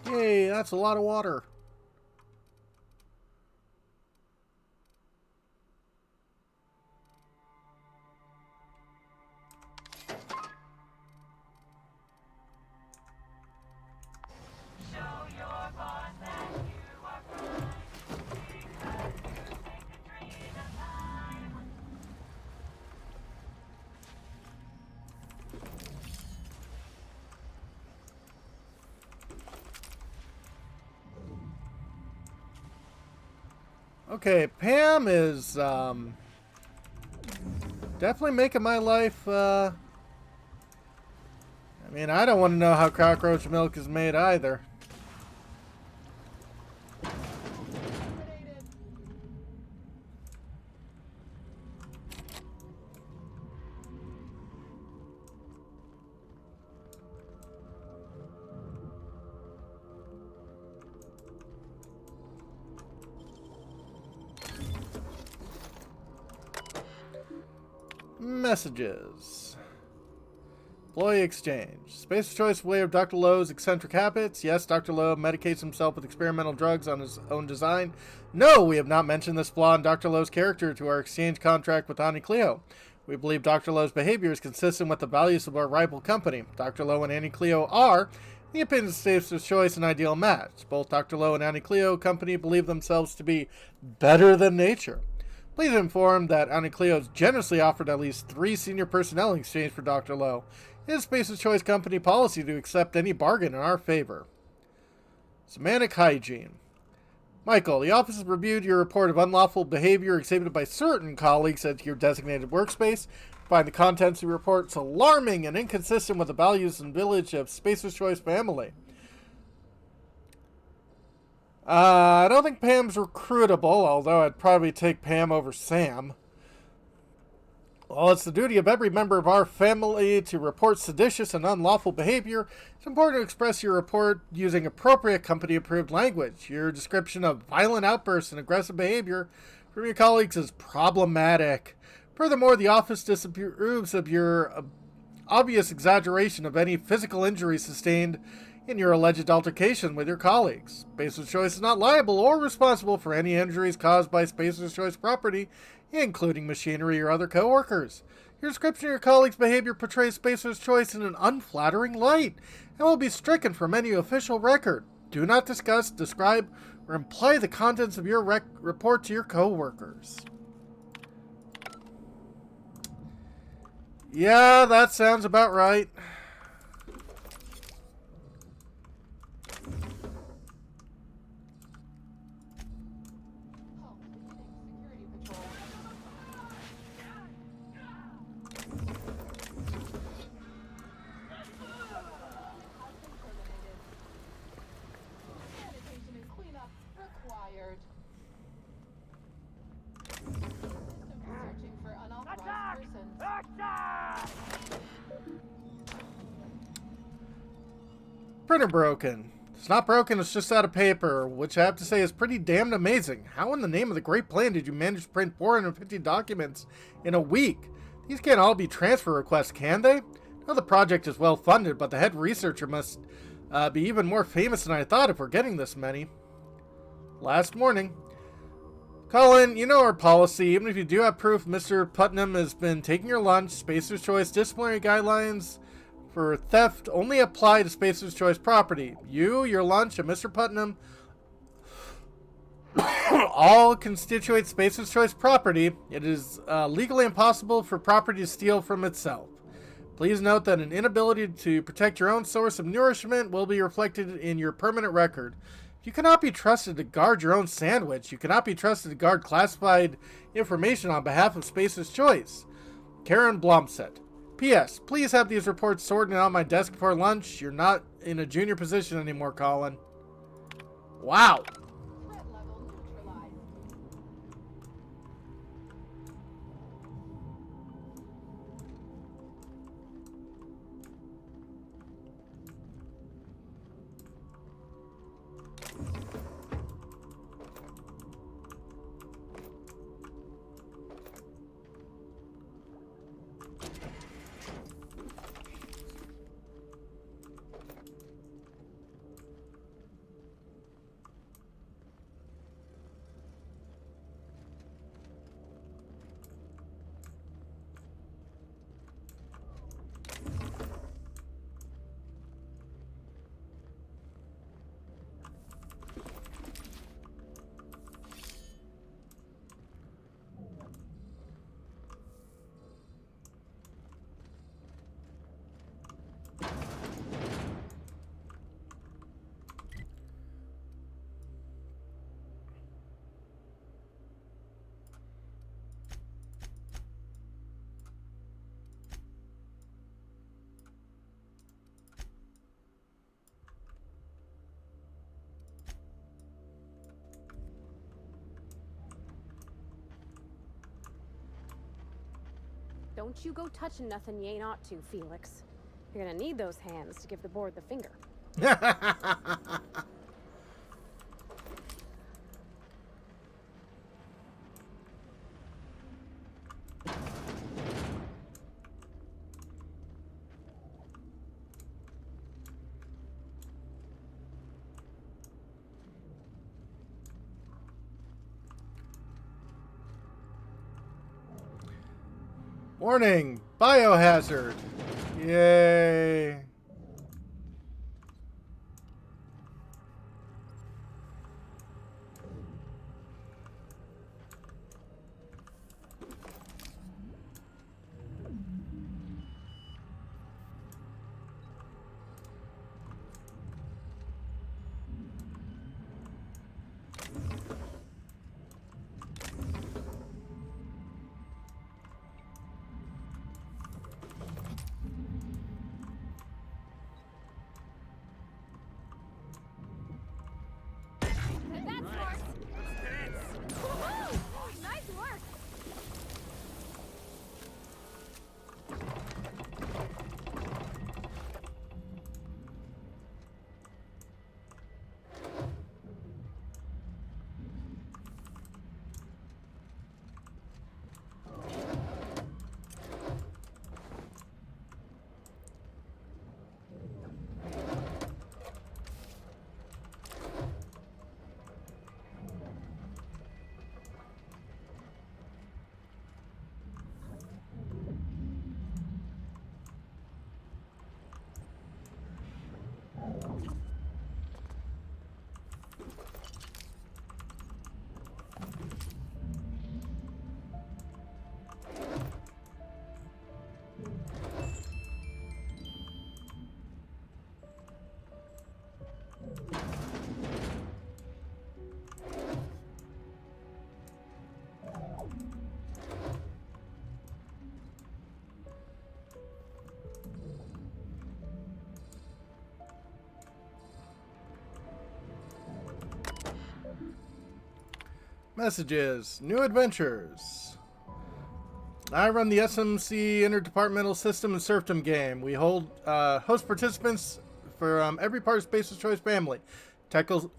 Yay, that's a lot of water. Okay, Pam is definitely making my life I mean, I don't want to know how cockroach milk is made either. Messages. Employee exchange. Spacer's choice way of Dr. Lowe's eccentric habits. Yes, Dr. Lowe medicates himself with experimental drugs on his own design. No, we have not mentioned this flaw in Dr. Lowe's character to our exchange contract with Annie Cleo. We believe Dr. Lowe's behavior is consistent with the values of our rival company. Dr. Lowe and Annie Cleo are, in the opinion of Spacer's choice, an ideal match. Both Dr. Lowe and Annie Cleo company believe themselves to be better than nature. Please inform that Annie Cleo has generously offered at least 3 senior personnel in exchange for Dr. Lowe. It is Spacer's Choice Company policy to accept any bargain in our favor. Semantic hygiene. Michael, the office has reviewed your report of unlawful behavior exhibited by certain colleagues at your designated workspace. Find the contents of your report alarming and inconsistent with the values and village of Spacer's Choice family. I don't think Pam's recruitable, although I'd probably take Pam over Sam. While it's the duty of every member of our family to report seditious and unlawful behavior, it's important to express your report using appropriate company-approved language. Your description of violent outbursts and aggressive behavior from your colleagues is problematic. Furthermore, the office disapproves of your obvious exaggeration of any physical injuries sustained in your alleged altercation with your colleagues. Spacer's Choice is not liable or responsible for any injuries caused by Spacer's Choice property, including machinery or other co-workers. Your description of your colleagues' behavior portrays Spacer's Choice in an unflattering light and will be stricken from any official record. Do not discuss, describe, or imply the contents of your report to your co-workers. Yeah, that sounds about right. Printer broken. It's not broken, it's just out of paper, which I have to say is pretty damn amazing. How in the name of the great plan did you manage to print 450 documents in a week? These can't all be transfer requests, can they? I know the project is well funded, but the head researcher must be even more famous than I thought if we're getting this many. Last morning. Colin, you know our policy. Even if you do have proof Mr. Putnam has been taking your lunch, Spacer's Choice disciplinary guidelines for theft only apply to Spacer's Choice property. You, your lunch, and Mr. Putnam all constitute Spacer's Choice property. It is legally impossible for property to steal from itself. Please note that an inability to protect your own source of nourishment will be reflected in your permanent record. You cannot be trusted to guard your own sandwich. You cannot be trusted to guard classified information on behalf of Spacer's Choice. Karen Blomset. P.S. Please have these reports sorted on my desk before lunch. You're not in a junior position anymore, Colin. Wow. Don't you go touching nothing you ain't ought to, Felix. You're gonna need those hands to give the board the finger. Warning! Biohazard! Yay! Nice work! Messages. New adventures. I run the SMC Interdepartmental System and Serfdom game. We hold host participants from every part of Spacer's Choice family. Technical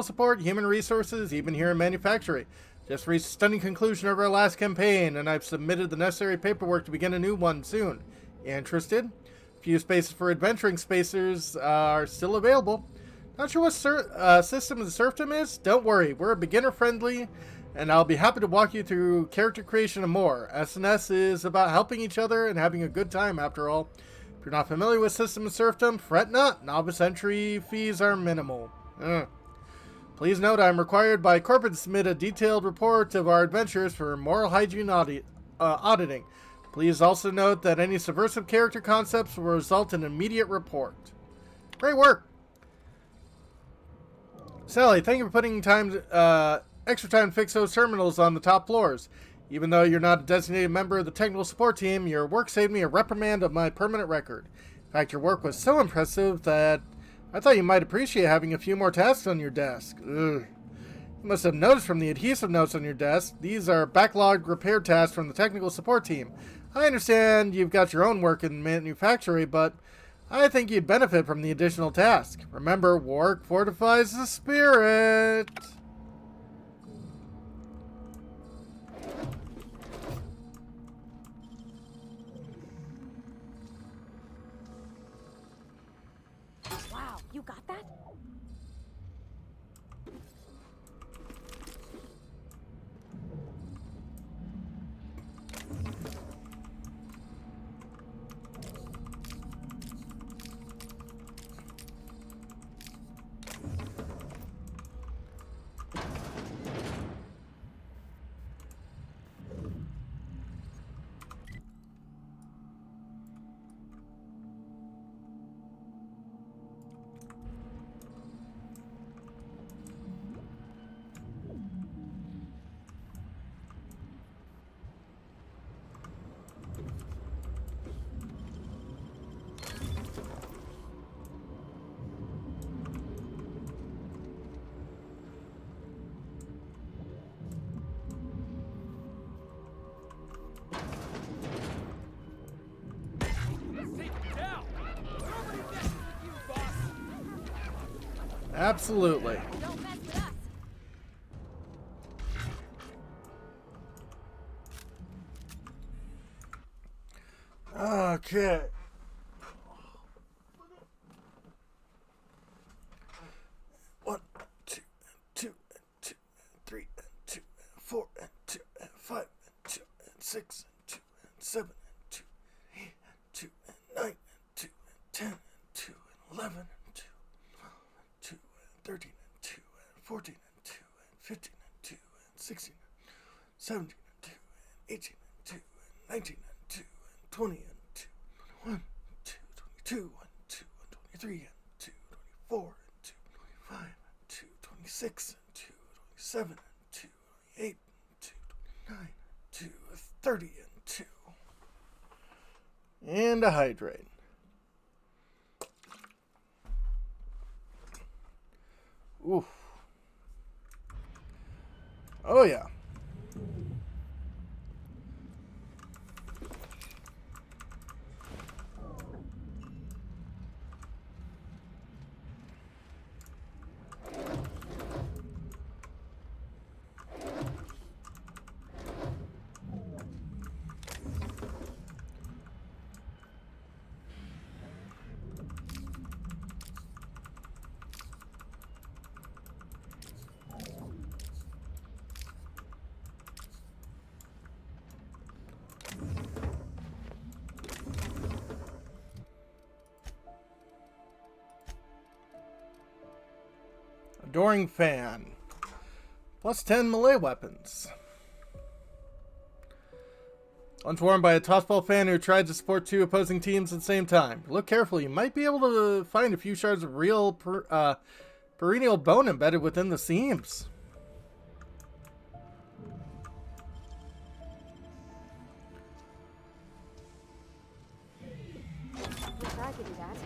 support, human resources, even here in manufacturing. Just reached a stunning conclusion of our last campaign, and I've submitted the necessary paperwork to begin a new one soon. Interested? Few spaces for adventuring spacers are still available. Not sure what system the serfdom is? Don't worry, we're beginner-friendly, and I'll be happy to walk you through character creation and more. SNS is about helping each other and having a good time, after all. If you're not familiar with system and serfdom, fret not. Novice entry fees are minimal. Please note I'm required by corporate to submit a detailed report of our adventures for moral hygiene auditing. Please also note that any subversive character concepts will result in an immediate report. Great work! Sally, thank you for putting extra time to fix those terminals on the top floors. Even though you're not a designated member of the technical support team, your work saved me a reprimand of my permanent record. In fact, your work was so impressive that I thought you might appreciate having a few more tasks on your desk. Ugh. You must have noticed from the adhesive notes on your desk, these are backlogged repair tasks from the technical support team. I understand you've got your own work in manufacturing, but I think you'd benefit from the additional task. Remember, work fortifies the spirit. Wow, you got that? Absolutely. Don't mess with us. Okay. One, two, two, two, three, two, four, two, five, two, 6, 2, 7, 11 and 2, 12 and 2, and 13 and 2, and 14 and 2, and 15 and 2, and 16 and 17 and 2, and 18 and 2, and 19 and 2, and 20 and 2, 21, 2, 22, and 2, and 23, and 2, 24, and 2, 25, and 2, 26, and 2, 27, and 2, 28, and 2, 29, and 2, 30, and 2. And a hydrate. Oof. Oh yeah. Adoring Fan. Plus 10 melee weapons. Unformed by a tossball fan who tried to support two opposing teams at the same time. Look carefully. You might be able to find a few shards of real perennial bone embedded within the seams. Wish I could do that.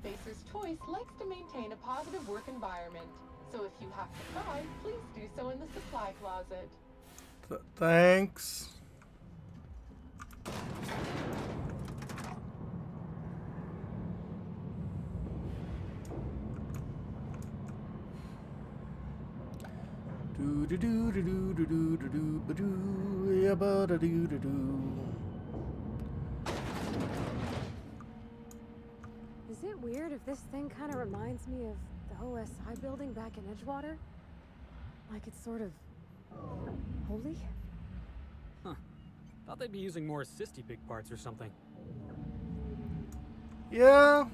Spacer's Choice likes to maintain a positive work environment, so if you have to cry, please do so in the supply closet. Thanks. Do do do do do do do do do ba do ya ba da do do do. Is it weird if this thing kind of reminds me of the OSI building back in Edgewater? Like it's sort of holy? Huh. Thought they'd be using more assisty big parts or something. Yeah.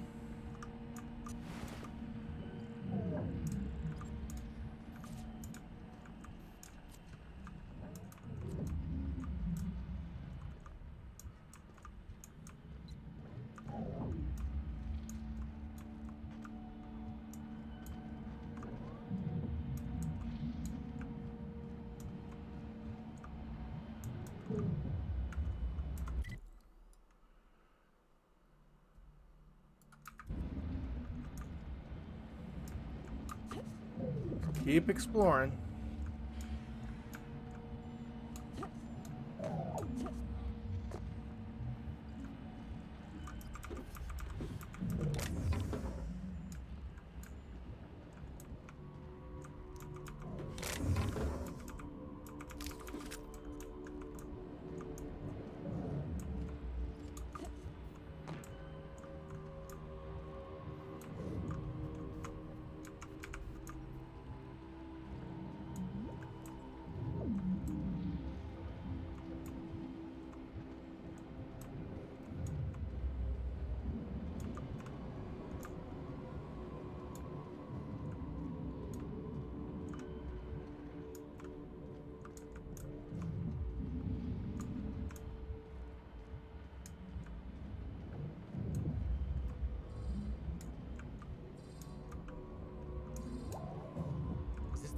Keep exploring.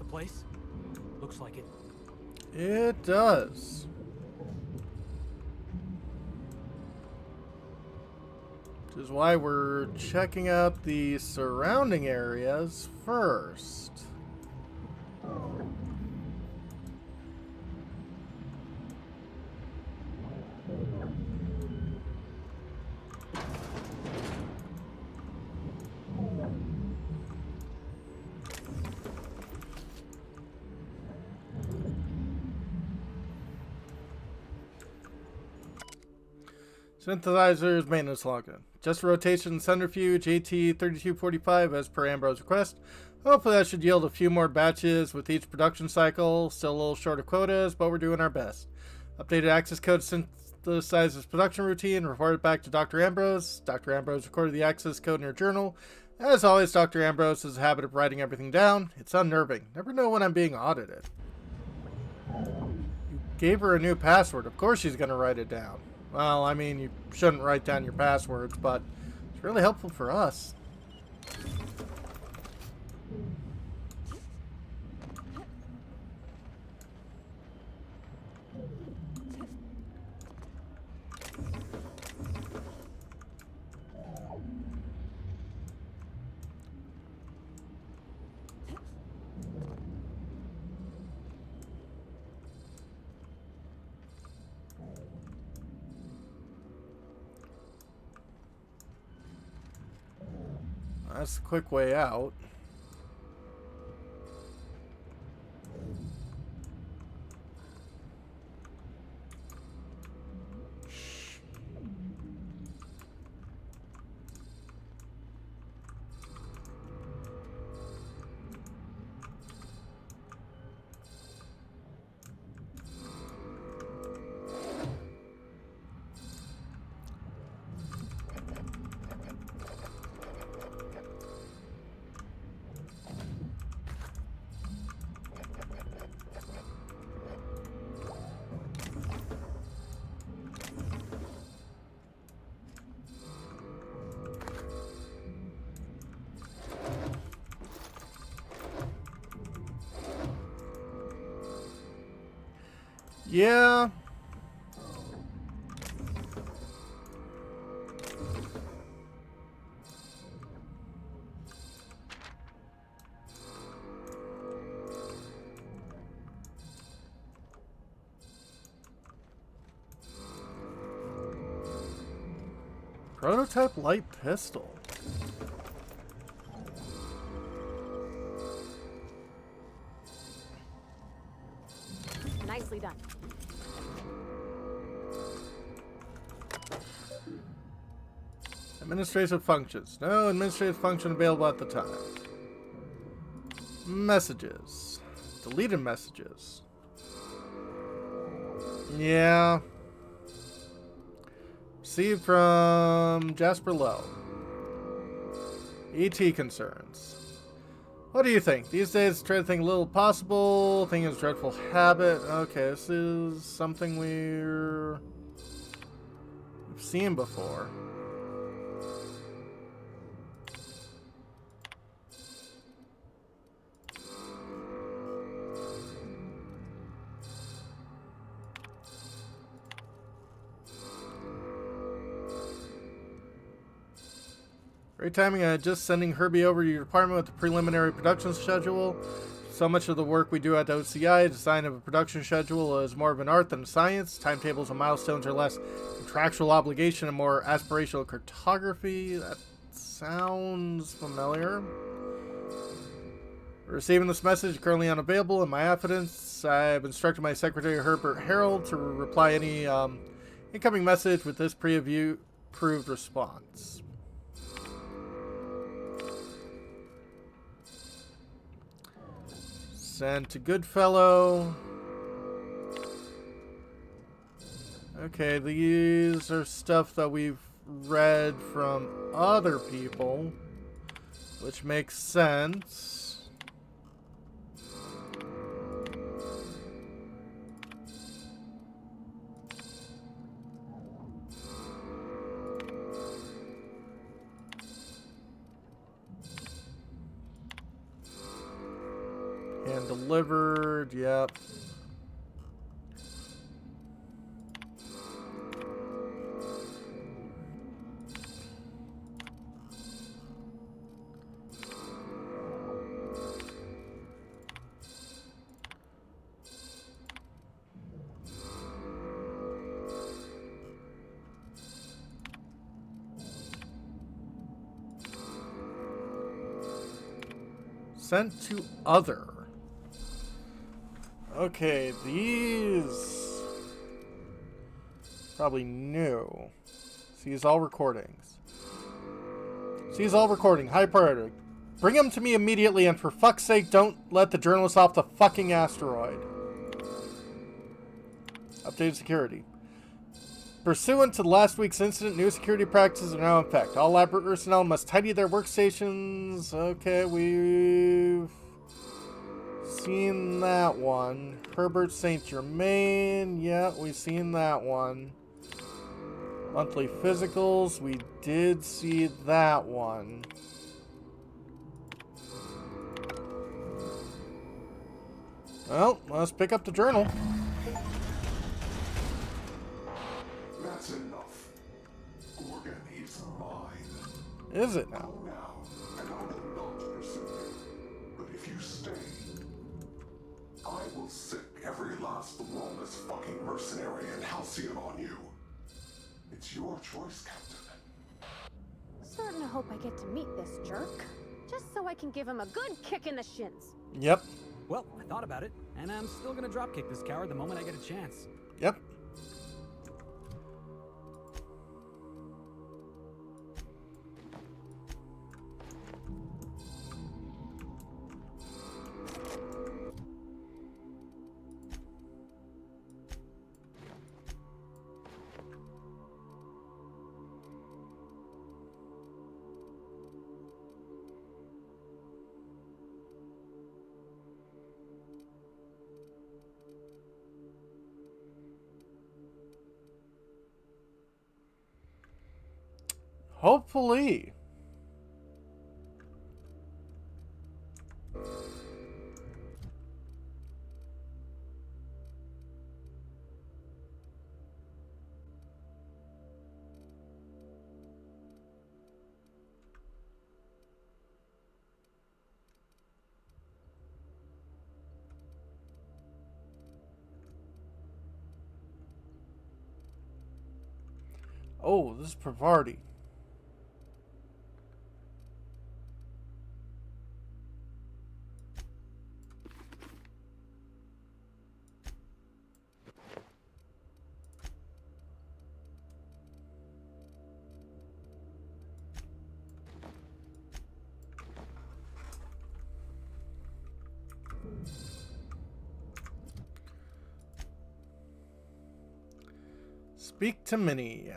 Place? Looks like it. It does. Which is why we're checking out the surrounding areas first. Synthesizers maintenance login. Just rotation centrifuge AT3245 as per Ambrose request. Hopefully that should yield a few more batches with each production cycle. Still a little short of quotas, but we're doing our best. Updated access code synthesizes production routine. Reported back to Dr. Ambrose. Dr. Ambrose recorded the access code in her journal. As always, Dr. Ambrose has a habit of writing everything down. It's unnerving. Never know when I'm being audited. You gave her a new password. Of course she's going to write it down. Well, I mean, you shouldn't write down your passwords, but it's really helpful for us. That's a quick way out. Yeah. Prototype light pistol. Nicely done. Administrative functions. No administrative function available at the time. Messages. Deleted messages. Yeah. Received from Jasper Lowe. ET concerns. What do you think? These days, try to think a little possible. Think it's a dreadful habit. Okay, this is something we've seen before. Great timing. Just sending Herbie over to your department with the preliminary production schedule. So much of the work we do at OCI, design of a production schedule, is more of an art than a science. Timetables and milestones are less contractual obligation and more aspirational cartography. That sounds familiar. Receiving this message, currently unavailable in my affidavits. I've instructed my secretary Herbert Harold to reply any incoming message with this pre-approved response. Send to Goodfellow. Okay, these are stuff that we've read from other people, which makes sense. And delivered, yep. Sent to other. Okay, these... Probably new. Seize all recordings. Seize all recording. High priority. Bring them to me immediately, and for fuck's sake, don't let the journalists off the fucking asteroid. Updated security. Pursuant to last week's incident, new security practices are now in effect. All lab personnel must tidy their workstations. Okay, we've seen that one. Herbert St. Germain. Yeah, we've seen that one. Monthly physicals. We did see that one. Well, let's pick up the journal. That's enough. Gorgon is mine. Is it now? Now, and I will not pursue you. But if you stay, I will sick every last lawless fucking mercenary in Halcyon on you. It's your choice, Captain. Starting to hope I get to meet this jerk, just so I can give him a good kick in the shins. Yep. Well, I thought about it, and I'm still gonna dropkick this coward the moment I get a chance. Yep. Hopefully. Oh, this is Pravarti. Speak to Minnie.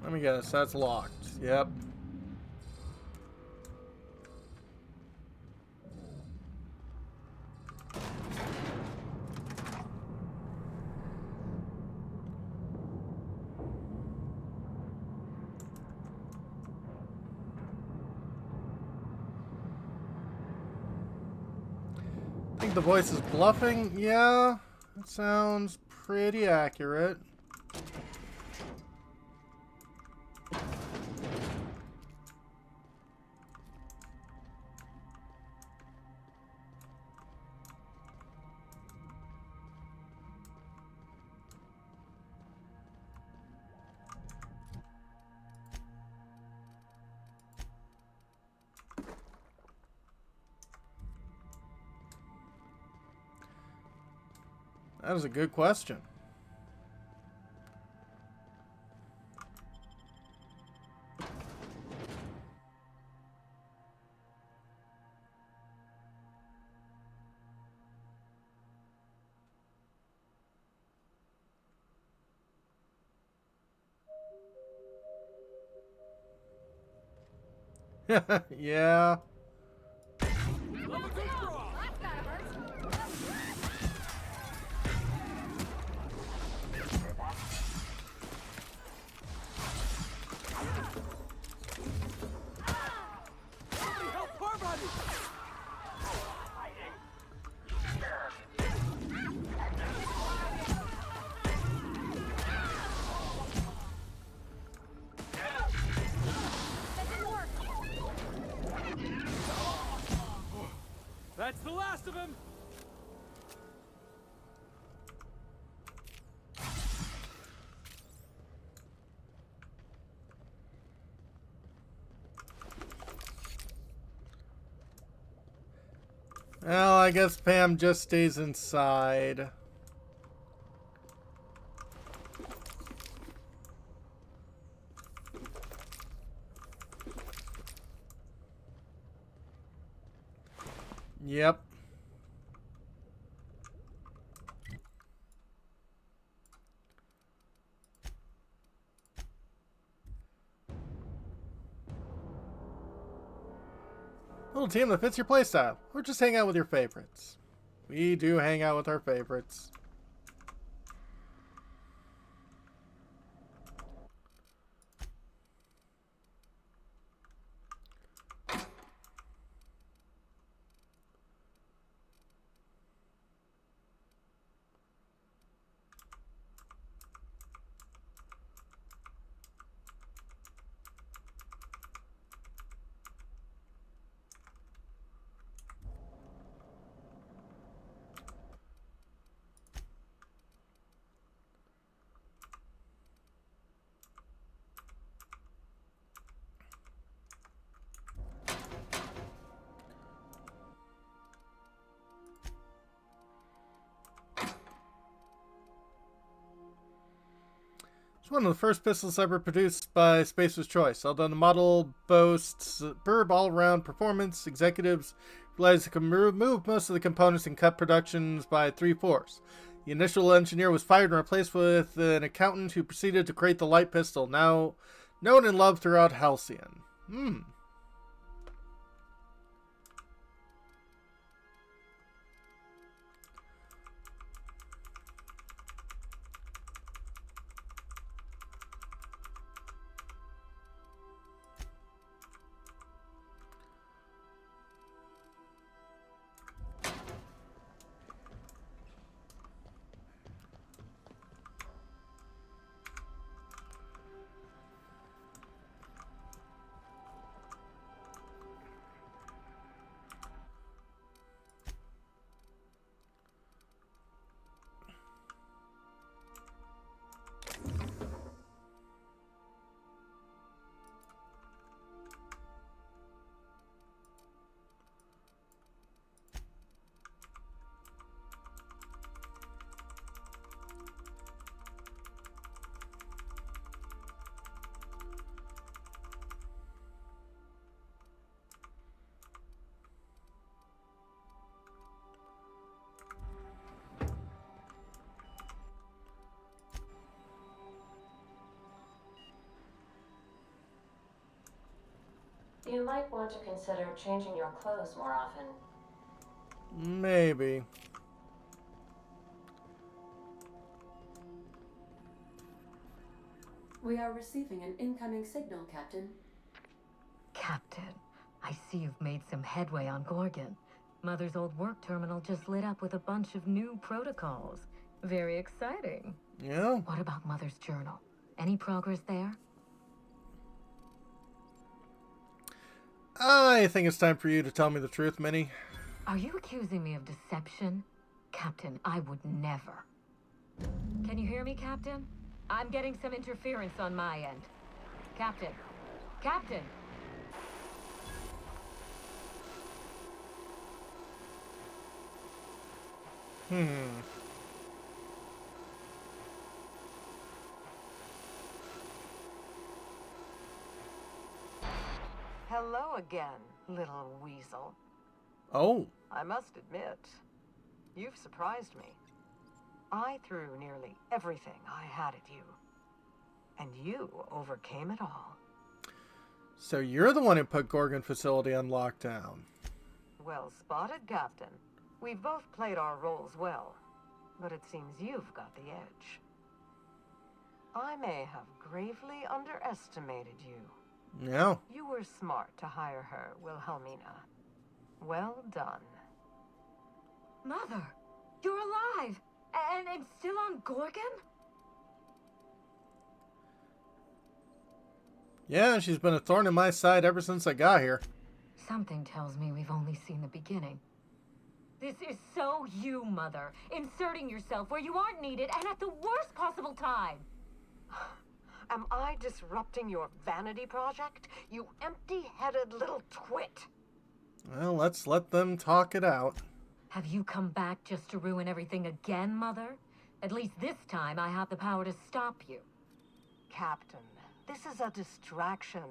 Let me guess, that's locked. Yep. I think the voice is bluffing. Yeah, that sounds pretty accurate. That was a good question. Yeah. That's the last of him! Well, I guess Pam just stays inside. Yep. Little team that fits your playstyle, or just hang out with your favorites. We do hang out with our favorites. It's one of the first pistols ever produced by Spacer's Choice. Although the model boasts superb all-around performance, executives realized it can remove most of the components and cut productions by 3/4. The initial engineer was fired and replaced with an accountant who proceeded to create the light pistol, now known and loved throughout Halcyon. You might want to consider changing your clothes more often. Maybe. We are receiving an incoming signal, Captain. Captain, I see you've made some headway on Gorgon. Mother's old work terminal just lit up with a bunch of new protocols. Very exciting. Yeah. What about Mother's journal? Any progress there? I think it's time for you to tell me the truth, Minnie. Are you accusing me of deception? Captain, I would never. Can you hear me, Captain? I'm getting some interference on my end. Captain! Captain! Hello again, little weasel. Oh. I must admit, you've surprised me. I threw nearly everything I had at you, and you overcame it all. So you're the one who put Gorgon facility on lockdown. Well spotted, Captain. We've both played our roles well, but it seems you've got the edge. I may have gravely underestimated you. Yeah. You were smart to hire her, Wilhelmina. Well done. Mother, you're alive! And still on Gorgon? Yeah, she's been a thorn in my side ever since I got here. Something tells me we've only seen the beginning. This is so you, Mother. Inserting yourself where you aren't needed and at the worst possible time. Am I disrupting your vanity project? You empty-headed little twit. Well, let's let them talk it out. Have you come back just to ruin everything again, Mother? At least this time I have the power to stop you. Captain, this is a distraction.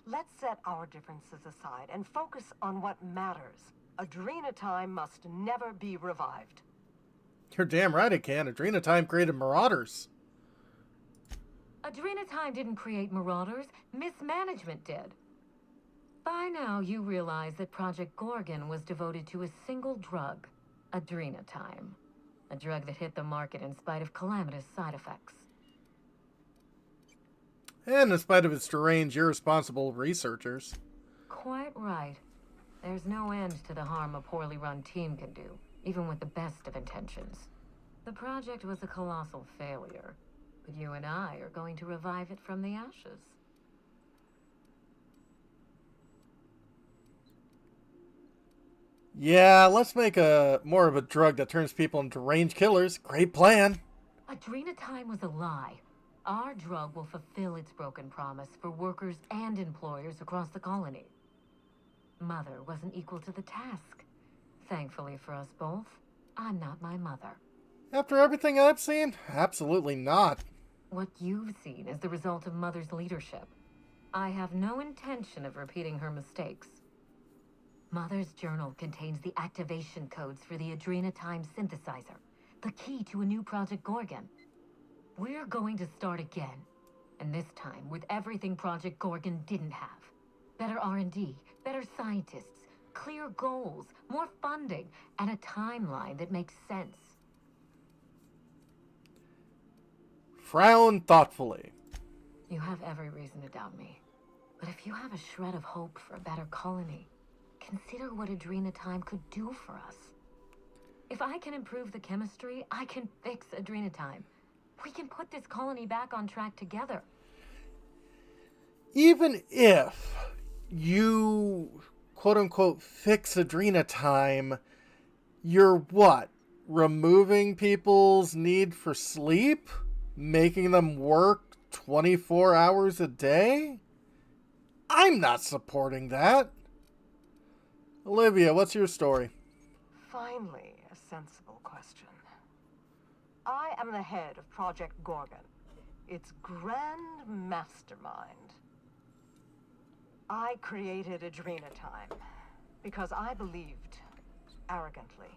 Let's set our differences aside and focus on what matters. Adrena Time must never be revived. You're damn right it can. Adrena Time created Marauders. Adrena Time didn't create Marauders. Mismanagement did. By now, you realize that Project Gorgon was devoted to a single drug, Adrena Time. A drug that hit the market in spite of calamitous side effects. And in spite of its deranged, irresponsible researchers. Quite right. There's no end to the harm a poorly run team can do, even with the best of intentions. The project was a colossal failure, but you and I are going to revive it from the ashes. Yeah, let's make more of a drug that turns people into deranged killers. Great plan. Adrena Time was a lie. Our drug will fulfill its broken promise for workers and employers across the colony. Mother wasn't equal to the task. Thankfully for us both, I'm not my mother. After everything I've seen, absolutely not. What you've seen is the result of Mother's leadership. I have no intention of repeating her mistakes. Mother's journal contains the activation codes for the Adrena Time synthesizer, the key to a new Project Gorgon. We're going to start again, and this time with everything Project Gorgon didn't have. Better R&D, better scientists, clear goals, more funding, and a timeline that makes sense. Frown thoughtfully. You have every reason to doubt me, but if you have a shred of hope for a better colony, consider what Adrena Time could do for us. If I can improve the chemistry, I can fix Adrena Time. We can put this colony back on track together. Even if you, quote-unquote, fix Adrena Time, you're what? Removing people's need for sleep? Making them work 24 hours a day? I'm not supporting that. Olivia, what's your story? Finally, a sensible question. I am the head of Project Gorgon, its grand mastermind. I created Adrena Time because I believed, arrogantly,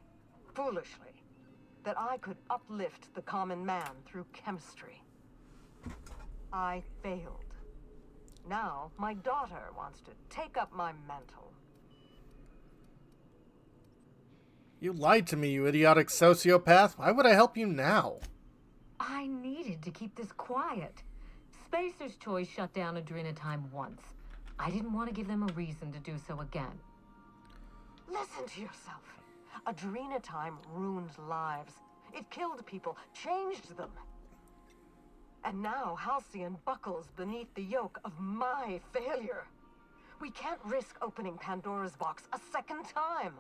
foolishly, that I could uplift the common man through chemistry. I failed. Now, my daughter wants to take up my mantle. You lied to me, you idiotic sociopath. Why would I help you now? I needed to keep this quiet. Spacer's Choice shut down Adrena Time once. I didn't want to give them a reason to do so again. Listen to yourself. Adrena Time ruined lives. It killed people, changed them. And now Halcyon buckles beneath the yoke of my failure. We can't risk opening Pandora's box a second time.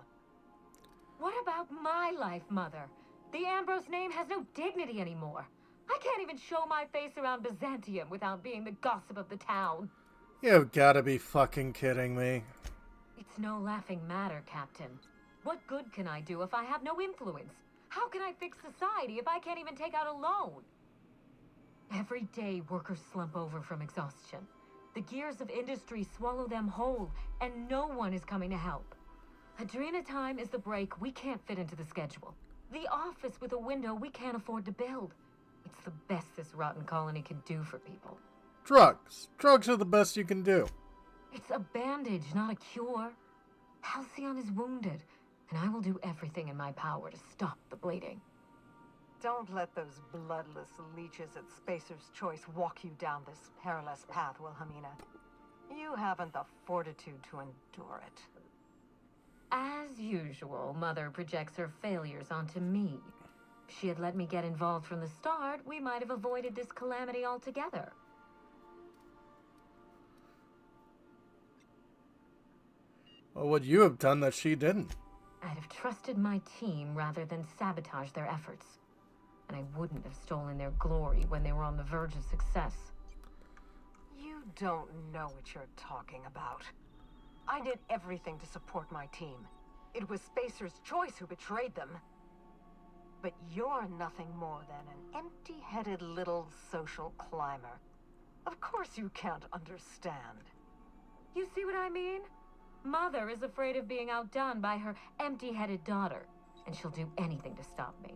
What about my life, Mother? The Ambrose name has no dignity anymore. I can't even show my face around Byzantium without being the gossip of the town. You've gotta be fucking kidding me. It's no laughing matter, Captain. What good can I do if I have no influence? How can I fix society if I can't even take out a loan? Every day, workers slump over from exhaustion. The gears of industry swallow them whole, and no one is coming to help. Adrena Time is the break we can't fit into the schedule. The office with a window we can't afford to build. It's the best this rotten colony can do for people. Drugs. Drugs are the best you can do. It's a bandage, not a cure. Halcyon is wounded, and I will do everything in my power to stop the bleeding. Don't let those bloodless leeches at Spacer's Choice walk you down this perilous path, Wilhelmina. You haven't the fortitude to endure it. As usual, Mother projects her failures onto me. If she had let me get involved from the start, we might have avoided this calamity altogether. What would you have done that she didn't? I'd have trusted my team rather than sabotage their efforts. And I wouldn't have stolen their glory when they were on the verge of success. You don't know what you're talking about. I did everything to support my team. It was Spacer's Choice who betrayed them. But you're nothing more than an empty-headed little social climber. Of course you can't understand. You see what I mean? Mother is afraid of being outdone by her empty-headed daughter, and she'll do anything to stop me.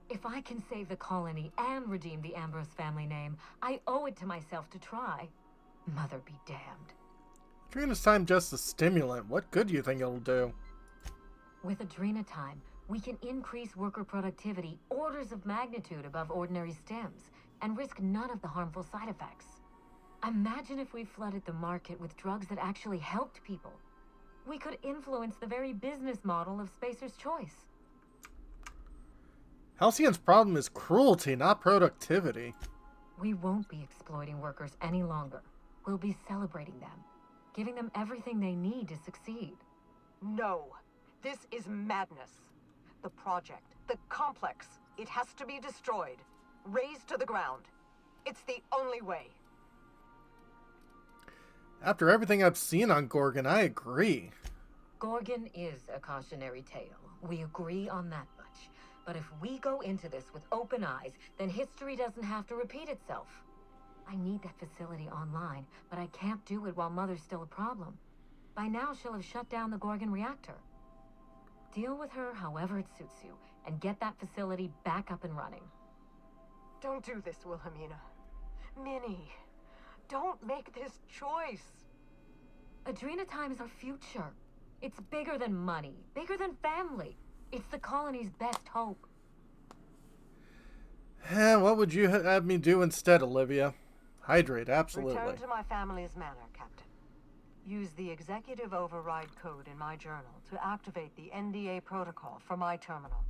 If I can save the colony and redeem the Ambrose family name, I owe it to myself to try. Mother be damned. Adrena's time just a stimulant. What good do you think it'll do? With Adrena time, we can increase worker productivity orders of magnitude above ordinary stims and risk none of the harmful side effects. Imagine if we flooded the market with drugs that actually helped people. We could influence the very business model of Spacer's Choice. Halcyon's problem is cruelty, not productivity. We won't be exploiting workers any longer. We'll be celebrating them, giving them everything they need to succeed. No, this is madness. The project, the complex, it has to be destroyed, razed to the ground. It's the only way. After everything I've seen on Gorgon, I agree. Gorgon is a cautionary tale. We agree on that much. But if we go into this with open eyes, then history doesn't have to repeat itself. I need that facility online, but I can't do it while Mother's still a problem. By now, she'll have shut down the Gorgon reactor. Deal with her however it suits you, and get that facility back up and running. Don't do this, Wilhelmina. Minnie, don't make this choice. Adrena time is our future. It's bigger than money, bigger than family. It's the colony's best hope. What would you have me do instead, Olivia? Hydrate, absolutely. Return to my family's manor, Captain. Use the executive override code in my journal to activate the NDA protocol for my terminal.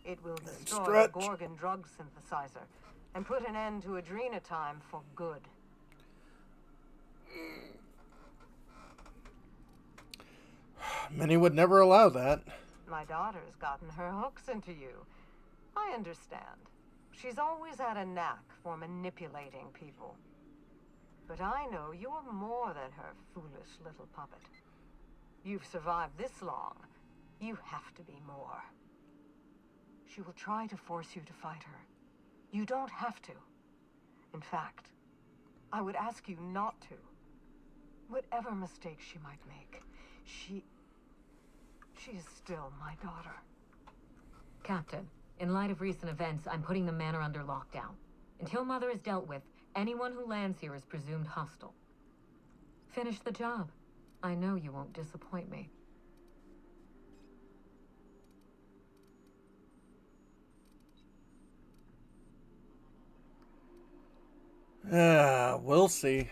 It will destroy the Gorgon drug synthesizer and put an end to Adrena time for good. Many would never allow that. My daughter's gotten her hooks into you. I understand. She's always had a knack for manipulating people. But I know you're more than her foolish little puppet. You've survived this long. You have to be more. She will try to force you to fight her. You don't have to. In fact, I would ask you not to. Whatever mistakes she might make, she is still my daughter. Captain, in light of recent events, I'm putting the manor under lockdown. Until Mother is dealt with, anyone who lands here is presumed hostile. Finish the job. I know you won't disappoint me. We'll see.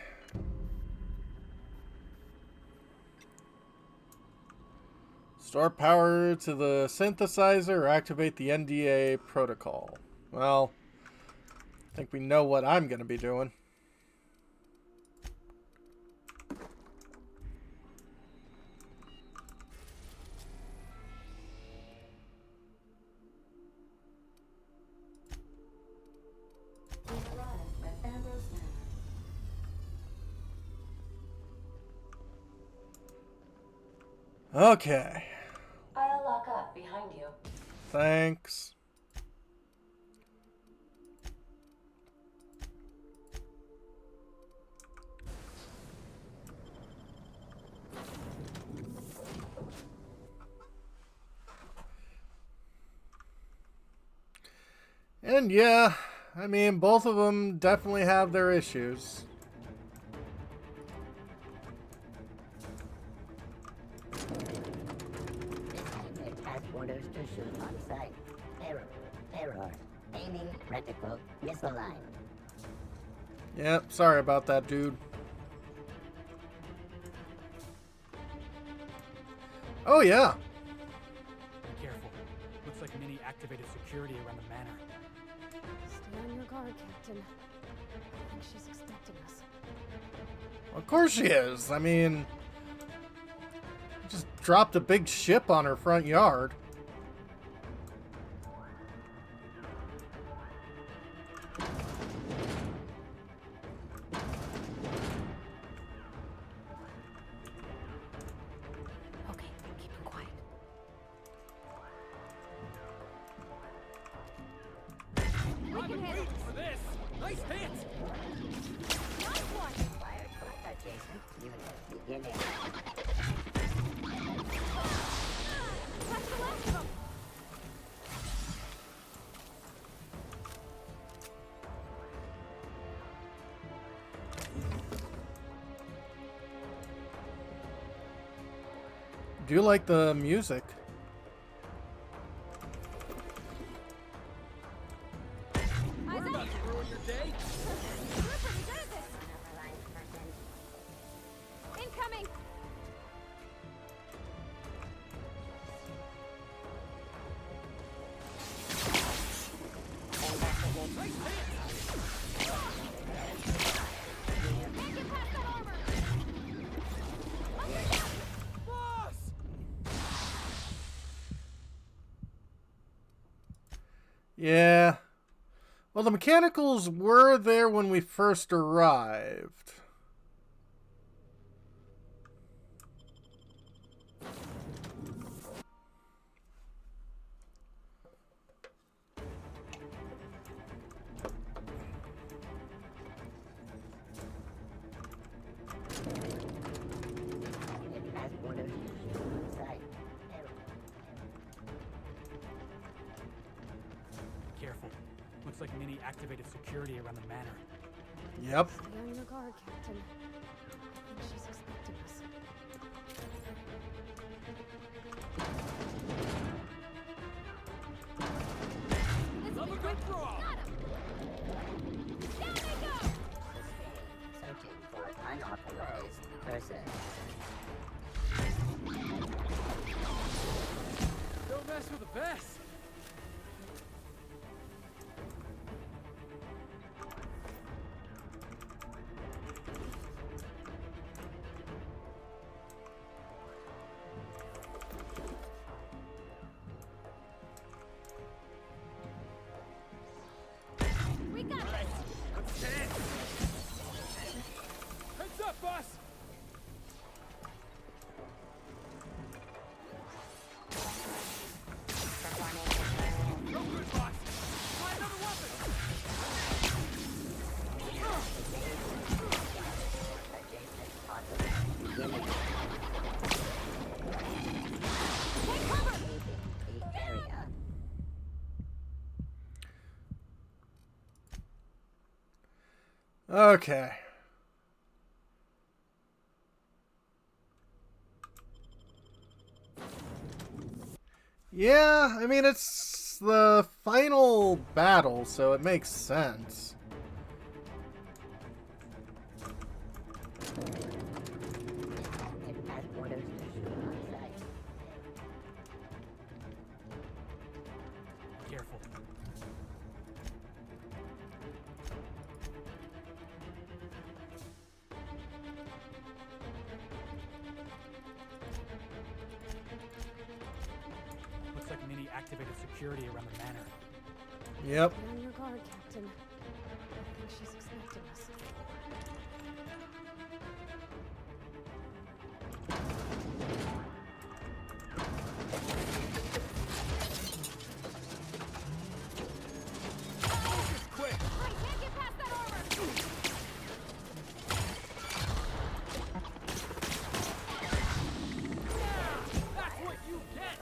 Store power to the synthesizer or activate the NDA protocol. Well, I think we know what I'm going to be doing. Okay. I'll lock up behind you. Thanks. And yeah, I mean, both of them definitely have their issues. Orders to shoot on sight. Error. Aiming reticle misaligned. Yep, sorry about that, dude. Oh, yeah. Be careful. Looks like Minnie activated security around the manor. Stay on your guard, Captain. I think she's expecting us. Of course she is. I mean, just dropped a big ship on her front yard. Okay, keep him quiet. I've been waiting for this. Nice hit. Fire contact, Jason. Unit beginning. That's the last of them. Do you like the music? We're about to ruin your day. Incoming! Boss! Yeah. Well, the mechanicals were there when we first arrived. Careful. Looks like Minnie activated security around the manor. Yep. Stay on your guard, Captain. I think she's expecting us. Love a good brawl. Searching for unauthorized person. Don't mess with the best. We got this! Let's dance. Heads up, boss. No good, boss. Try another weapon. Okay. Yeah, I mean, it's the final battle, so it makes sense. Careful. Looks like Minnie activated security around the manor. Yep. Stay on your guard, Captain. I think she's expecting us. Quick. I can't get past that armor! That's what you get.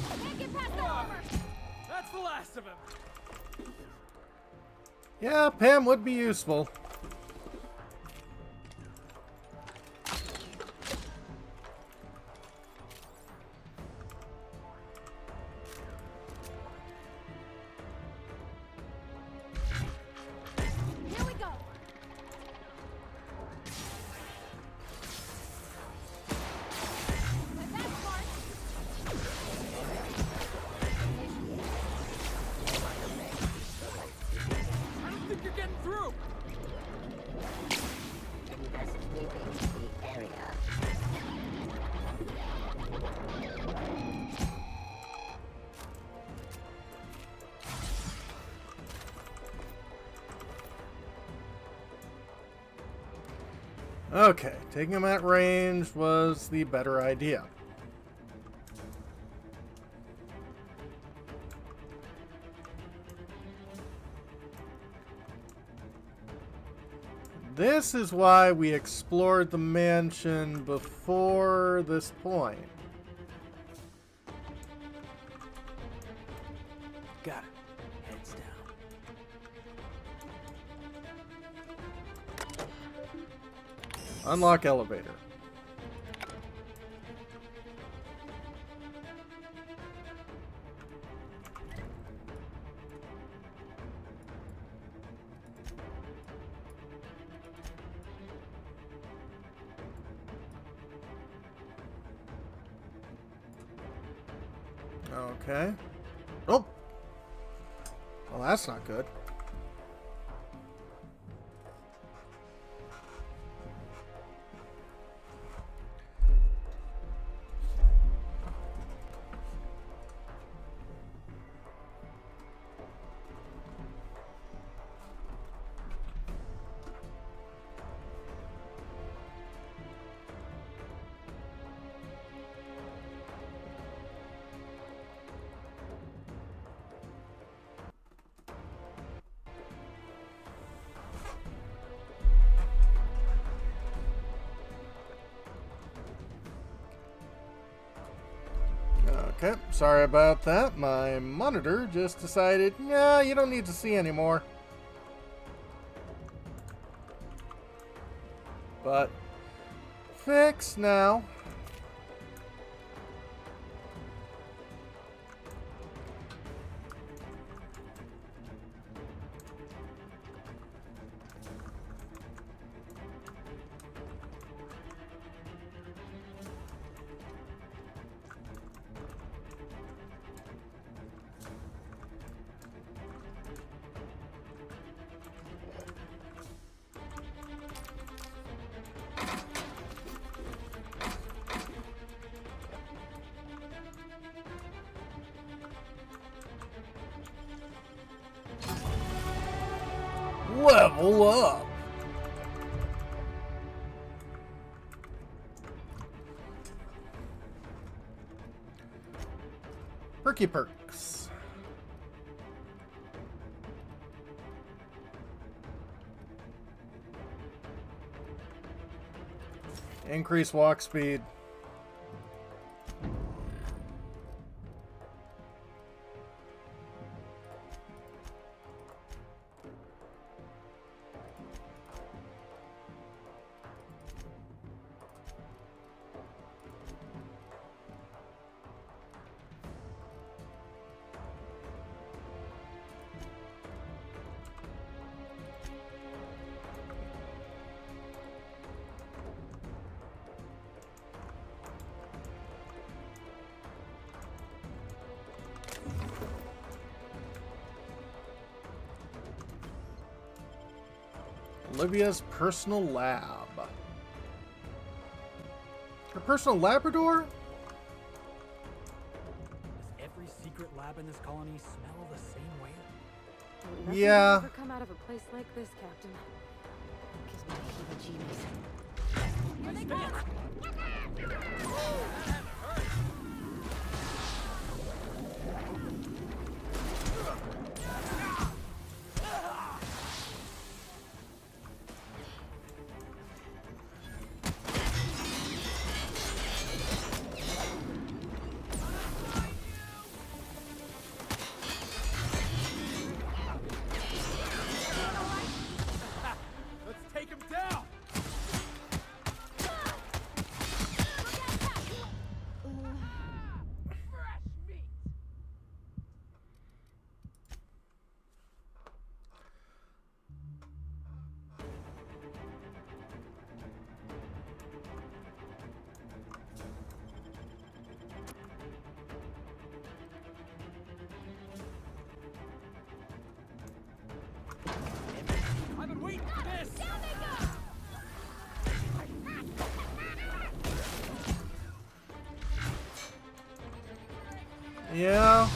I can't get past that armor! That's the last of him. Yeah, Pam would be useful. Here we go! That's smart! I don't think you're getting through. Okay, taking him at range was the better idea. This is why we explored the mansion before this point. Got it. Heads down. Unlock elevator. Okay. Oh! Well, that's not good. Okay, sorry about that. My monitor just decided, yeah, you don't need to see anymore. But, fixed now. Level up. Perky perks. Increase walk speed. Olivia's personal lab. Her personal Labrador? Does every secret lab in this colony smell the same way? Nothing Yeah. can ever come out of a place like this, Captain. Gives me the heebie-jeebies. Here they come! Let's take him down! I've been waiting for this! Down they go! Yeah.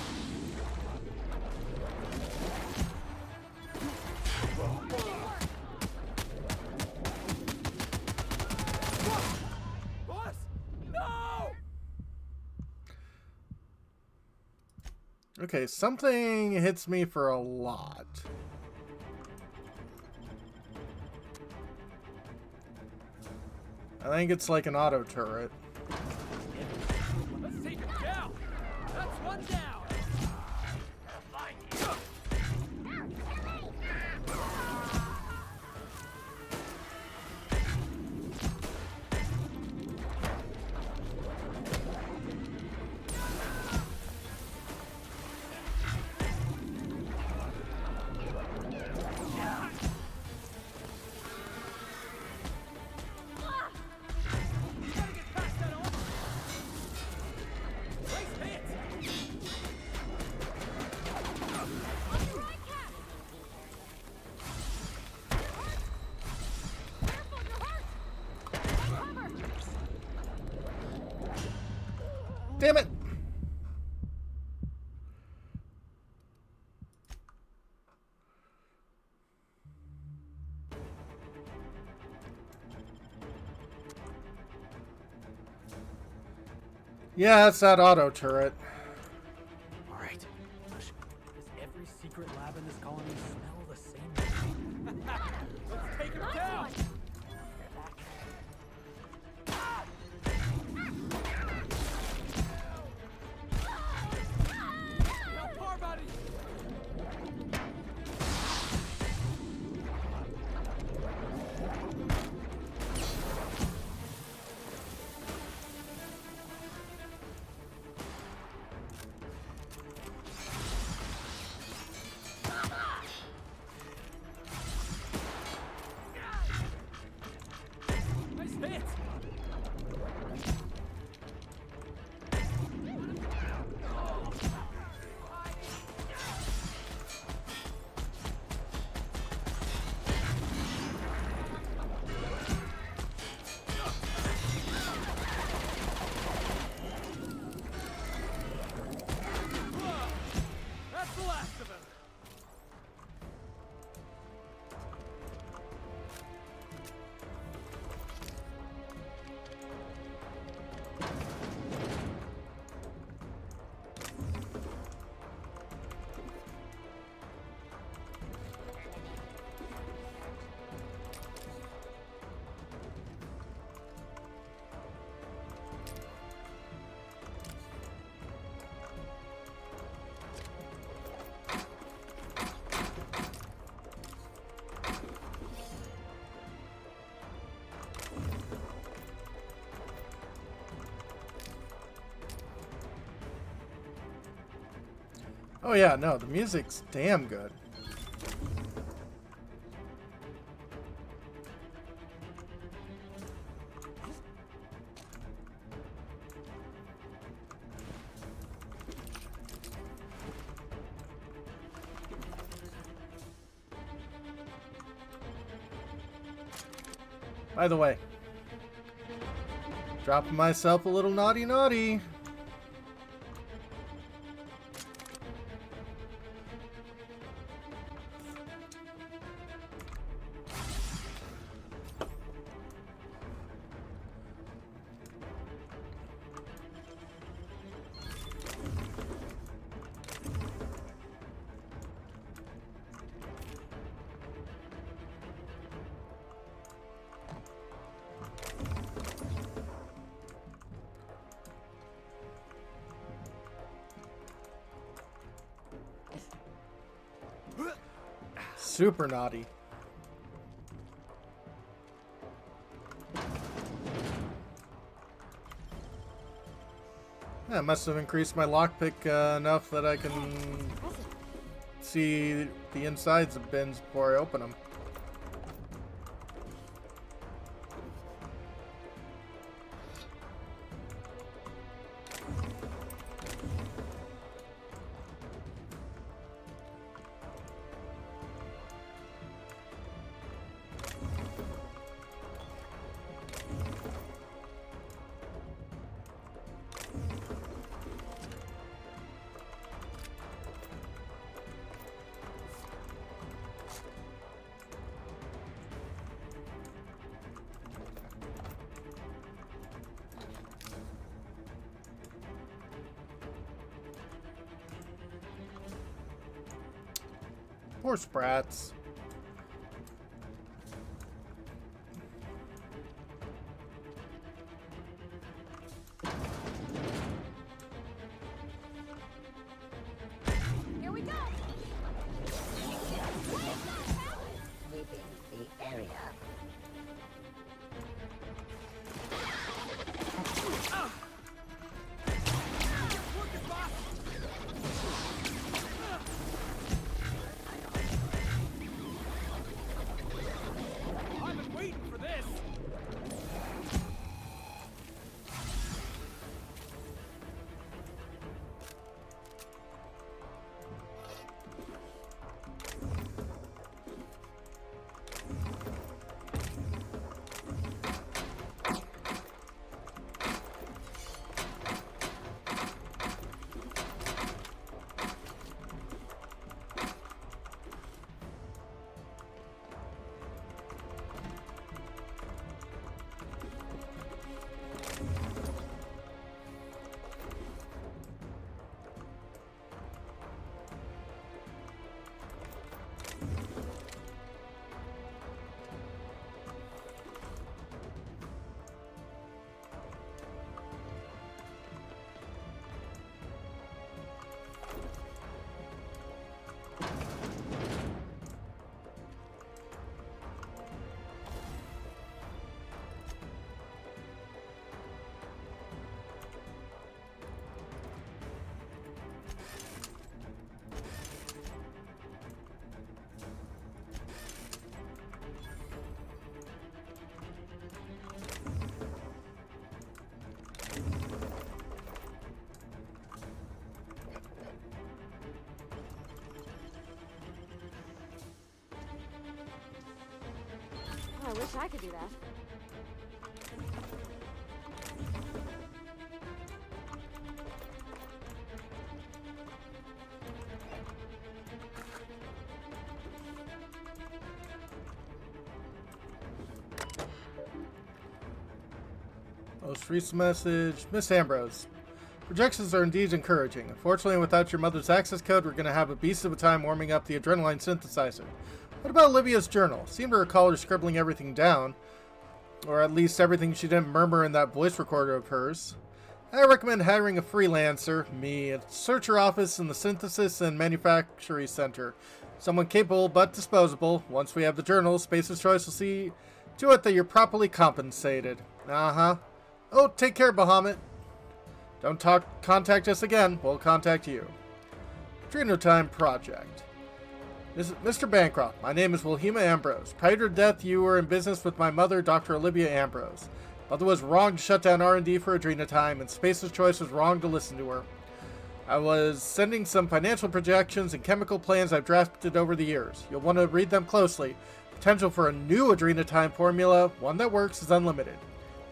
Okay, something hits me for a lot. I think it's like an auto turret. Let's take him down. That's one down. Damn it! Yeah, it's that auto turret. All right. Does every secret lab in this colony smell the same? Let's take him down. Oh yeah, no, the music's damn good. By the way, dropping myself a little naughty. Super naughty. Yeah, it must have increased my lockpick enough that I can see the insides of bins before I open them. Poor sprats. Here we go! Sweeping the area. I've been waiting for this! I wish I could do that. Most recent message, Miss Ambrose. Projections are indeed encouraging. Unfortunately, without your mother's access code, we're going to have a beast of a time warming up the adrenaline synthesizer. What about Olivia's journal? Seemed to recall her scribbling everything down. Or at least everything she didn't murmur in that voice recorder of hers. I recommend hiring a freelancer, me, to search her office in the Synthesis and Manufacturing Center. Someone capable but disposable. Once we have the journal, Spacer's Choice will see to it that you're properly compensated. Uh-huh. Oh, take care, Bahamut. Don't contact us again. We'll contact you. Adrenal Time Project. Mr. Bancroft, my name is Wilhelmina Ambrose. Prior to her death, you were in business with my mother, Dr. Olivia Ambrose. Mother was wrong to shut down R&D for Adrenal Time, and Spacer's Choice was wrong to listen to her. I was sending some financial projections and chemical plans I've drafted over the years. You'll want to read them closely. Potential for a new Adrenal Time formula, one that works, is unlimited.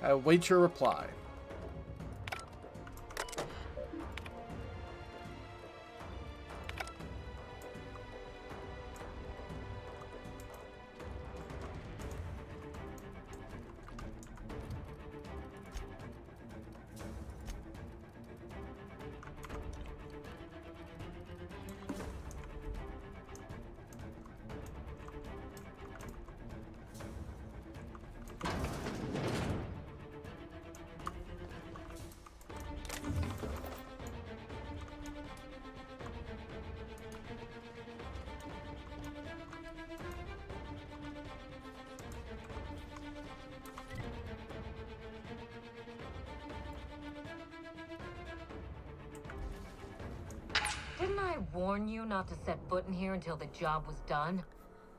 I await your reply. Didn't I warn you not to set foot in here until the job was done?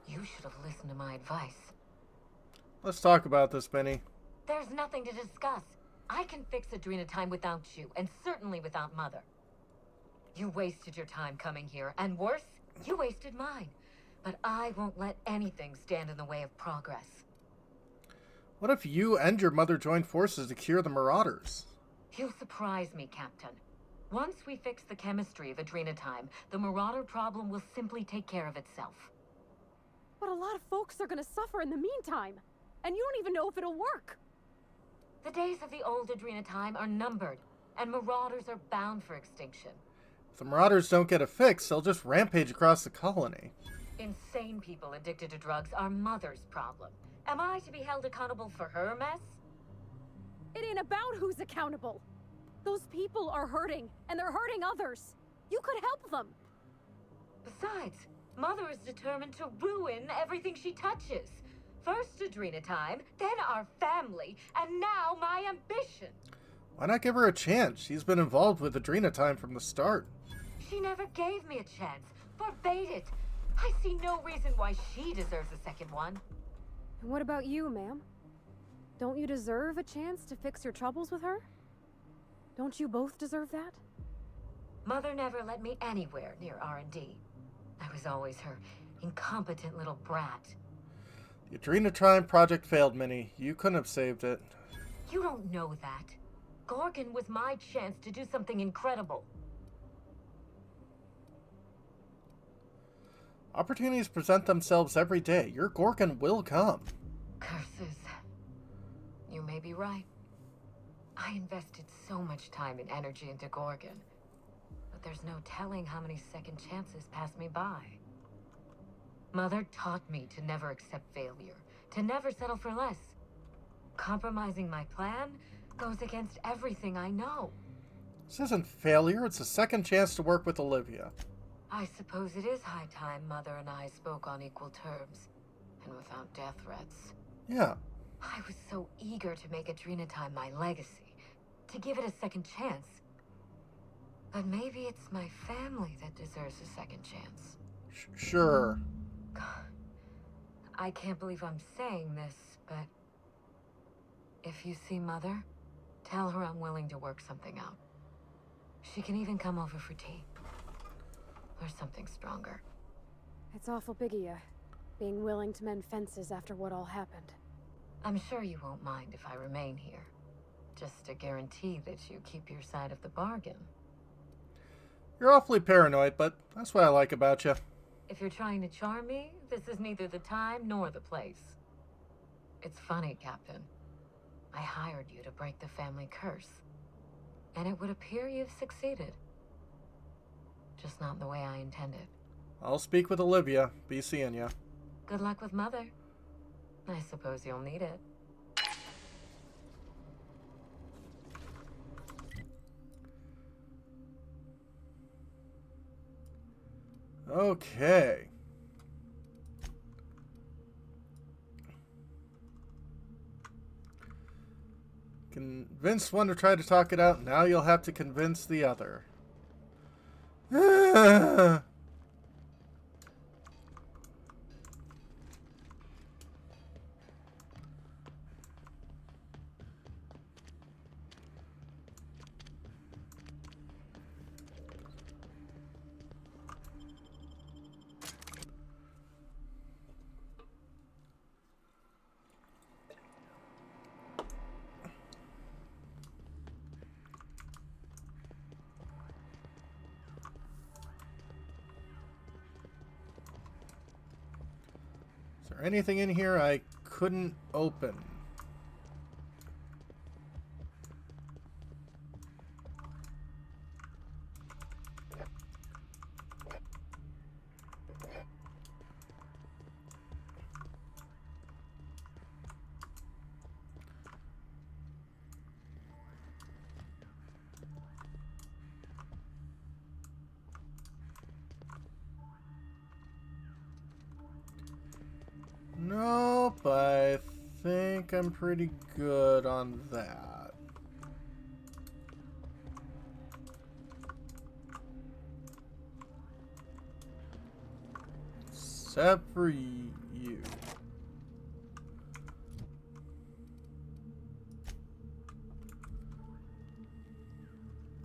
You should have listened to my advice. Let's talk about this, Benny. There's nothing to discuss. I can fix Adrenal Time without you, and certainly without Mother. You wasted your time coming here, and worse, you wasted mine. But I won't let anything stand in the way of progress. What if you and your mother joined forces to cure the Marauders? You surprise me, Captain. Once we fix the chemistry of Adrenal Time, the Marauder problem will simply take care of itself. But a lot of folks are gonna suffer in the meantime, and you don't even know if it'll work. The days of the old Adrenal Time are numbered, and Marauders are bound for extinction. If the Marauders don't get a fix, they'll just rampage across the colony. Insane people addicted to drugs are Mother's problem. Am I to be held accountable for her mess? It ain't about who's accountable. Those people are hurting, and they're hurting others. You could help them. Besides, Mother is determined to ruin everything she touches. First Adrena time, then our family, and now my ambition. Why not give her a chance? She's been involved with Adrena time from the start. She never gave me a chance. Forbade it. I see no reason why she deserves a second one. And what about you, ma'am? Don't you deserve a chance to fix your troubles with her? Don't you both deserve that? Mother never let me anywhere near R&D. I was always her incompetent little brat. The Adrena time project failed, Minnie. You couldn't have saved it. You don't know that. Gorgon was my chance to do something incredible. Opportunities present themselves every day. Your Gorgon will come. Curses. You may be right. I invested so much time and energy into Gorgon, but there's no telling how many second chances passed me by. Mother taught me to never accept failure, to never settle for less. Compromising my plan goes against everything I know. This isn't failure, it's a second chance to work with Olivia. I suppose it is high time Mother and I spoke on equal terms, and without death threats. Yeah. I was so eager to make Adrena time my legacy, to give it a second chance. But maybe it's my family that deserves a second chance. Sure. God, I can't believe I'm saying this, but if you see Mother, tell her I'm willing to work something out. She can even come over for tea. Or something stronger. It's awful big of you, being willing to mend fences after what all happened. I'm sure you won't mind if I remain here. Just to guarantee that you keep your side of the bargain. You're awfully paranoid, but that's what I like about you. If you're trying to charm me, this is neither the time nor the place. It's funny, Captain. I hired you to break the family curse. And it would appear you've succeeded. Just not the way I intended. I'll speak with Olivia. Be seeing ya. Good luck with Mother. I suppose you'll need it. Okay. Convince one to try to talk it out. Now you'll have to convince the other. Is there anything in here I couldn't open? Nope, I think I'm pretty good on that. Except for you.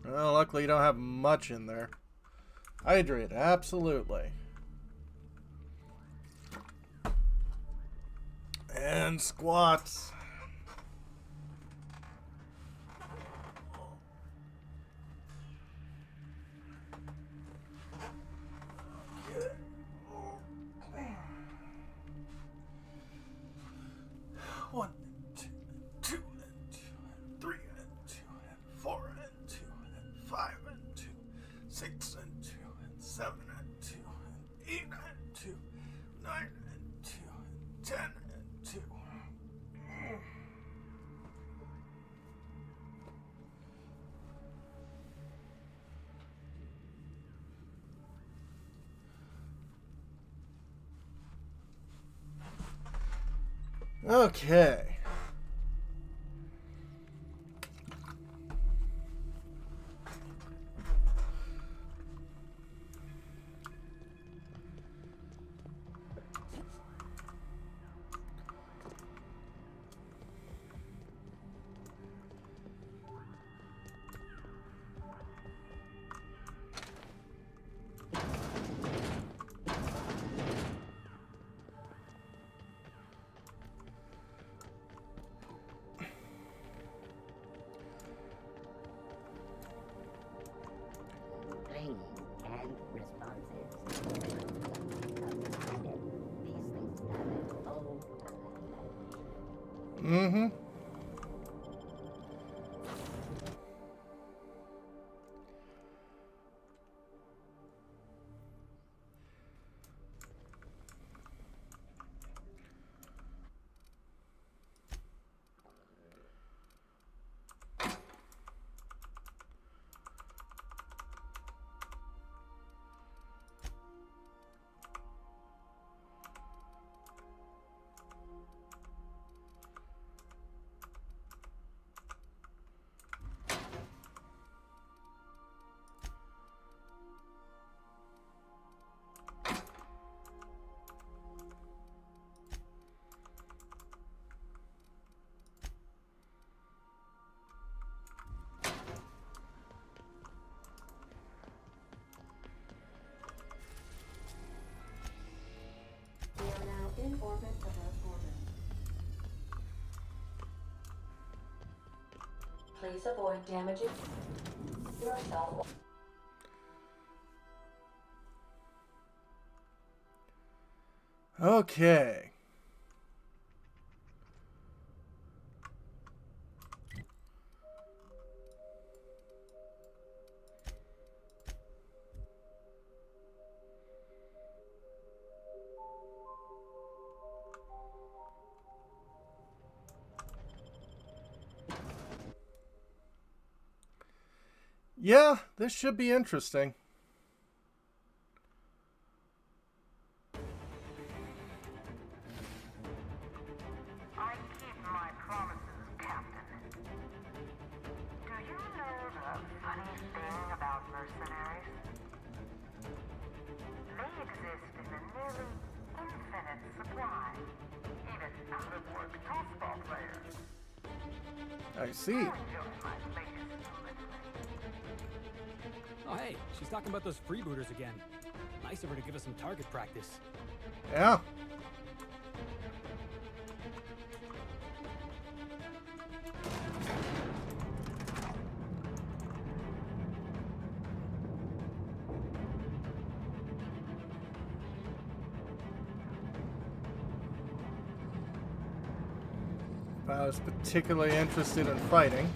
Well, luckily you don't have much in there. Hydrate, absolutely. And squats. One, two, and 3, and 2, and 4, and 2, and 5, and 2, 6, and 2, and 7, and 2, and 8, and 2, 9 and 2 and 10 and 2. Okay. Ring and responses. These things happen. Oh. Mm-hmm. We are now in orbit of Earth orbit. Please avoid damaging yourself. Okay. Yeah, this should be interesting. I keep my promises, Captain. Do you know the funny thing about mercenaries? They exist in a nearly infinite supply. Even out-of-work tossball players. I see. Oh, hey, she's talking about those freebooters again. Nice of her to give us some target practice. Yeah. If I was particularly interested in fighting.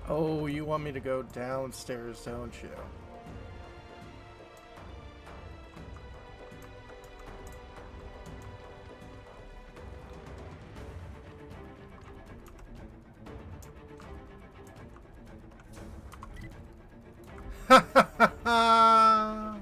Oh, you want me to go downstairs, don't you? Ha ha ha ha!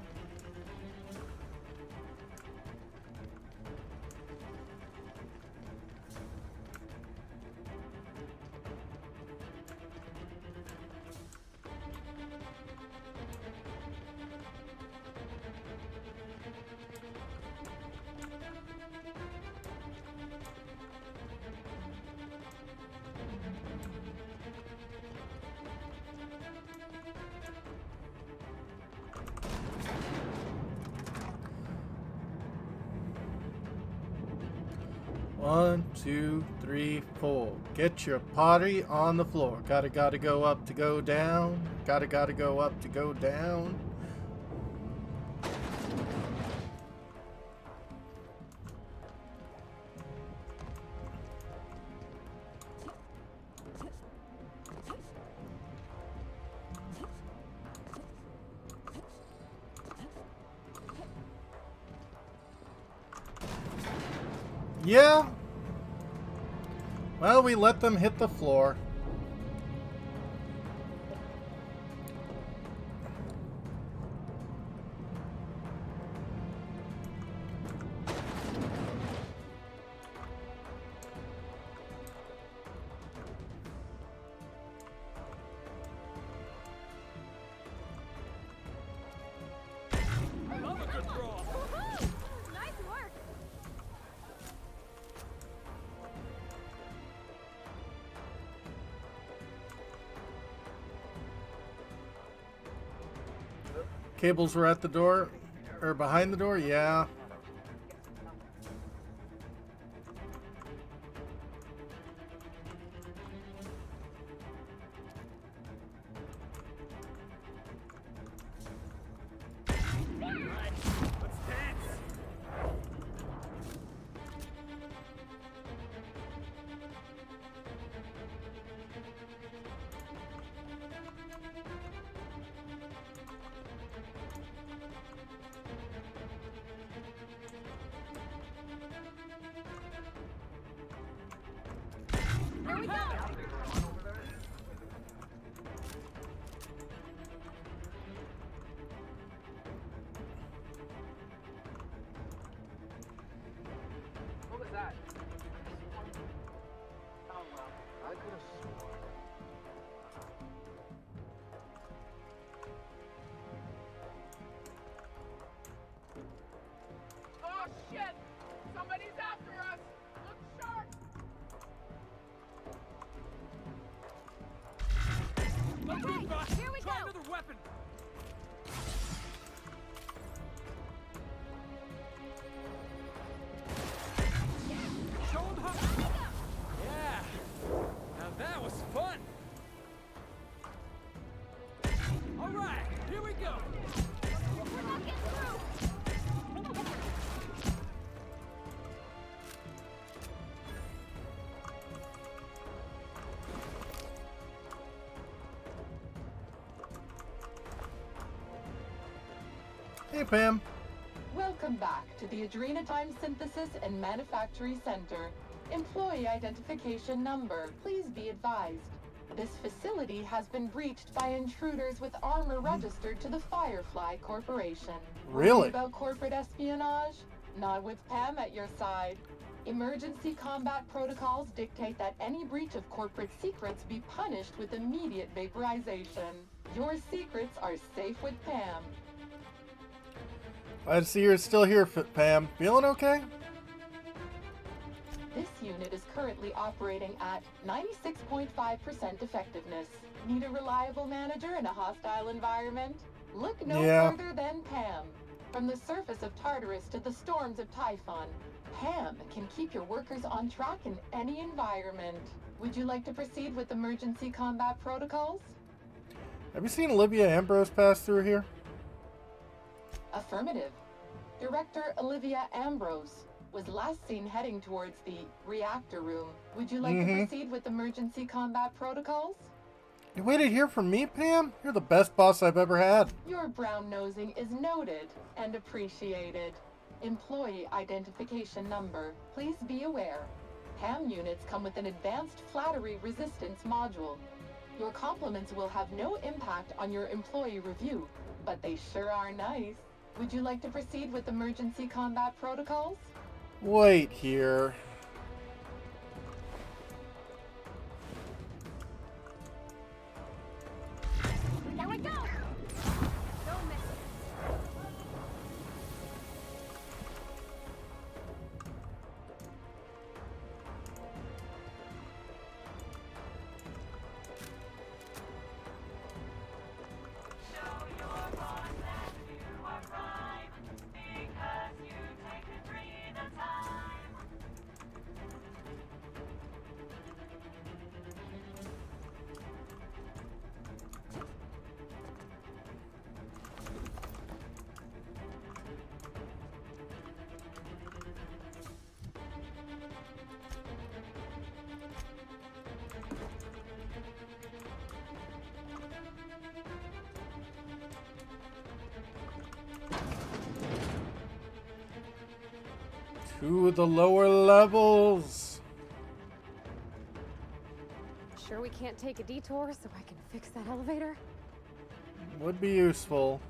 One, two, three, four. Get your potty on the floor. Gotta go up to go down. Gotta go up to go down. Yeah. Well, we let them hit the floor. Cables were at the door, or behind the door, yeah. What was that? Oh well, I could have sworn. Oh shit! Somebody's after us! Look sharp! Okay, here we Try go! another weapon! Show 'em how. Yeah! Now that was fun! Alright, here we go! We're not getting through! Hey, Pam. Welcome back to the Adrenatime Synthesis and Manufacturing Center. Employee identification number. Please be advised. This facility has been breached by intruders with armor registered to the Firefly Corporation. Really? Worried about corporate espionage? Not with Pam at your side. Emergency combat protocols dictate that any breach of corporate secrets be punished with immediate vaporization. Your secrets are safe with Pam. I see you're still here, Pam. Feeling okay? This unit is currently operating at 96.5% effectiveness. Need a reliable manager in a hostile environment? Look no further than Pam. From the surface of Tartarus to the storms of Typhon, Pam can keep your workers on track in any environment. Would you like to proceed with emergency combat protocols? Have you seen Olivia Ambrose pass through here? Affirmative. Director Olivia Ambrose was last seen heading towards the reactor room. Would you like to proceed with emergency combat protocols? You waited here for me, Pam? You're the best boss I've ever had. Your brown nosing is noted and appreciated. Employee identification number. Please be aware. PAM units come with an advanced flattery resistance module. Your compliments will have no impact on your employee review, but they sure are nice. Would you like to proceed with emergency combat protocols? Wait here. There we go! Don't miss it. To the lower levels. Sure we can't take a detour so I can fix that elevator? Would be useful.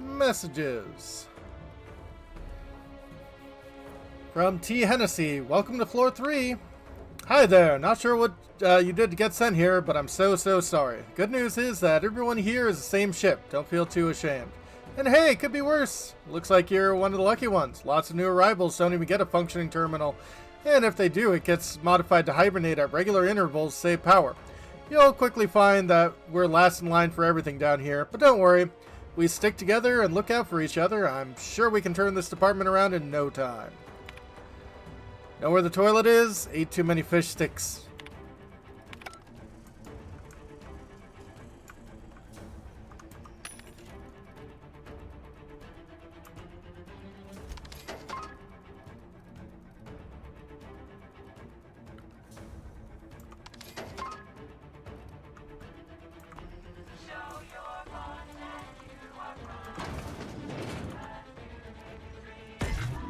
Messages. From T. Hennessy. Welcome to floor 3. Hi there. Not sure what you did to get sent here, but I'm so sorry. Good news is that everyone here is the same ship. Don't feel too ashamed. And hey, it could be worse. Looks like you're one of the lucky ones. Lots of new arrivals don't even get a functioning terminal. And if they do, it gets modified to hibernate at regular intervals to save power. You'll quickly find that we're last in line for everything down here, but don't worry. We stick together and look out for each other. I'm sure we can turn this department around in no time. Know where the toilet is? Ate too many fish sticks.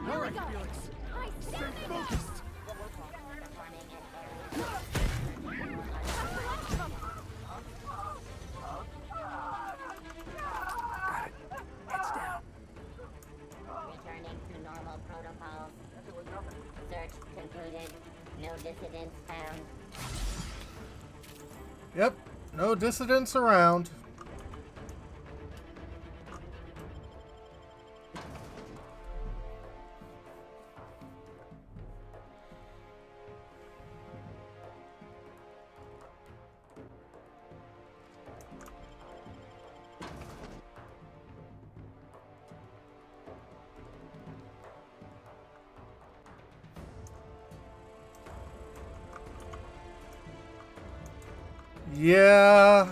Alright, Felix. Stay focused. Returning to normal protocols. Search concluded. No dissidents found. Yep, no dissidents around. Yeah.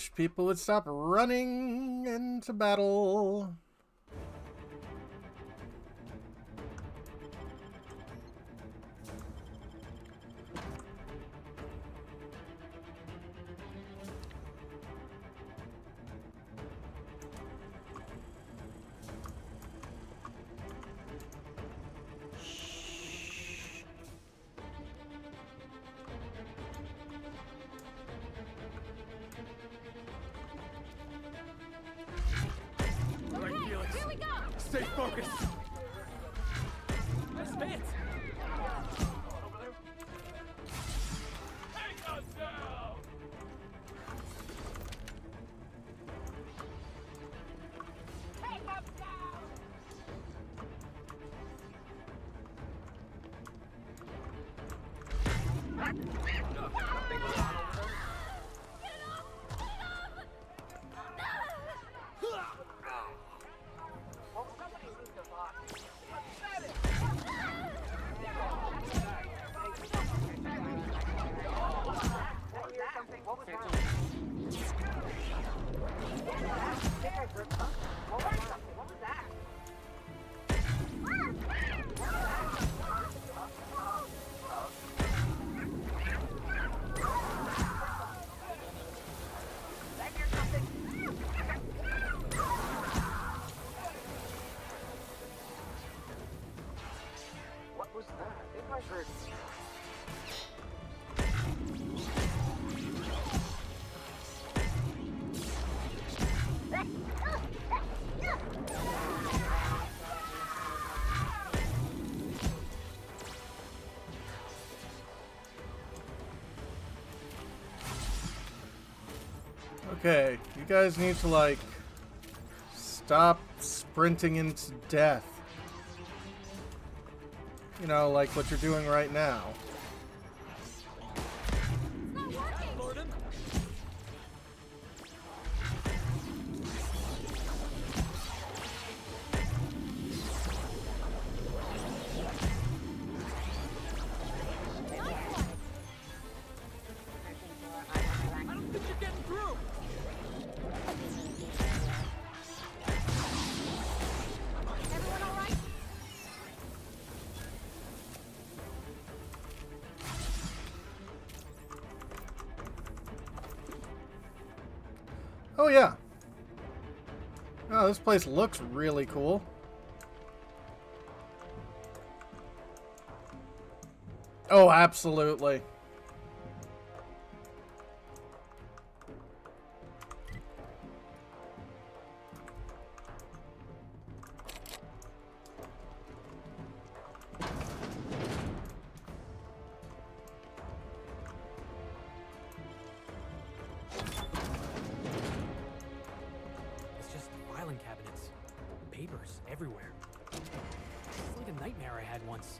wish people would stop running into battle. Stay focused. Let's hit. Take us down. Take us down. What was that? I think I heard. Okay, you guys need to, like, stop sprinting into death. You know, like what you're doing right now. Oh yeah. Oh, this place looks really cool. Oh, absolutely. Everywhere. It's like a nightmare I had once.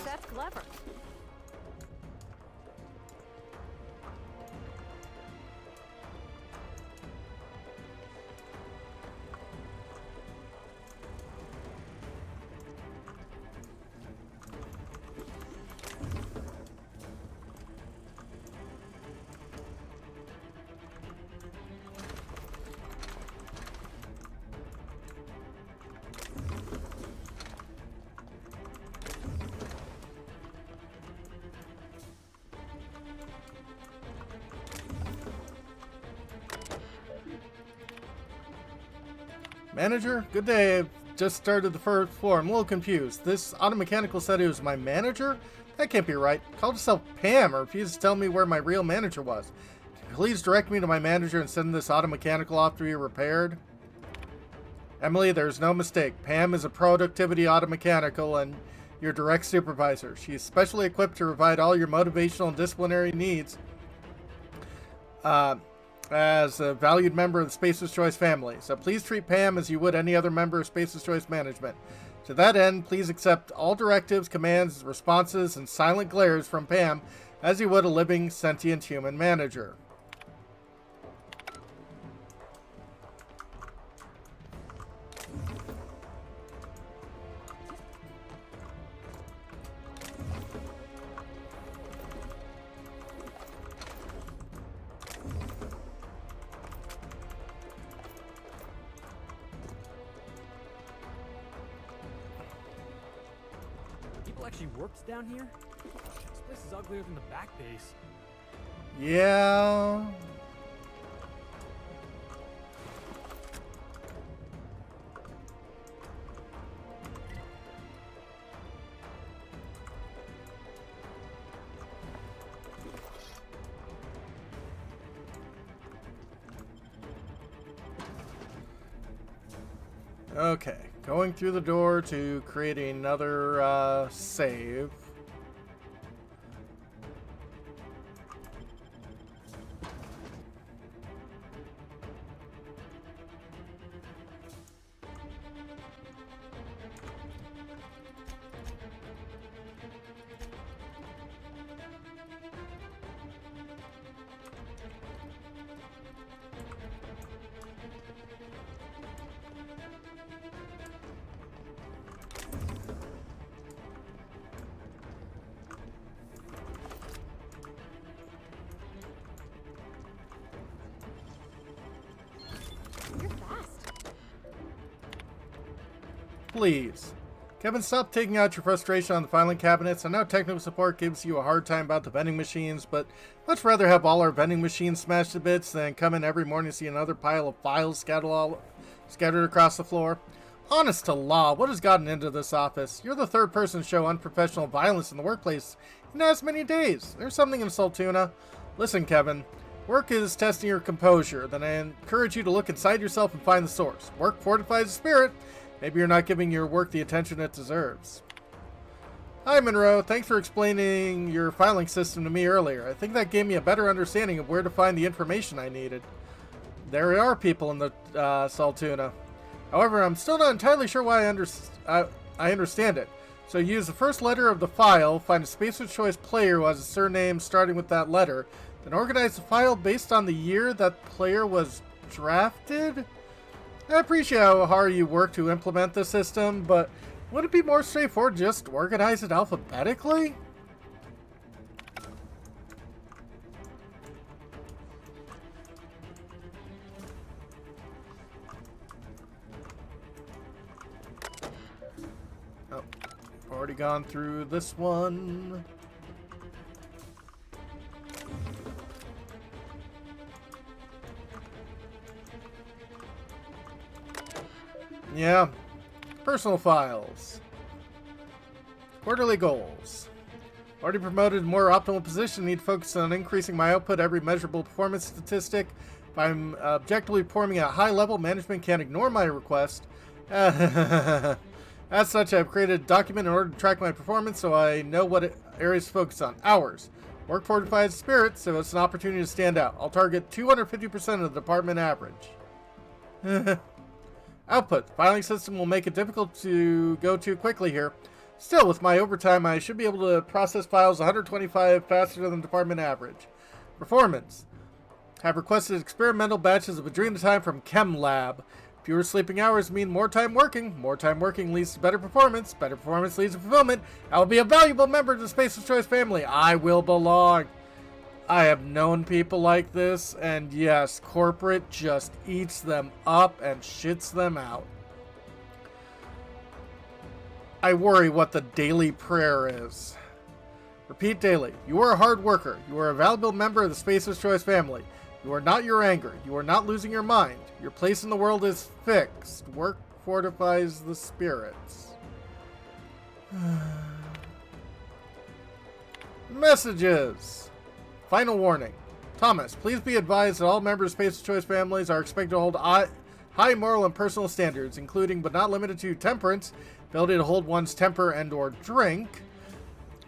That's clever. Manager? Good day. I've just started the first floor. I'm a little confused. This automechanical said it was my manager? That can't be right. Called herself Pam or refused to tell me where my real manager was. Please direct me to my manager and send this automechanical off to be repaired. Emily, there's no mistake. Pam is a productivity automechanical and your direct supervisor. She is specially equipped to provide all your motivational and disciplinary needs as a valued member of the Spacer's Choice family. So please treat Pam as you would any other member of Spacer's Choice management. To that end, please accept all directives, commands, responses, and silent glares from Pam as you would a living, sentient human manager. actually works down here? This place is uglier than the back base. Yeah. Okay, going through the door to create another save. Please. Kevin, stop taking out your frustration on the filing cabinets. I know technical support gives you a hard time about the vending machines, but much rather have all our vending machines smashed to bits than come in every morning to see another pile of files scattered across the floor. Honest to law, what has gotten into this office? You're the third person to show unprofessional violence in the workplace in as many days. There's something in Saltuna. Listen, Kevin. Work is testing your composure. Then I encourage you to look inside yourself and find the source. Work fortifies the spirit. Maybe you're not giving your work the attention it deserves. Hi, Monroe. Thanks for explaining your filing system to me earlier. I think that gave me a better understanding of where to find the information I needed. There are people in the Saltuna. However, I'm still not entirely sure why I understand it. So use the first letter of the file, find a Spacer's Choice player who has a surname starting with that letter, then organize the file based on the year that player was drafted? I appreciate how hard you work to implement the system, but would it be more straightforward to just organize it alphabetically? Oh, I've already gone through this one. Yeah. Personal files. Quarterly goals. Already promoted to more optimal position. Need to focus on increasing my output every measurable performance statistic. If I'm objectively performing at a high level, management can't ignore my request. As such, I've created a document in order to track my performance so I know what areas to focus on. Hours. Work fortifies spirit, so it's an opportunity to stand out. I'll target 250% of the department average. Output. The filing system will make it difficult to go too quickly here. Still, with my overtime, I should be able to process files 125 faster than the department average. Performance. Have requested experimental batches of Adrenatime from Chem Lab. Fewer sleeping hours mean more time working. More time working leads to better performance. Better performance leads to fulfillment. I will be a valuable member of the Spacer's Choice family. I will belong. I have known people like this, and yes, corporate just eats them up and shits them out. I worry what the daily prayer is. Repeat daily. You are a hard worker. You are a valuable member of the Spacer's Choice family. You are not your anger. You are not losing your mind. Your place in the world is fixed. Work fortifies the spirits. Messages. Final warning. Thomas, please be advised that all members of Spacer's Choice families are expected to hold high moral and personal standards, including but not limited to temperance, ability to hold one's temper and or drink,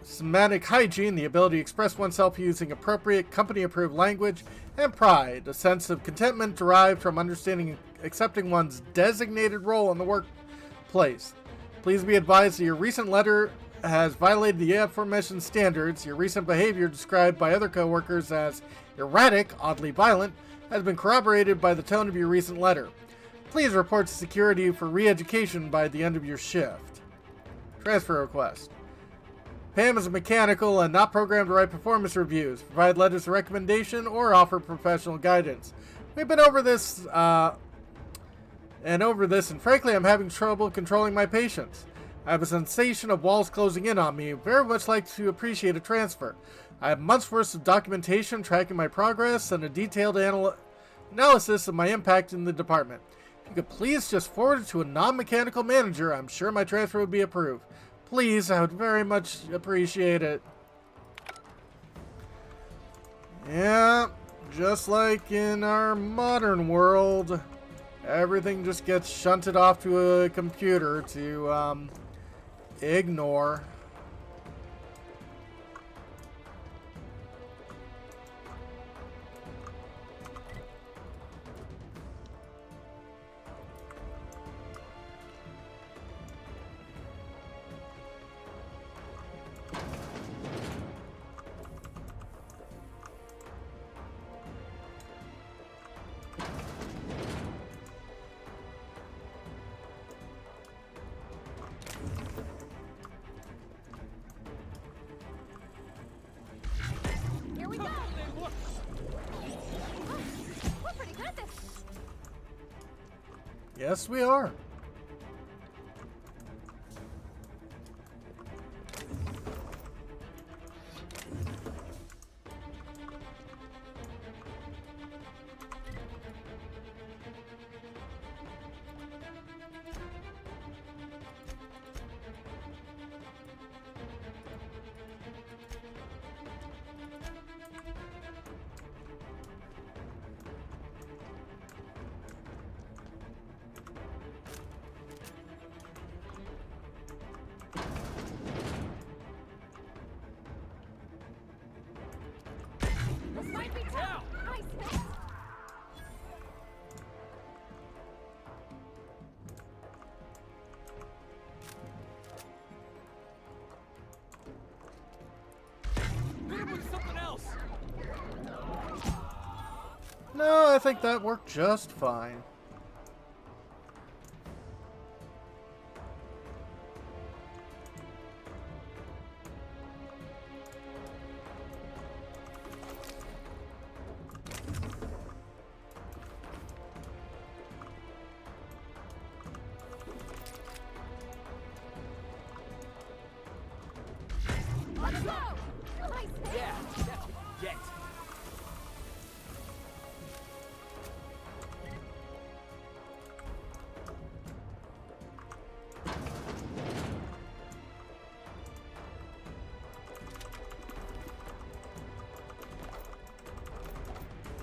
semantic hygiene, the ability to express oneself using appropriate company-approved language, and pride, a sense of contentment derived from understanding and accepting one's designated role in the workplace. Please be advised that your recent letter has violated the aforementioned standards. Your recent behavior, described by other coworkers as erratic, oddly violent, has been corroborated by the tone of your recent letter. Please report to security for re-education by the end of your shift. Transfer request. Pam is a mechanical and not programmed to write performance reviews, provide letters of recommendation, or offer professional guidance. We've been over this, and frankly, I'm having trouble controlling my patience. I have a sensation of walls closing in on me. Very much like to appreciate a transfer. I have months worth of documentation tracking my progress and a detailed analysis of my impact in the department. If you could please just forward it to a non-mechanical manager, I'm sure my transfer would be approved. Please, I would very much appreciate it. Yeah, just like in our modern world, everything just gets shunted off to a computer to ignore. Here we go! We're pretty good at this! Yes, we are. This might be tough! Nice hit! Something else. No, I think that worked just fine. Let's go! Nice hit! Yeah, that's what you get.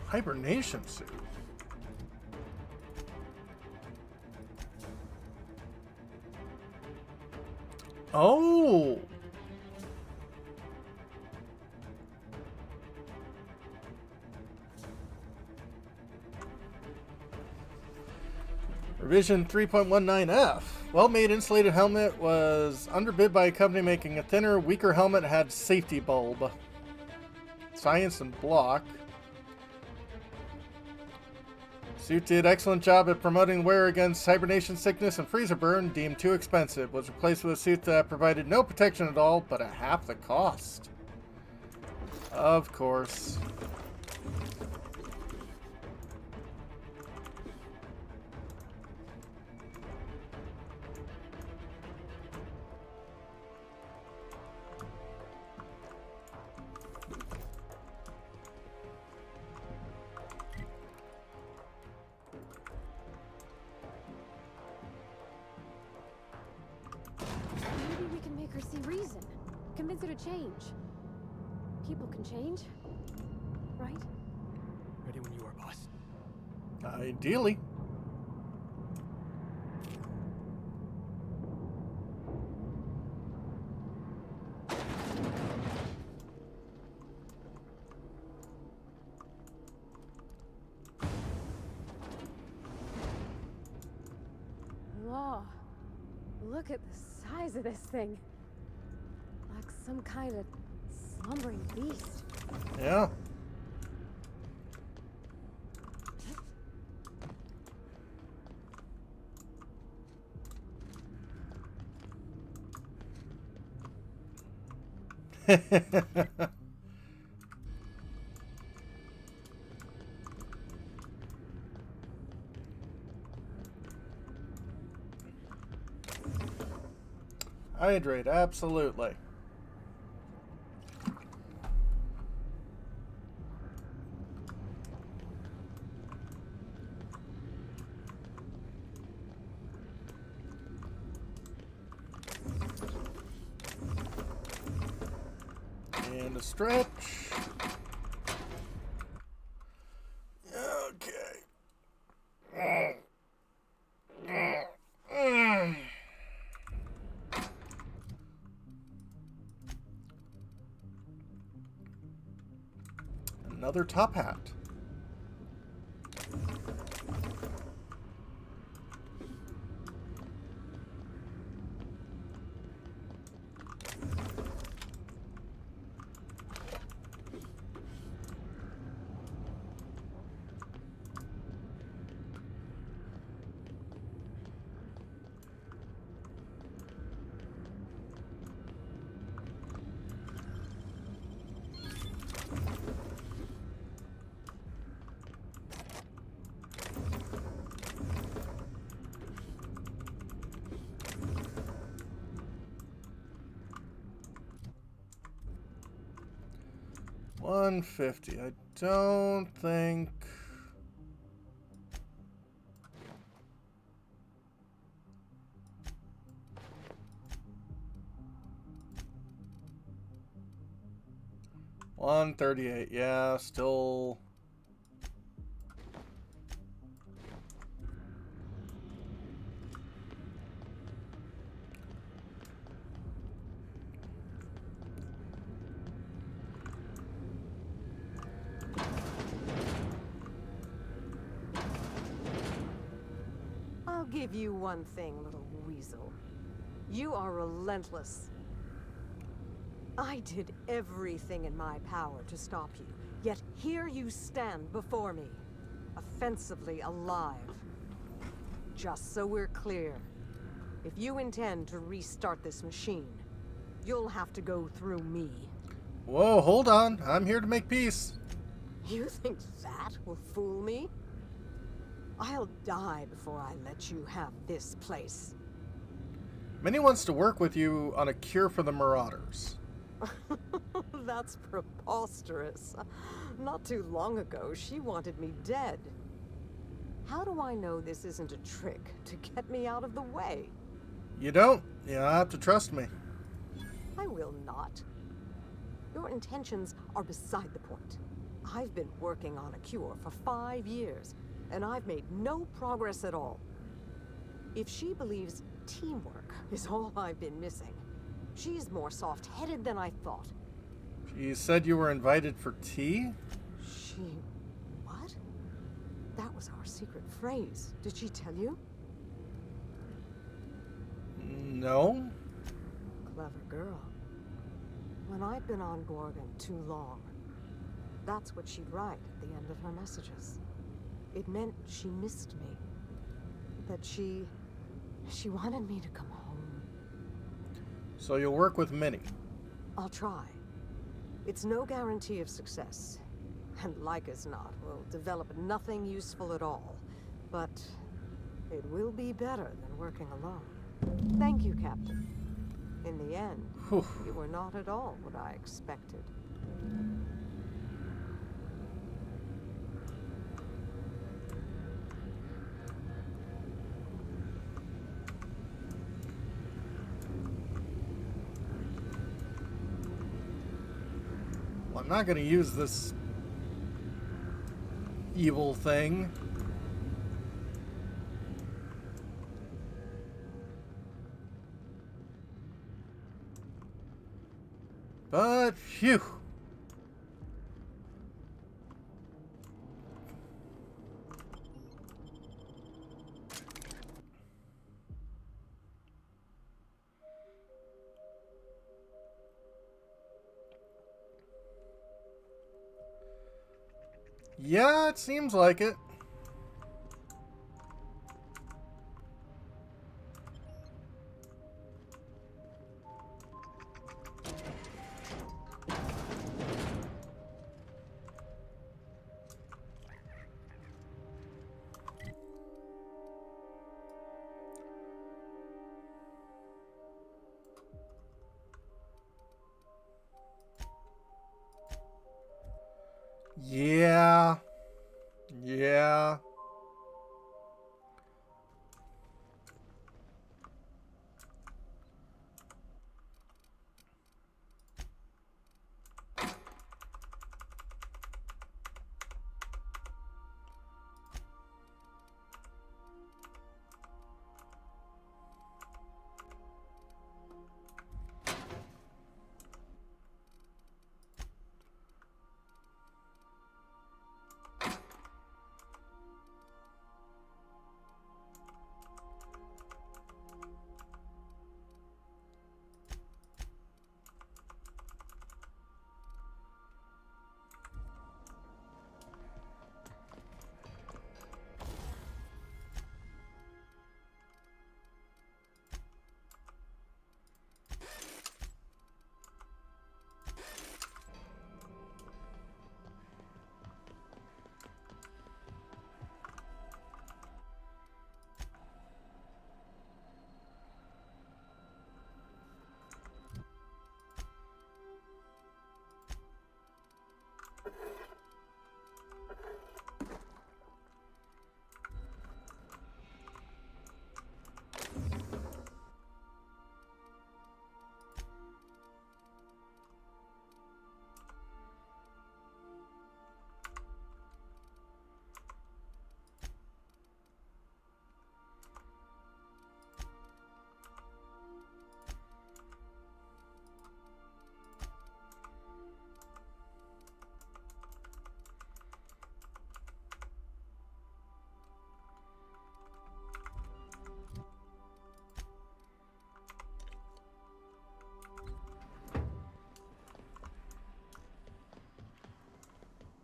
Hibernation suit. Oh! Revision 3.19F. Well-made insulated helmet was underbid by a company making a thinner, weaker helmet had safety bulb. Science and block. Suit did excellent job at promoting wear against hibernation sickness and freezer burn, deemed too expensive. Was replaced with a suit that provided no protection at all, but at half the cost. Of course. Maybe we can make her see reason. Convince her to change. People can change, right? Ready when you are, boss. Ideally. Law. Look at the size of this thing. Like some kind of slumbering beast. Yeah. Hydrate, absolutely. And a stretch. Okay. Another top hat. $150. I don't think. $138. Yeah, still. I'll give you one thing, little weasel. You are relentless. I did everything in my power to stop you, yet here you stand before me, offensively alive. Just so we're clear, if you intend to restart this machine, you'll have to go through me. Whoa, hold on. I'm here to make peace. You think that will fool me? I'll die before I let you have this place. Minnie wants to work with you on a cure for the Marauders. That's preposterous. Not too long ago, she wanted me dead. How do I know this isn't a trick to get me out of the way? You don't. You'll have to trust me. I will not. Your intentions are beside the point. I've been working on a cure for 5 years, and I've made no progress at all. If she believes teamwork is all I've been missing, she's more soft-headed than I thought. She said you were invited for tea? What? That was our secret phrase. Did she tell you? No. Clever girl. When I'd been on Gorgon too long, that's what she'd write at the end of her messages. It meant she missed me. That she wanted me to come home. So you'll work with Minnie? I'll try. It's no guarantee of success. And like as not, we'll develop nothing useful at all. But it will be better than working alone. Thank you, Captain. In the end, you were not at all what I expected. Well, I'm not going to use this evil thing. But, phew. Yeah, it seems like it. Yeah. Yeah.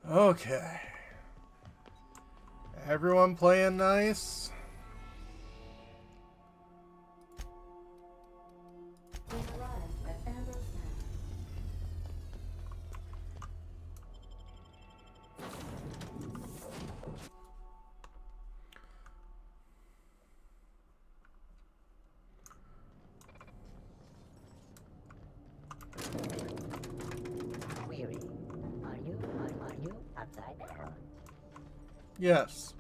Okay. Everyone playing nice? We arrived at Ambrose Manor. Weary. Are you upside down? Yes.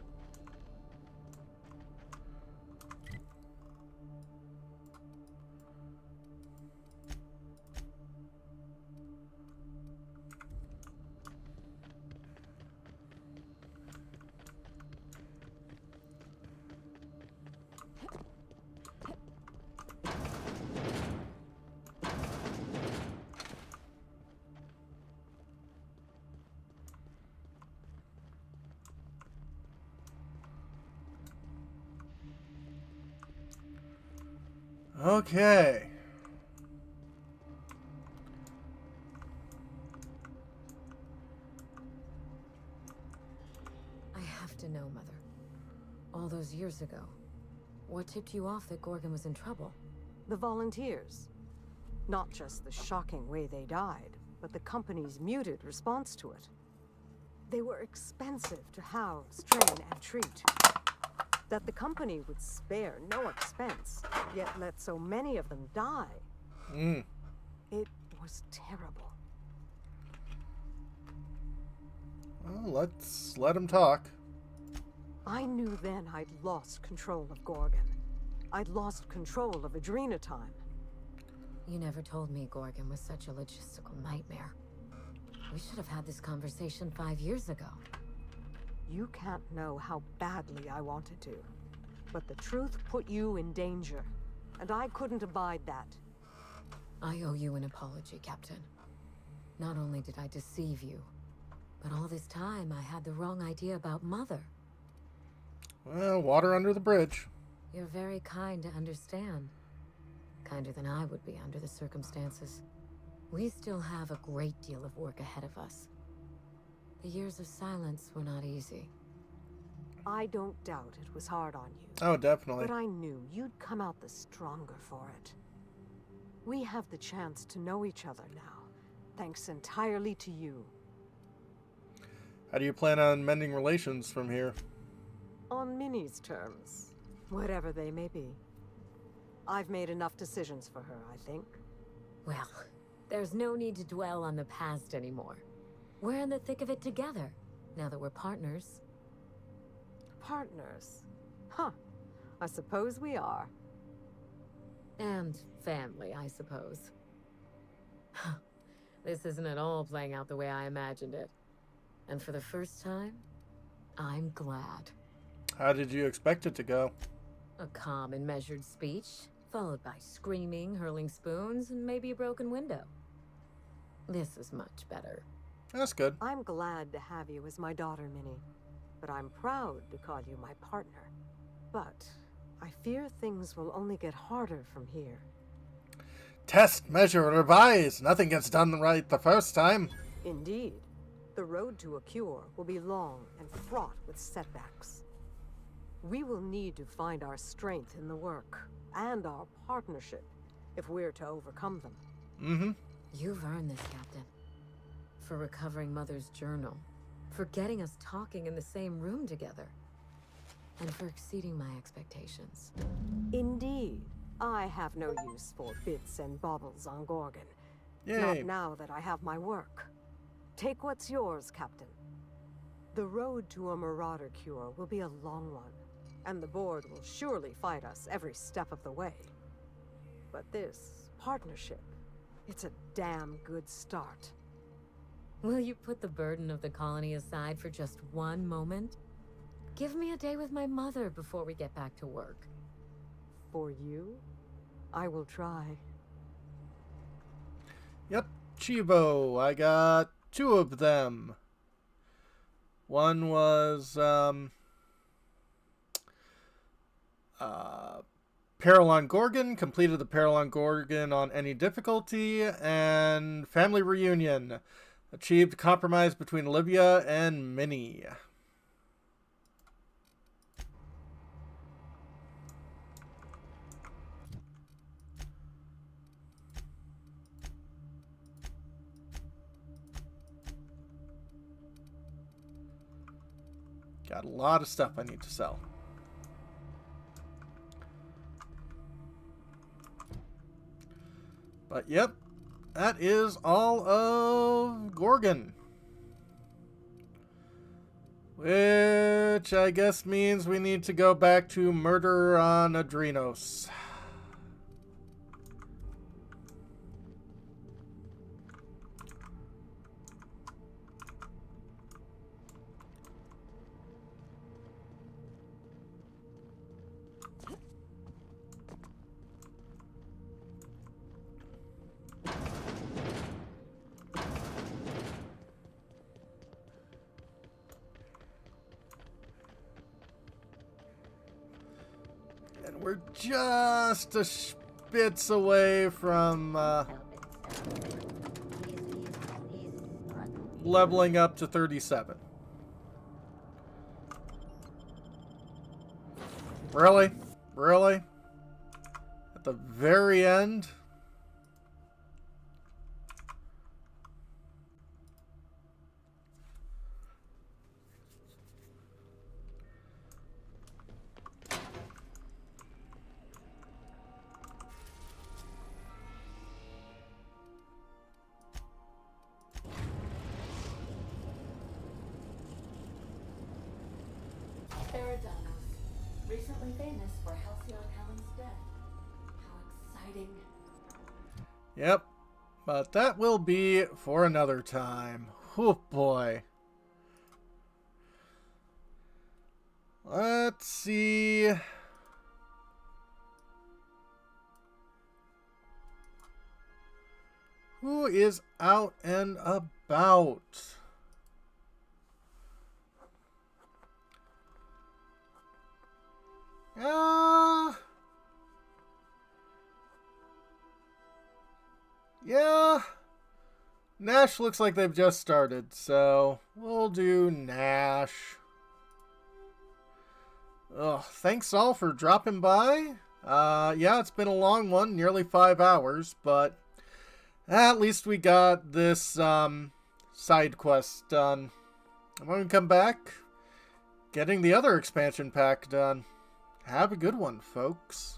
Okay. I have to know, Mother. All those years ago, what tipped you off that Gorgon was in trouble? The volunteers. Not just the shocking way they died, but the company's muted response to it. They were expensive to house, train, and treat. That the company would spare no expense, yet let so many of them die. It was terrible. Well, let's let him talk. I knew then I'd lost control of Gorgon. I'd lost control of Adrenatime. You never told me Gorgon was such a logistical nightmare. We should have had this conversation 5 years ago. You can't know how badly I wanted to. But the truth put you in danger, and I couldn't abide that. I owe you an apology, Captain. Not only did I deceive you, but all this time I had the wrong idea about Mother. Well, water under the bridge. You're very kind to understand. Kinder than I would be under the circumstances. We still have a great deal of work ahead of us. The years of silence were not easy. I don't doubt it was hard on you. Oh, definitely. But I knew you'd come out the stronger for it. We have the chance to know each other now, thanks entirely to you. How do you plan on mending relations from here? On Minnie's terms, whatever they may be. I've made enough decisions for her, I think. Well, there's no need to dwell on the past anymore. We're in the thick of it together, now that we're partners. Partners? Huh. I suppose we are. And family, I suppose. This isn't at all playing out the way I imagined it. And for the first time, I'm glad. How did you expect it to go? A calm and measured speech, followed by screaming, hurling spoons, and maybe a broken window. This is much better. That's good. I'm glad to have you as my daughter, Minnie. But I'm proud to call you my partner. But I fear things will only get harder from here. Test, measure, revise. Nothing gets done right the first time. Indeed. The road to a cure will be long and fraught with setbacks. We will need to find our strength in the work and our partnership if we're to overcome them. Mm-hmm. You've earned this, Captain. For recovering Mother's journal, for getting us talking in the same room together, and for exceeding my expectations. Indeed. I have no use for bits and baubles on Gorgon. Yay. Not now that I have my work. Take what's yours, Captain. The road to a Marauder cure will be a long one, and the Board will surely fight us every step of the way. But this partnership, it's a damn good start. Will you put the burden of the colony aside for just one moment? Give me a day with my mother before we get back to work. For you, I will try. Yep, Chivo. I got 2 of them. One was Peril on Gorgon, completed the Peril on Gorgon on any difficulty, and Family Reunion, achieved compromise between Olivia and Minnie. Got a lot of stuff I need to sell. But yep, that is all of Gorgon. Which I guess means we need to go back to Murder on Adrenos. We're just a spitz away from leveling up to 37. Really? Really? At the very end? Eridanos, recently famous for Halcyon Helen's death. How exciting. Yep, but that will be for another time. Oh boy. Let's see. Who is out and about? Yeah. Nash looks like they've just started, so we'll do Nash. Thanks all for dropping by. Yeah, it's been a long one, nearly 5 hours, but at least we got this side quest done. And when we come back, getting the other expansion pack done. Have a good one, folks.